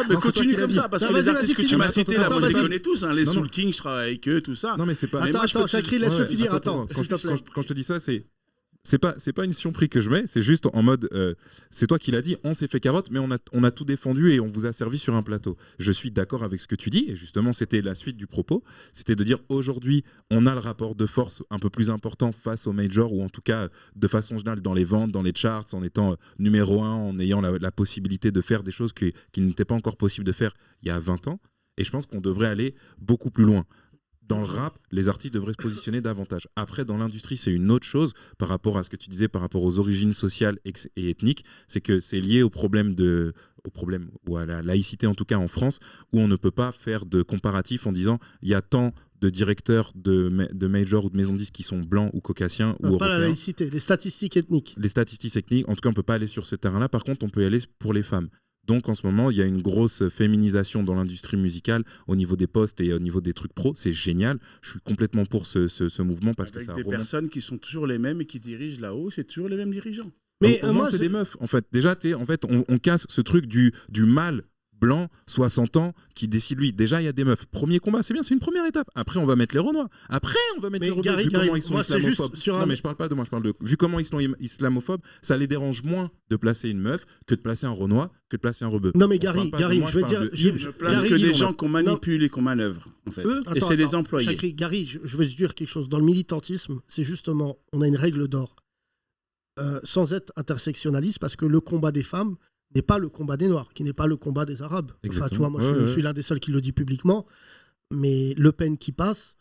[SPEAKER 10] Mais continue comme ça, parce que les artistes que tu m'as cités, là, moi je les connais tous. Les Soul King, je travaille avec eux, tout ça.
[SPEAKER 9] Non, mais c'est pas.
[SPEAKER 3] Attends, Chakri, laisse-le finir. Attends.
[SPEAKER 9] Quand je te dis ça, c'est pas une surprise que je mets, c'est juste en mode c'est toi qui l'as dit, on s'est fait carotte, mais on a tout défendu et on vous a servi sur un plateau. Je suis d'accord avec ce que tu dis, et justement c'était la suite du propos, c'était de dire aujourd'hui on a le rapport de force un peu plus important face aux majors, ou en tout cas de façon générale dans les ventes, dans les charts, en étant numéro 1, en ayant la possibilité de faire des choses qui n'étaient pas encore possibles de faire il y a 20 ans, et je pense qu'on devrait aller beaucoup plus loin. Dans le rap, les artistes devraient se positionner davantage. Après, dans l'industrie, c'est une autre chose par rapport à ce que tu disais, par rapport aux origines sociales et ethniques. C'est que c'est lié au problème ou à la laïcité, en tout cas en France, où on ne peut pas faire de comparatif en disant il y a tant de directeurs de majors ou de maisons de disques qui sont blancs ou caucasiens ou européens.
[SPEAKER 3] Pas la laïcité, les statistiques ethniques.
[SPEAKER 9] Les statistiques ethniques, en tout cas, on ne peut pas aller sur ce terrain-là. Par contre, on peut y aller pour les femmes. Donc en ce moment, il y a une grosse féminisation dans l'industrie musicale au niveau des postes et au niveau des trucs pro. C'est génial. Je suis complètement pour ce mouvement parce que ça
[SPEAKER 10] remonte. Avec des personnes qui sont toujours les mêmes et qui dirigent là-haut, c'est toujours les mêmes dirigeants.
[SPEAKER 9] Mais moi, c'est des meufs. En fait, déjà, on casse ce truc du mal blanc, 60 ans, qui décide lui. Déjà, il y a des meufs. Premier combat, c'est bien, c'est une première étape. Après, on va mettre les Renois. Après, on va mettre les Rebeux. Vu comment ils sont islamophobes. Non, mais je parle pas de moi, je parle de. Vu comment ils sont islamophobes, ça les dérange moins de placer une meuf que de placer un Renois, que de placer un Rebeu.
[SPEAKER 3] Non, mais Gary, je veux dire.
[SPEAKER 10] Je place que des gens qu'on manipule et qu'on manœuvre, en fait. Et c'est les employés.
[SPEAKER 3] Gary, je veux dire quelque chose. Dans le militantisme, c'est justement, on a une règle d'or. Sans être intersectionnaliste, parce que le combat des femmes n'est pas le combat des Noirs, qui n'est pas le combat des Arabes. Enfin, tu vois, moi, je suis l'un des seuls qui le dit publiquement, mais Le Pen qui passe,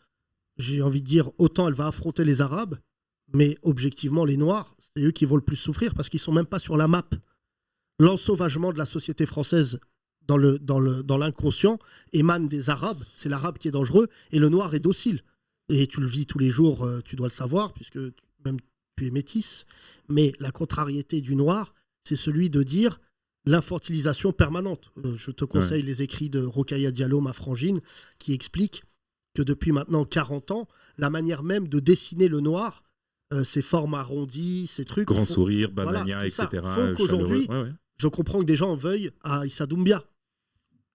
[SPEAKER 3] j'ai envie de dire, autant elle va affronter les Arabes, mais objectivement, les Noirs, c'est eux qui vont le plus souffrir, parce qu'ils sont même pas sur la map. L'ensauvagement de la société française dans l'inconscient émane des Arabes, c'est l'Arabe qui est dangereux, et le Noir est docile. Et tu le vis tous les jours, tu dois le savoir, puisque même tu es métisse, mais la contrariété du Noir, c'est celui de dire l'infantilisation permanente. Je te conseille les écrits de Rokhaya Diallo, ma frangine, qui explique que depuis maintenant 40 ans, la manière même de dessiner le noir, ses formes arrondies, ces trucs...
[SPEAKER 9] Grand sourire, banania, etc.
[SPEAKER 3] Font qu'aujourd'hui, je comprends que des gens en veuillent à Issa Doumbia.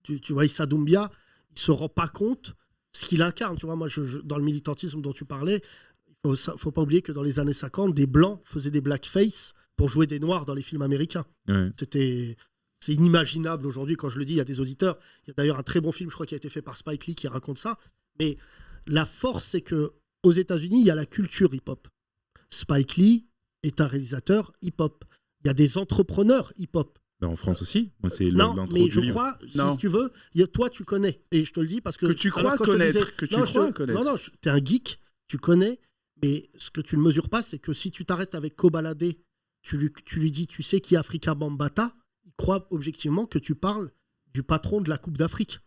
[SPEAKER 3] Tu vois, Issa Doumbia, il ne se rend pas compte ce qu'il incarne. Tu vois, moi, dans le militantisme dont tu parlais, il ne faut pas oublier que dans les années 50, des Blancs faisaient des blackface pour jouer des Noirs dans les films américains. C'est inimaginable aujourd'hui. Quand je le dis, il y a des auditeurs. Il y a d'ailleurs un très bon film, je crois, qui a été fait par Spike Lee qui raconte ça. Mais la force, c'est qu'aux États-Unis, il y a la culture hip-hop. Spike Lee est un réalisateur hip-hop. Il y a des entrepreneurs hip-hop.
[SPEAKER 9] En France aussi. Moi, c'est
[SPEAKER 3] non, mais je crois, si tu veux, toi, tu connais. Et je te le dis parce que...
[SPEAKER 10] Que tu crois connaître.
[SPEAKER 3] Non, tu es un geek, tu connais. Mais ce que tu ne mesures pas, c'est que si tu t'arrêtes avec Kobalade, tu lui dis, tu sais qui est Afrika Bambaataa, il croit objectivement que tu parles du patron de la Coupe d'Afrique.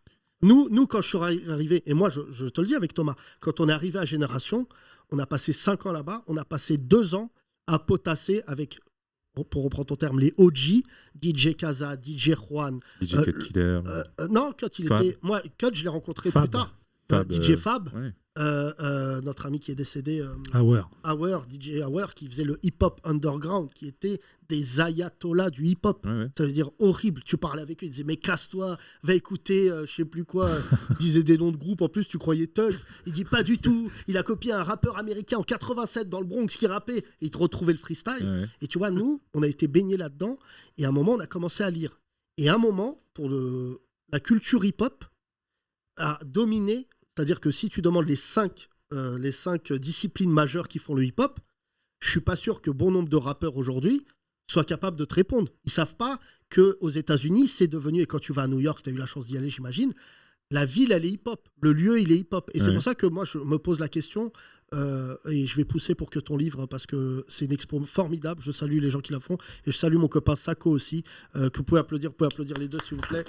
[SPEAKER 3] Nous, quand je suis arrivé, et moi, je te le dis avec Thomas, quand on est arrivé à Génération, on a passé 5 ans là-bas, on a passé 2 ans à potasser avec, pour reprendre ton terme, les OG, DJ Kaza, DJ Juan.
[SPEAKER 9] DJ Cut Killer.
[SPEAKER 3] Non, Cut, moi, Cut, je l'ai rencontré plus tard. DJ Fab. Ouais. Notre ami qui est décédé, DJ Hour, qui faisait le hip-hop underground, qui était des ayatollahs du hip-hop. Ça veut dire horrible. Tu parlais avec eux, ils disaient mais casse-toi, va écouter, je sais plus quoi. Ils disaient des noms de groupes, en plus tu croyais Thug. Il dit pas du tout. Il a copié un rappeur américain en 87 dans le Bronx qui rappait et il te retrouvait le freestyle. Et tu vois, nous, on a été baignés là-dedans et à un moment, on a commencé à lire. Et à un moment, pour la culture hip-hop a dominé. C'est-à-dire que si tu demandes les 5 disciplines majeures qui font le hip-hop, je ne suis pas sûr que bon nombre de rappeurs aujourd'hui soient capables de te répondre. Ils ne savent pas qu'aux États-Unis, c'est devenu, et quand tu vas à New York, tu as eu la chance d'y aller, j'imagine, la ville, elle est hip-hop. Le lieu, il est hip-hop. Et c'est pour ça que moi, je me pose la question, et je vais pousser pour que ton livre, parce que c'est une expo formidable, je salue les gens qui la font, et je salue mon copain Sako aussi, que vous pouvez applaudir les deux, s'il vous plaît.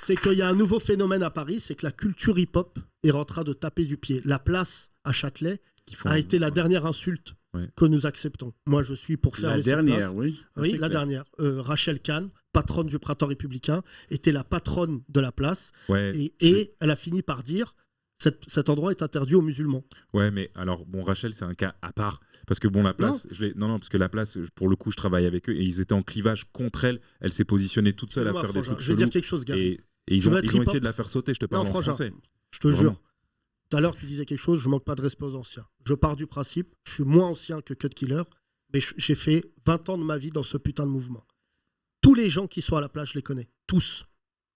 [SPEAKER 3] C'est qu'il y a un nouveau phénomène à Paris, c'est que la culture hip-hop est en train de taper du pied. La place à Châtelet a été la dernière insulte que nous acceptons. Moi, je suis pour faire
[SPEAKER 10] la dernière, oui.
[SPEAKER 3] Oui, la dernière. Rachel Kahn, patronne du Printemps républicain, était la patronne de la place. Et elle a fini par dire cet endroit est interdit aux musulmans.
[SPEAKER 9] Ouais, mais alors, bon, Rachel, c'est un cas à part. Parce que bon, la place, parce que la place, pour le coup, je travaille avec eux et ils étaient en clivage contre elle. Elle s'est positionnée toute seule à faire des trucs chelous.
[SPEAKER 3] Je vais dire quelque chose, Gary.
[SPEAKER 9] Et ils ont essayé de la faire sauter, je te parle en français.
[SPEAKER 3] Je te jure. Tout à l'heure, tu disais quelque chose, je manque pas de respect aux anciens. Je pars du principe, je suis moins ancien que Cut Killer, mais j'ai fait 20 ans de ma vie dans ce putain de mouvement. Tous les gens qui sont à la place, je les connais. Tous.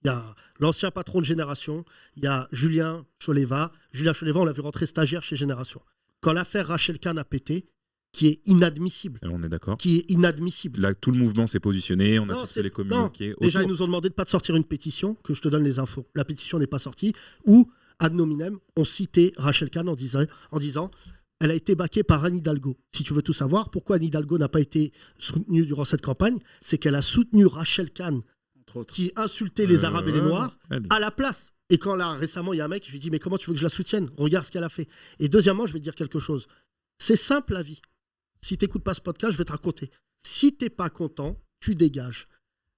[SPEAKER 3] Il y a l'ancien patron de Génération, il y a Julien Choleva. Julien Choleva, on l'a vu rentrer stagiaire chez Génération. Quand l'affaire Rachel Kahn a pété, qui est inadmissible.
[SPEAKER 9] On est d'accord.
[SPEAKER 3] Qui est inadmissible.
[SPEAKER 9] Là, tout le mouvement s'est positionné, on a tous fait les communiqués.
[SPEAKER 3] Déjà, ils nous ont demandé de ne pas de sortir une pétition, que je te donne les infos. La pétition n'est pas sortie, où, ad nominem, on citait Rachel Kahn en disant elle a été backée par Anne Hidalgo. Si tu veux tout savoir, pourquoi Anne Hidalgo n'a pas été soutenue durant cette campagne, c'est qu'elle a soutenu Rachel Kahn, qui insultait les Arabes et les Noirs, à la place. Et quand là, récemment, il y a un mec, je lui dis mais comment tu veux que je la soutienne ? Regarde ce qu'elle a fait. Et deuxièmement, je vais te dire quelque chose. C'est simple la vie. Si tu n'écoutes pas ce podcast, je vais te raconter. Si tu n'es pas content, tu dégages.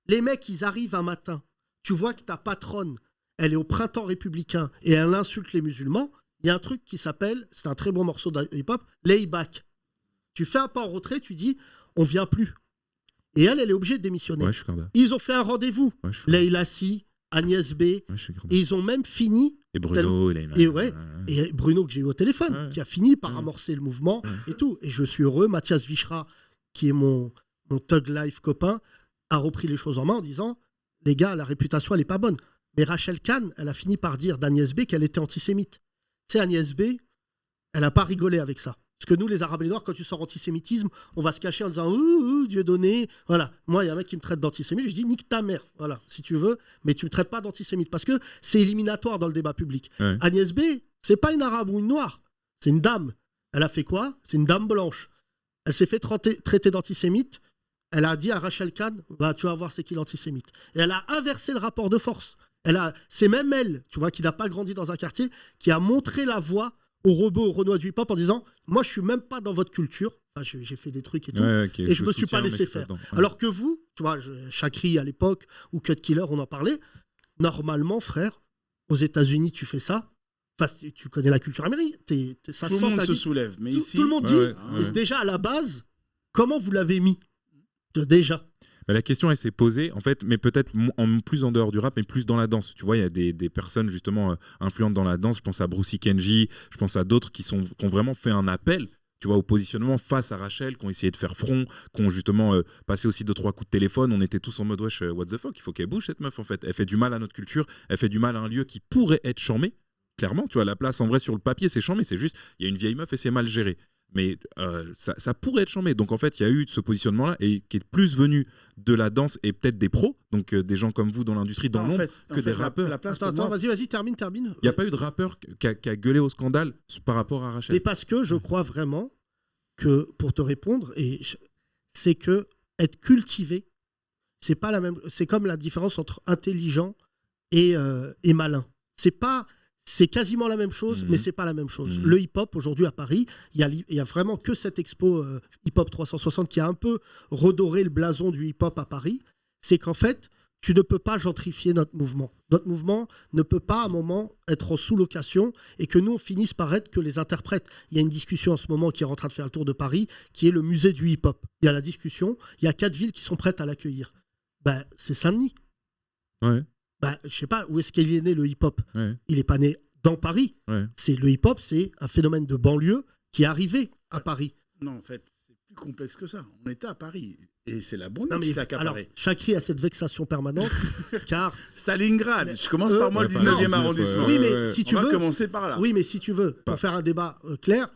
[SPEAKER 3] Les mecs, ils arrivent un matin. Tu vois que ta patronne, elle est au Printemps républicain et elle insulte les musulmans. Il y a un truc qui s'appelle, c'est un très bon morceau de hip-hop, lay back. Tu fais un pas en retrait, tu dis, on ne vient plus. Et elle est obligée de démissionner.
[SPEAKER 9] Ouais, je suis candidat.
[SPEAKER 3] Ils ont fait un rendez-vous.
[SPEAKER 9] Ouais, je suis
[SPEAKER 3] Leïla Si, Agnès B.
[SPEAKER 9] Ouais, je suis candidat.
[SPEAKER 3] Et ils ont même fini.
[SPEAKER 9] Et Bruno,
[SPEAKER 3] Et Bruno que j'ai eu au téléphone,
[SPEAKER 9] Ouais.
[SPEAKER 3] qui a fini par amorcer le mouvement et tout. Et je suis heureux. Mathias Vichra, qui est mon Thug Life copain, a repris les choses en main en disant les gars, la réputation, elle n'est pas bonne. Mais Rachel Kahn, elle a fini par dire d'Agnès B qu'elle était antisémite. Tu sais, Agnès B, elle n'a pas rigolé avec ça. Parce que nous, les Arabes et les Noirs, quand tu sors antisémitisme, on va se cacher en disant Dieu donné. Voilà. Moi, il y a un mec qui me traite d'antisémite. Je dis nique ta mère. Voilà, si tu veux. Mais tu ne me traites pas d'antisémite. Parce que c'est éliminatoire dans le débat public.
[SPEAKER 9] Ouais.
[SPEAKER 3] Agnès B, c'est pas une Arabe ou une Noire. C'est une dame. Elle a fait quoi? C'est une dame blanche. Elle s'est fait traiter d'antisémite. Elle a dit à Rachel Kahn bah, tu vas voir c'est qui l'antisémite. Et elle a inversé le rapport de force. C'est même elle, tu vois, qui n'a pas grandi dans un quartier, qui a montré la voie aux robots, aux Renois du hip-hop en disant moi je suis même pas dans votre culture. Enfin, j'ai fait des trucs et tout. Et je me suis pas laissé faire.
[SPEAKER 9] Ouais.
[SPEAKER 3] Alors que vous, tu vois, Chakri à l'époque ou Cut Killer, on en parlait. Normalement, frère, aux États-Unis, tu fais ça. Enfin, tu connais la culture américaine. Ça
[SPEAKER 10] Tout le monde se soulève. Mais
[SPEAKER 3] tout,
[SPEAKER 10] ici,
[SPEAKER 3] tout le monde dit déjà à la base, comment vous l'avez mis déjà.
[SPEAKER 9] Bah, la question, elle s'est posée, en fait, mais peut-être plus en dehors du rap, mais plus dans la danse. Tu vois, il y a des personnes, justement, influentes dans la danse. Je pense à Brucey Kenji, je pense à d'autres qui ont vraiment fait un appel, tu vois, au positionnement face à Rachel, qui ont essayé de faire front, qui ont justement passé aussi 2-3 coups de téléphone. On était tous en mode, wesh, what the fuck, il faut qu'elle bouge, cette meuf, en fait. Elle fait du mal à notre culture, elle fait du mal à un lieu qui pourrait être charmé. Clairement, tu vois, la place, en vrai, sur le papier, c'est charmé. C'est juste, il y a une vieille meuf et c'est mal géré. Mais ça pourrait être chambé. Donc en fait, il y a eu ce positionnement-là et qui est plus venu de la danse et peut-être des pros, donc des gens comme vous dans l'industrie, dans l'ombre, que des rappeurs.
[SPEAKER 3] Attends, vas-y, termine.
[SPEAKER 9] Il n'y a pas eu de rappeur qui a gueulé au scandale par rapport à Rachel.
[SPEAKER 3] Mais parce que je crois vraiment que, pour te répondre, c'est que être cultivé, c'est pas la même. C'est comme la différence entre intelligent et malin. C'est quasiment la même chose, mais c'est pas la même chose. Le hip-hop, aujourd'hui à Paris, il y a vraiment que cette expo hip-hop 360 qui a un peu redoré le blason du hip-hop à Paris. C'est qu'en fait, tu ne peux pas gentrifier notre mouvement. Notre mouvement ne peut pas à un moment être en sous-location et que nous, on finisse par être que les interprètes. Il y a une discussion en ce moment qui est en train de faire le tour de Paris, qui est le musée du hip-hop. Il y a la discussion, il y a 4 villes qui sont prêtes à l'accueillir. Ben, c'est Saint-Denis.
[SPEAKER 9] Ouais.
[SPEAKER 3] Bah, je sais pas où est-ce qu'il est né le hip-hop.
[SPEAKER 9] Ouais.
[SPEAKER 3] Il n'est pas né dans Paris.
[SPEAKER 9] Ouais.
[SPEAKER 3] Le hip-hop, c'est un phénomène de banlieue qui est arrivé à Paris.
[SPEAKER 10] Non, en fait, c'est plus complexe que ça. On était à Paris et c'est la banlieue qui s'est
[SPEAKER 3] alors,
[SPEAKER 10] accaparée.
[SPEAKER 3] Chakri a cette vexation permanente car
[SPEAKER 10] Stalingrad. Je commence par moi le 19e arrondissement.
[SPEAKER 3] Oui, mais si tu veux,
[SPEAKER 10] on va commencer par là.
[SPEAKER 3] Oui, mais si tu veux, pour faire un débat clair,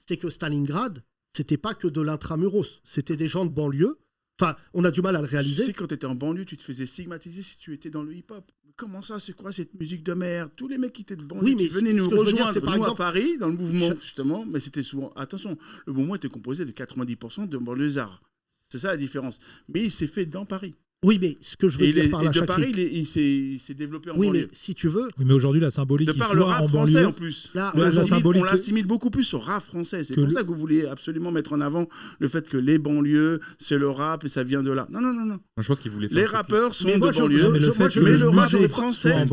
[SPEAKER 3] c'est que Stalingrad, c'était pas que de l'intramuros, c'était des gens de banlieue. Enfin, on a du mal à le réaliser.
[SPEAKER 10] Tu sais, quand tu étais en banlieue, tu te faisais stigmatiser si tu étais dans le hip-hop. Comment ça, c'est quoi cette musique de merde? Tous les mecs qui étaient de banlieue qui venaient nous rejoindre, nous, à Paris, dans le mouvement, justement. Mais c'était souvent... Attention, le mouvement était composé de 90% de banlieusards. C'est ça la différence. Mais il s'est fait dans Paris.
[SPEAKER 3] Oui, mais ce que je veux dire par là,
[SPEAKER 10] de Paris, il s'est développé en banlieue.
[SPEAKER 3] Oui, mais si tu veux...
[SPEAKER 4] Oui, mais aujourd'hui, la symbolique,
[SPEAKER 10] de par le rap français, en plus.
[SPEAKER 4] Là,
[SPEAKER 10] on l'assimile beaucoup plus au rap français. C'est pour ça que vous vouliez absolument mettre en avant le fait que les banlieues, c'est le rap et ça vient de là. Non.
[SPEAKER 9] Moi, je pense qu'il voulait faire
[SPEAKER 10] les rappeurs sont de banlieue, mais le rap français,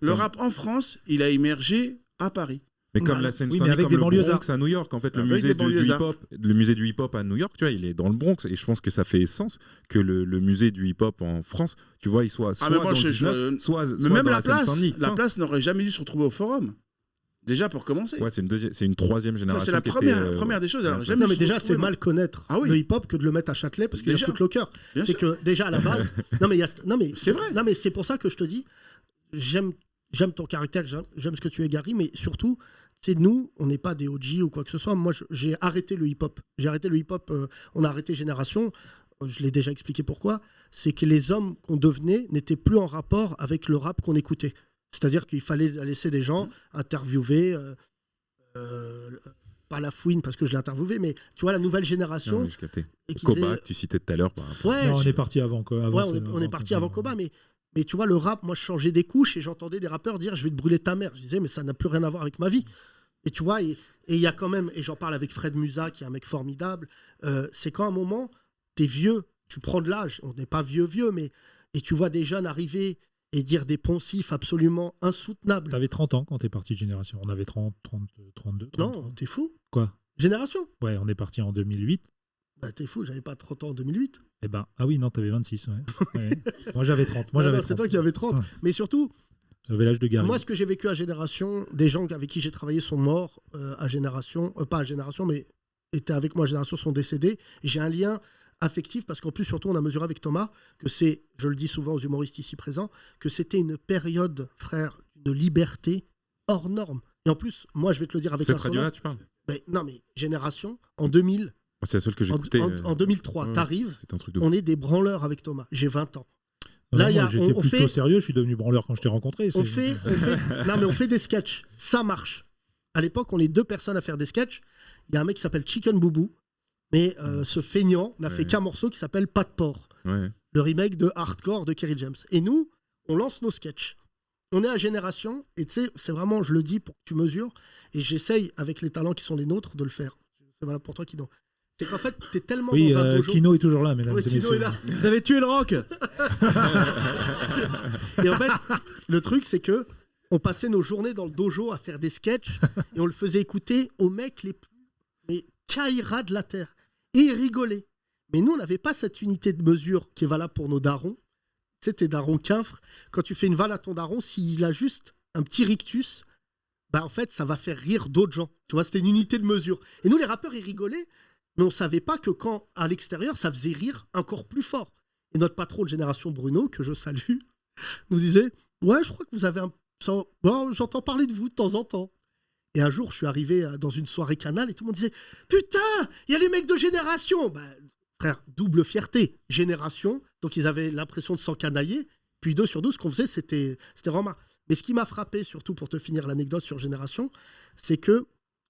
[SPEAKER 10] le rap en France, il a émergé à Paris.
[SPEAKER 9] Mais comme la scène Saint-Denis, comme le Bronx à New York, en fait, le musée du hip-hop à New York, tu vois, il est dans le Bronx, et je pense que ça fait sens que le musée du hip-hop en France, tu vois, il soit dans le 19, soit
[SPEAKER 10] même
[SPEAKER 9] dans
[SPEAKER 10] la
[SPEAKER 9] scène Saint-Denis.
[SPEAKER 10] La place n'aurait jamais dû se retrouver au Forum. Déjà pour commencer.
[SPEAKER 9] Ouais, c'est une troisième génération.
[SPEAKER 10] Ça, c'est la première des choses. Alors,
[SPEAKER 3] non, mais déjà, c'est mal connaître le hip-hop que de le mettre à Châtelet parce qu'il y a Footlocker. C'est que déjà à la base. non, mais c'est vrai. Non, mais c'est pour ça que je te dis, j'aime ton caractère, j'aime ce que tu es, Gary, mais surtout. C'est nous, on n'est pas des OG ou quoi que ce soit. Moi, j'ai arrêté le hip-hop. On a arrêté Génération. Je l'ai déjà expliqué pourquoi. C'est que les hommes qu'on devenait n'étaient plus en rapport avec le rap qu'on écoutait. C'est-à-dire qu'il fallait laisser des gens interviewer, pas la fouine parce que je l'ai interviewé, mais tu vois, la nouvelle génération.
[SPEAKER 9] Non, je captais. Koba, que tu citais tout à l'heure.
[SPEAKER 3] Ouais,
[SPEAKER 4] on est parti avant.
[SPEAKER 3] On est parti avant Koba, mais tu vois, le rap, moi, je changeais des couches et j'entendais des rappeurs dire « je vais te brûler ta mère ». Je disais « mais ça n'a plus rien à voir avec ma vie ». Et tu vois, et il y a quand même, et j'en parle avec Fred Musa, qui est un mec formidable, c'est quand à un moment, t'es vieux, tu prends de l'âge, on n'est pas vieux, mais et tu vois des jeunes arriver et dire des poncifs absolument insoutenables.
[SPEAKER 4] T'avais 30 ans quand t'es parti de Génération. On avait 30, 32, 33.
[SPEAKER 3] Non, t'es fou.
[SPEAKER 4] Quoi?
[SPEAKER 3] Génération?
[SPEAKER 4] Ouais, on est parti en 2008.
[SPEAKER 3] Bah t'es fou, j'avais pas 30 ans en 2008.
[SPEAKER 4] Eh ben, ah oui, non, t'avais 26. Ouais. Ouais. Moi, j'avais 30. Moi,
[SPEAKER 3] Non,
[SPEAKER 4] j'avais
[SPEAKER 3] non, c'est
[SPEAKER 4] 30.
[SPEAKER 3] toi qui avais 30.
[SPEAKER 4] Ouais.
[SPEAKER 3] Mais surtout,
[SPEAKER 4] J'avais l'âge de Gary.
[SPEAKER 3] moi, ce que j'ai vécu à Génération, des gens avec qui j'ai travaillé sont morts à Génération, pas à Génération, mais étaient avec moi à Génération, sont décédés. J'ai un lien affectif parce qu'en plus, surtout, on a mesuré avec Thomas que c'est, je le dis souvent aux humoristes ici présents, que c'était une période, frère, de liberté hors norme. Et en plus, moi, je vais te le dire avec
[SPEAKER 9] Cette
[SPEAKER 3] un
[SPEAKER 9] radio-là,
[SPEAKER 3] sonore.
[SPEAKER 9] tu parles?
[SPEAKER 3] Non, mais Génération, en 2000,
[SPEAKER 9] C'est la seule que j'ai écoutée.
[SPEAKER 3] en 2003,
[SPEAKER 9] ouais,
[SPEAKER 3] t'arrives,
[SPEAKER 9] c'est un truc de
[SPEAKER 3] on est des branleurs avec Thomas. J'ai 20 ans.
[SPEAKER 4] Non,
[SPEAKER 3] Là,
[SPEAKER 4] non,
[SPEAKER 3] il y a-
[SPEAKER 4] moi, j'étais
[SPEAKER 3] on
[SPEAKER 4] plutôt
[SPEAKER 3] fait-
[SPEAKER 4] sérieux, je suis devenu branleur quand je t'ai rencontré.
[SPEAKER 3] On fait non, mais on fait des sketchs. Ça marche. À l'époque, on est 2 personnes à faire des sketchs. Il y a un mec qui s'appelle Chicken Boubou, mais ce feignant n'a fait qu'un morceau qui s'appelle Pas de porc,
[SPEAKER 9] Ouais.
[SPEAKER 3] le remake de Hardcore de Kerry James. Et nous, on lance nos sketchs. On est à Génération, et tu sais, c'est vraiment, je le dis pour que tu mesures, et j'essaye, avec les talents qui sont les nôtres, de le faire. C'est voilà pour toi, Kino. C'est qu'en fait, t'es tellement
[SPEAKER 4] Oui,
[SPEAKER 3] dans un dojo...
[SPEAKER 4] Kino est toujours là, mesdames
[SPEAKER 3] Ouais,
[SPEAKER 4] et
[SPEAKER 3] Kino
[SPEAKER 4] messieurs.
[SPEAKER 3] est là.
[SPEAKER 5] Vous avez tué le rock.
[SPEAKER 3] Et en fait, le truc, c'est que on passait nos journées dans le dojo à faire des sketchs et on le faisait écouter aux mecs les plus caïras de la terre. Et ils rigolaient. Mais nous, on n'avait pas cette unité de mesure qui est valable pour nos darons. Tu sais, tes darons quinfres, quand tu fais une vanne à ton daron, s'il a juste un petit rictus, bah en fait, ça va faire rire d'autres gens. Tu vois, c'était une unité de mesure. Et nous, les rappeurs, ils rigolaient, mais on savait pas que quand, à l'extérieur, ça faisait rire encore plus fort. Et notre patron de Génération, Bruno, que je salue, nous disait « Ouais, je crois que vous avez un... Bon, j'entends parler de vous de temps en temps. » Et un jour, je suis arrivé dans une soirée Canal et tout le monde disait « Putain, il y a les mecs de Génération !» Bah, frère, double fierté. Génération, donc ils avaient l'impression de s'encanailler. Puis 2 sur 12, ce qu'on faisait, c'était vraiment... Mais ce qui m'a frappé, surtout pour te finir l'anecdote sur Génération, c'est que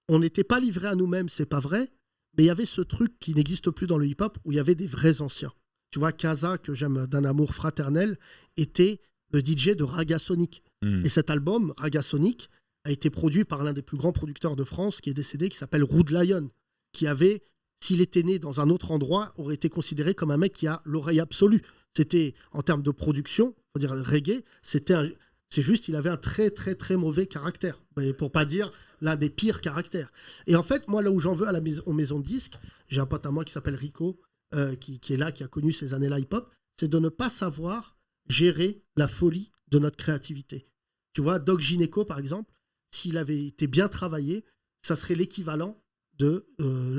[SPEAKER 3] on n'était pas livré à nous-mêmes, c'est pas vrai, mais il y avait ce truc qui n'existe plus dans le hip-hop, où il y avait des vrais anciens. Tu vois, Kaza, que j'aime d'un amour fraternel, était le DJ de Raga Sonic. Et cet album, Raga Sonic, a été produit par l'un des plus grands producteurs de France, qui est décédé, qui s'appelle Rude Lion, qui avait, s'il était né dans un autre endroit, aurait été considéré comme un mec qui a l'oreille absolue. C'était, en termes de production, faut dire reggae, c'est juste, il avait un très très très mauvais caractère, pour pas dire l'un des pires caractères. Et en fait, moi, là où j'en veux aux maisons de disques, j'ai un pote à moi qui s'appelle Rico, qui est là, qui a connu ces années-là hip-hop, c'est de ne pas savoir gérer la folie de notre créativité. Tu vois, Doc Gineco, par exemple, s'il avait été bien travaillé, ça serait l'équivalent de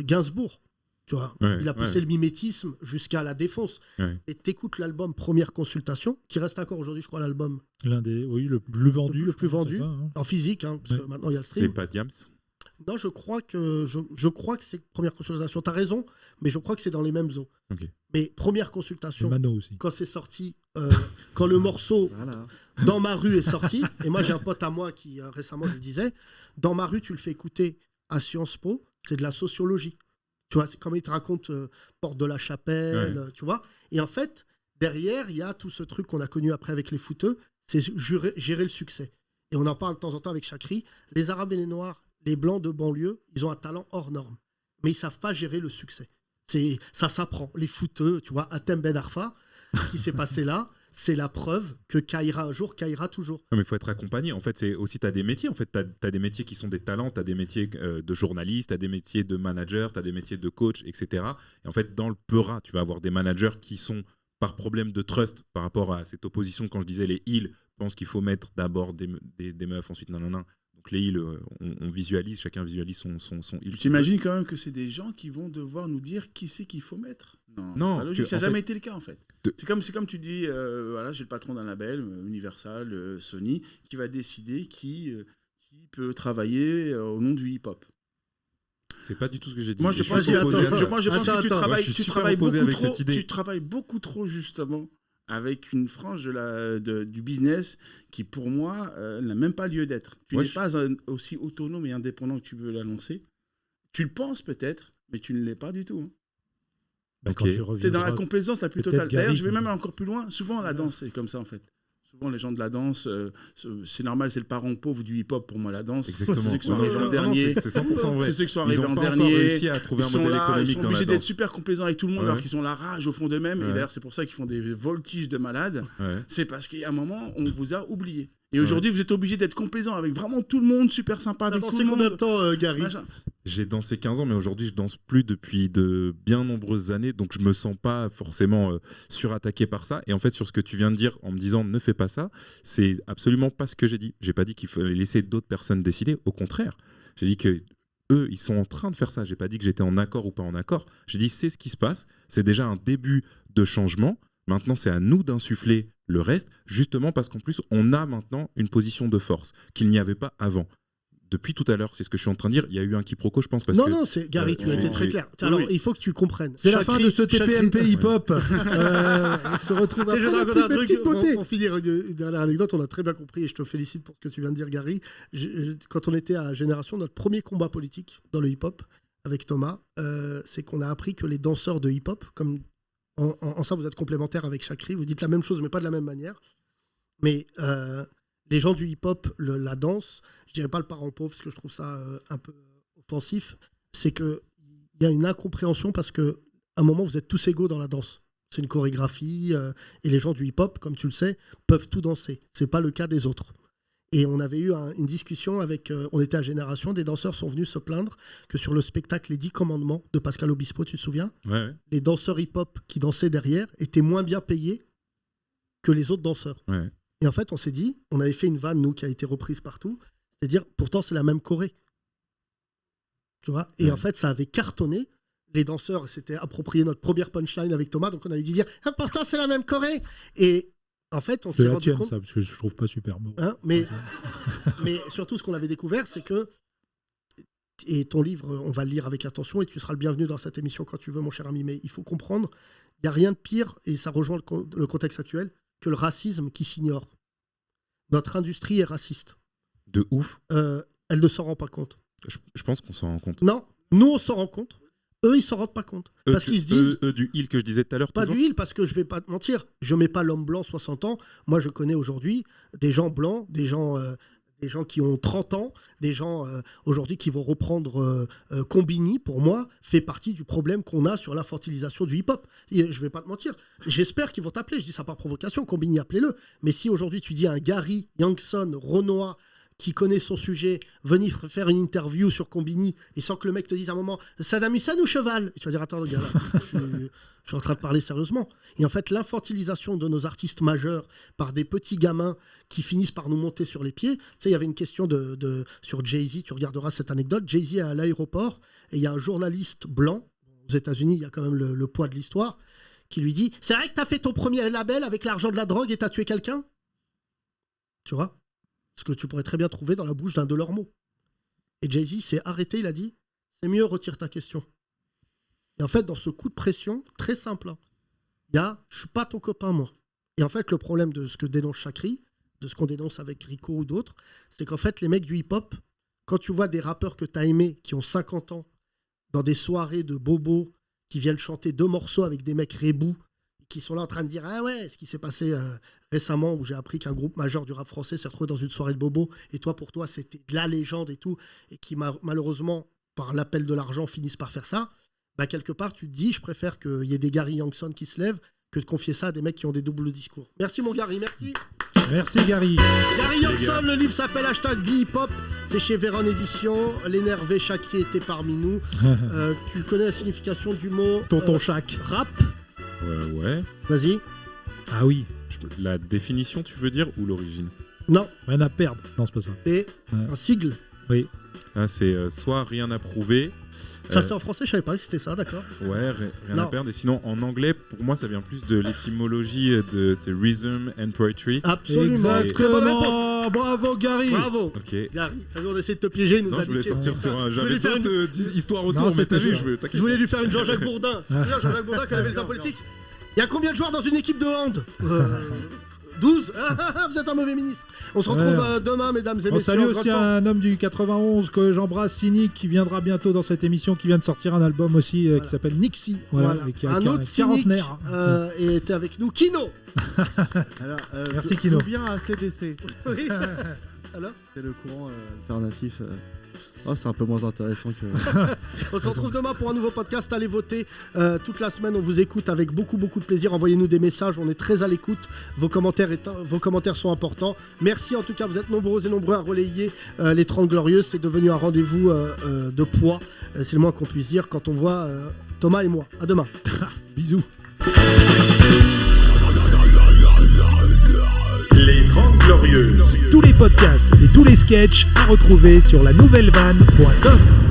[SPEAKER 3] Gainsbourg. Tu vois, il a poussé le mimétisme jusqu'à la défonce. Et t'écoutes l'album Première Consultation, qui reste encore aujourd'hui, je crois, l'album.
[SPEAKER 4] L'un des, oui, le plus vendu.
[SPEAKER 3] Le plus vendu,
[SPEAKER 4] ça, hein.
[SPEAKER 3] en physique, hein, parce que maintenant il y a le stream.
[SPEAKER 9] C'est pas Diams?
[SPEAKER 3] Non, je crois que c'est Première Consultation. T'as raison, mais je crois que c'est dans les mêmes eaux.
[SPEAKER 9] Okay.
[SPEAKER 3] Mais Première Consultation,
[SPEAKER 4] Mano aussi.
[SPEAKER 3] quand c'est sorti, quand le morceau Dans ma rue est sorti, et moi j'ai un pote à moi qui récemment je lui disais, Dans ma rue, tu le fais écouter à Sciences Po, c'est de la sociologie. Tu vois, c'est comme il te raconte Porte de la Chapelle, tu vois. Et en fait, derrière, il y a tout ce truc qu'on a connu après avec les footeux, c'est gérer le succès. Et on en parle de temps en temps avec Chakri. Les Arabes et les Noirs, les Blancs de banlieue, ils ont un talent hors norme. Mais ils savent pas gérer le succès. Ça s'apprend. Les footeux, tu vois, Hatem Ben Arfa, ce qui s'est passé là, c'est la preuve que caillera un jour, caillera toujours.
[SPEAKER 9] Non, mais il faut être accompagné. En fait, c'est aussi, tu as des métiers. En fait, tu as des métiers qui sont des talents, tu as des métiers de journaliste, tu as des métiers de manager, tu as des métiers de coach, etc. Et en fait, dans le Peura, tu vas avoir des managers qui sont par problème de trust par rapport à cette opposition. Quand je disais les heels, pense qu'il faut mettre d'abord des meufs, ensuite nanana. Donc les heels, on visualise, chacun visualise son heel.
[SPEAKER 10] J'imagine quand même que c'est des gens qui vont devoir nous dire qui c'est qu'il faut mettre. Non, c'est pas logique. Ça n'a jamais été le cas en fait. C'est comme tu dis, voilà, j'ai le patron d'un label, Universal, Sony, qui va décider qui peut travailler au nom du hip-hop.
[SPEAKER 9] C'est pas du tout ce que j'ai dit.
[SPEAKER 10] Moi, je pense que tu travailles beaucoup trop justement avec une frange du business qui, pour moi, n'a même pas lieu d'être. Tu n'es pas aussi autonome et indépendant que tu veux l'annoncer. Tu le penses peut-être, mais tu ne l'es pas du tout. Hein.
[SPEAKER 9] Okay.
[SPEAKER 10] Tu es dans la complaisance la plus totale. D'ailleurs, je vais même encore plus loin. Souvent, la danse, c'est comme ça, en fait. Souvent, les gens de la danse, c'est normal, c'est le parent pauvre du hip-hop pour moi, la danse.
[SPEAKER 9] Exactement.
[SPEAKER 10] C'est ceux qui sont arrivés en dernier.
[SPEAKER 9] C'est 100% vrai.
[SPEAKER 10] C'est ceux qui sont arrivés en dernier. Ils sont là, ils sont obligés d'être super complaisants avec tout le monde, alors qu'ils sont la rage au fond d'eux-mêmes. Et d'ailleurs, c'est pour ça qu'ils font des voltiges de malades. C'est parce qu'il y a un moment, on vous a oublié. Et aujourd'hui, vous êtes obligé d'être complaisant avec vraiment tout le monde, super sympa avec tout le monde.
[SPEAKER 3] Combien de temps, Gary?
[SPEAKER 9] J'ai dansé 15 ans, mais aujourd'hui, je danse plus depuis de bien nombreuses années, donc je me sens pas forcément surattaqué par ça. Et en fait, sur ce que tu viens de dire, en me disant ne fais pas ça, c'est absolument pas ce que j'ai dit. J'ai pas dit qu'il fallait laisser d'autres personnes décider. Au contraire, j'ai dit que eux, ils sont en train de faire ça. J'ai pas dit que j'étais en accord ou pas en accord. J'ai dit c'est ce qui se passe. C'est déjà un début de changement. Maintenant, c'est à nous d'insuffler le reste, justement parce qu'en plus, on a maintenant une position de force qu'il n'y avait pas avant. Depuis tout à l'heure, c'est ce que je suis en train de dire. Il y a eu un quiproquo, je pense. Parce
[SPEAKER 3] non, c'est Gary, tu as été très clair. Alors, il faut que tu comprennes.
[SPEAKER 4] C'est la fin de ce TPMP hip-hop. On se retrouve après la petite beauté.
[SPEAKER 3] Pour finir, une dernière anecdote, on a très bien compris et je te félicite pour ce que tu viens de dire, Gary. Quand on était à Génération, notre premier combat politique dans le hip-hop avec Thomas, c'est qu'on a appris que les danseurs de hip-hop, comme en ça vous êtes complémentaires avec Chakri, vous dites la même chose mais pas de la même manière. Mais les gens du hip-hop, la danse, je dirais pas le parent pauvre parce que je trouve ça un peu offensif, c'est qu'il y a une incompréhension parce qu'à un moment vous êtes tous égaux dans la danse. C'est une chorégraphie et les gens du hip-hop, comme tu le sais, peuvent tout danser. C'est pas le cas des autres. Et on avait eu une discussion avec, on était à Génération, des danseurs sont venus se plaindre que sur le spectacle Les 10 Commandements de Pascal Obispo, tu te souviens ?
[SPEAKER 9] Ouais.
[SPEAKER 3] Les danseurs hip-hop qui dansaient derrière étaient moins bien payés que les autres danseurs.
[SPEAKER 9] Ouais.
[SPEAKER 3] Et en fait, on s'est dit, on avait fait une vanne, nous, qui a été reprise partout, c'est-à-dire, pourtant, c'est la même choré. Tu vois ? Et en fait, ça avait cartonné. Les danseurs s'étaient approprié notre première punchline avec Thomas, donc on avait dû dire, pourtant, c'est la même choré. Et en fait, on s'est rendu compte...
[SPEAKER 4] ça, parce que je trouve pas super beau.
[SPEAKER 3] Hein, mais surtout, ce qu'on avait découvert, c'est que, et ton livre, on va le lire avec attention, et tu seras le bienvenu dans cette émission quand tu veux, mon cher ami, mais il faut comprendre, il n'y a rien de pire, et ça rejoint le contexte actuel, que le racisme qui s'ignore. Notre industrie est raciste.
[SPEAKER 9] De ouf.
[SPEAKER 3] Elle ne s'en rend pas compte.
[SPEAKER 9] Je pense qu'on s'en rend compte.
[SPEAKER 3] Non, nous on s'en rend compte. Eux, ils s'en rendent pas compte. Parce qu'ils se disent...
[SPEAKER 9] Eux du il que je disais tout à l'heure.
[SPEAKER 3] Pas
[SPEAKER 9] toujours.
[SPEAKER 3] du il, parce que je vais pas te mentir. Je mets pas l'homme blanc 60 ans. Moi, je connais aujourd'hui des gens blancs, des gens qui ont 30 ans, des gens aujourd'hui qui vont reprendre Combini, pour moi, fait partie du problème qu'on a sur l'infantilisation du hip-hop. Et je vais pas te mentir. J'espère qu'ils vont t'appeler. Je dis ça par provocation. Combini, appelez-le. Mais si aujourd'hui tu dis à un Gary, Youngson, Renoir, qui connaît son sujet, venir faire une interview sur Combini et sans que le mec te dise à un moment Saddam Hussein ou Cheval, et tu vas dire attends, regarde, je suis en train de parler sérieusement. Et en fait, l'infantilisation de nos artistes majeurs par des petits gamins qui finissent par nous monter sur les pieds. Tu sais, il y avait une question sur Jay-Z, tu regarderas cette anecdote. Jay-Z est à l'aéroport et il y a un journaliste blanc, aux États-Unis, il y a quand même le poids de l'histoire, qui lui dit c'est vrai que tu as fait ton premier label avec l'argent de la drogue et tu as tué quelqu'un ? Tu vois ? Ce que tu pourrais très bien trouver dans la bouche d'un de leurs mots. Et Jay-Z s'est arrêté, il a dit c'est mieux, retire ta question. Et en fait, dans ce coup de pression, très simple, il y a je suis pas ton copain, moi. Et en fait, le problème de ce que dénonce Chakri, de ce qu'on dénonce avec Rico ou d'autres, c'est qu'en fait, les mecs du hip-hop, quand tu vois des rappeurs que tu as aimés, qui ont 50 ans, dans des soirées de bobos, qui viennent chanter 2 morceaux avec des mecs rébous, qui sont là en train de dire ah ouais, ce qui s'est passé récemment où j'ai appris qu'un groupe majeur du rap français s'est retrouvé dans une soirée de bobo et toi pour toi c'était la légende et tout et qui malheureusement par l'appel de l'argent finissent par faire ça, bah quelque part tu te dis je préfère qu'il y ait des Gary Youngson qui se lèvent que de confier ça à des mecs qui ont des doubles discours. Merci mon Gary, merci.
[SPEAKER 4] Merci Gary.
[SPEAKER 3] Gary Youngson, le livre s'appelle #BeHipHop, c'est chez Véron Édition. L'énervé Chakri était parmi nous. Tu connais la signification du mot
[SPEAKER 4] Tonton Chac.
[SPEAKER 3] Rap.
[SPEAKER 9] Ouais.
[SPEAKER 3] Vas-y.
[SPEAKER 4] Ah oui.
[SPEAKER 9] La définition, tu veux dire, ou l'origine ?
[SPEAKER 3] Non.
[SPEAKER 4] Rien à perdre. Non, c'est pas ça.
[SPEAKER 3] C'est un sigle.
[SPEAKER 4] Oui.
[SPEAKER 9] Ah, c'est soit rien à prouver.
[SPEAKER 3] Ça, c'est en français, je savais pas que c'était ça, d'accord.
[SPEAKER 9] Ouais, rien à perdre. Et sinon, en anglais, pour moi, ça vient plus de l'étymologie c'est rhythm and poetry.
[SPEAKER 3] Absolument.
[SPEAKER 4] Exactement. Bravo, Gary.
[SPEAKER 3] Bravo.
[SPEAKER 9] Ok.
[SPEAKER 3] Gary, on essaie de te piéger, il nous a dit.
[SPEAKER 9] Je voulais sortir sur un. J'avais plein d'histoires autour,
[SPEAKER 4] non,
[SPEAKER 9] mais t'as vu,
[SPEAKER 3] je voulais lui faire une Jean-Jacques Bourdin. Tu sais, Jean-Jacques Bourdin qui avait les arts politiques. Il y a combien de joueurs dans une équipe de hand 12. Vous êtes un mauvais ministre. On se retrouve demain, mesdames et messieurs.
[SPEAKER 4] On salue aussi un homme du 91 que j'embrasse, Cynic, qui viendra bientôt dans cette émission, qui vient de sortir un album aussi qui s'appelle Nixie. Voilà. Et qui a
[SPEAKER 3] un autre
[SPEAKER 4] quarantenaire.
[SPEAKER 3] Et était avec nous, Kino.
[SPEAKER 11] Alors,
[SPEAKER 4] merci Kino.
[SPEAKER 11] Tout bien à CDC.
[SPEAKER 3] Oui. Alors
[SPEAKER 5] c'est le courant alternatif. Oh, c'est un peu moins intéressant que.
[SPEAKER 3] On se retrouve demain pour un nouveau podcast. Allez voter toute la semaine. On vous écoute avec beaucoup de plaisir. Envoyez-nous des messages. On est très à l'écoute. Vos commentaires sont importants. Merci en tout cas. Vous êtes nombreux et nombreux à relayer les 30 Glorieuses. C'est devenu un rendez-vous de poids. C'est le moins qu'on puisse dire quand on voit Thomas et moi. À demain.
[SPEAKER 4] Bisous.
[SPEAKER 11] Les 30 Glorieuses.
[SPEAKER 1] Tous les podcasts et tous les sketchs à retrouver sur la nouvellevanne.com.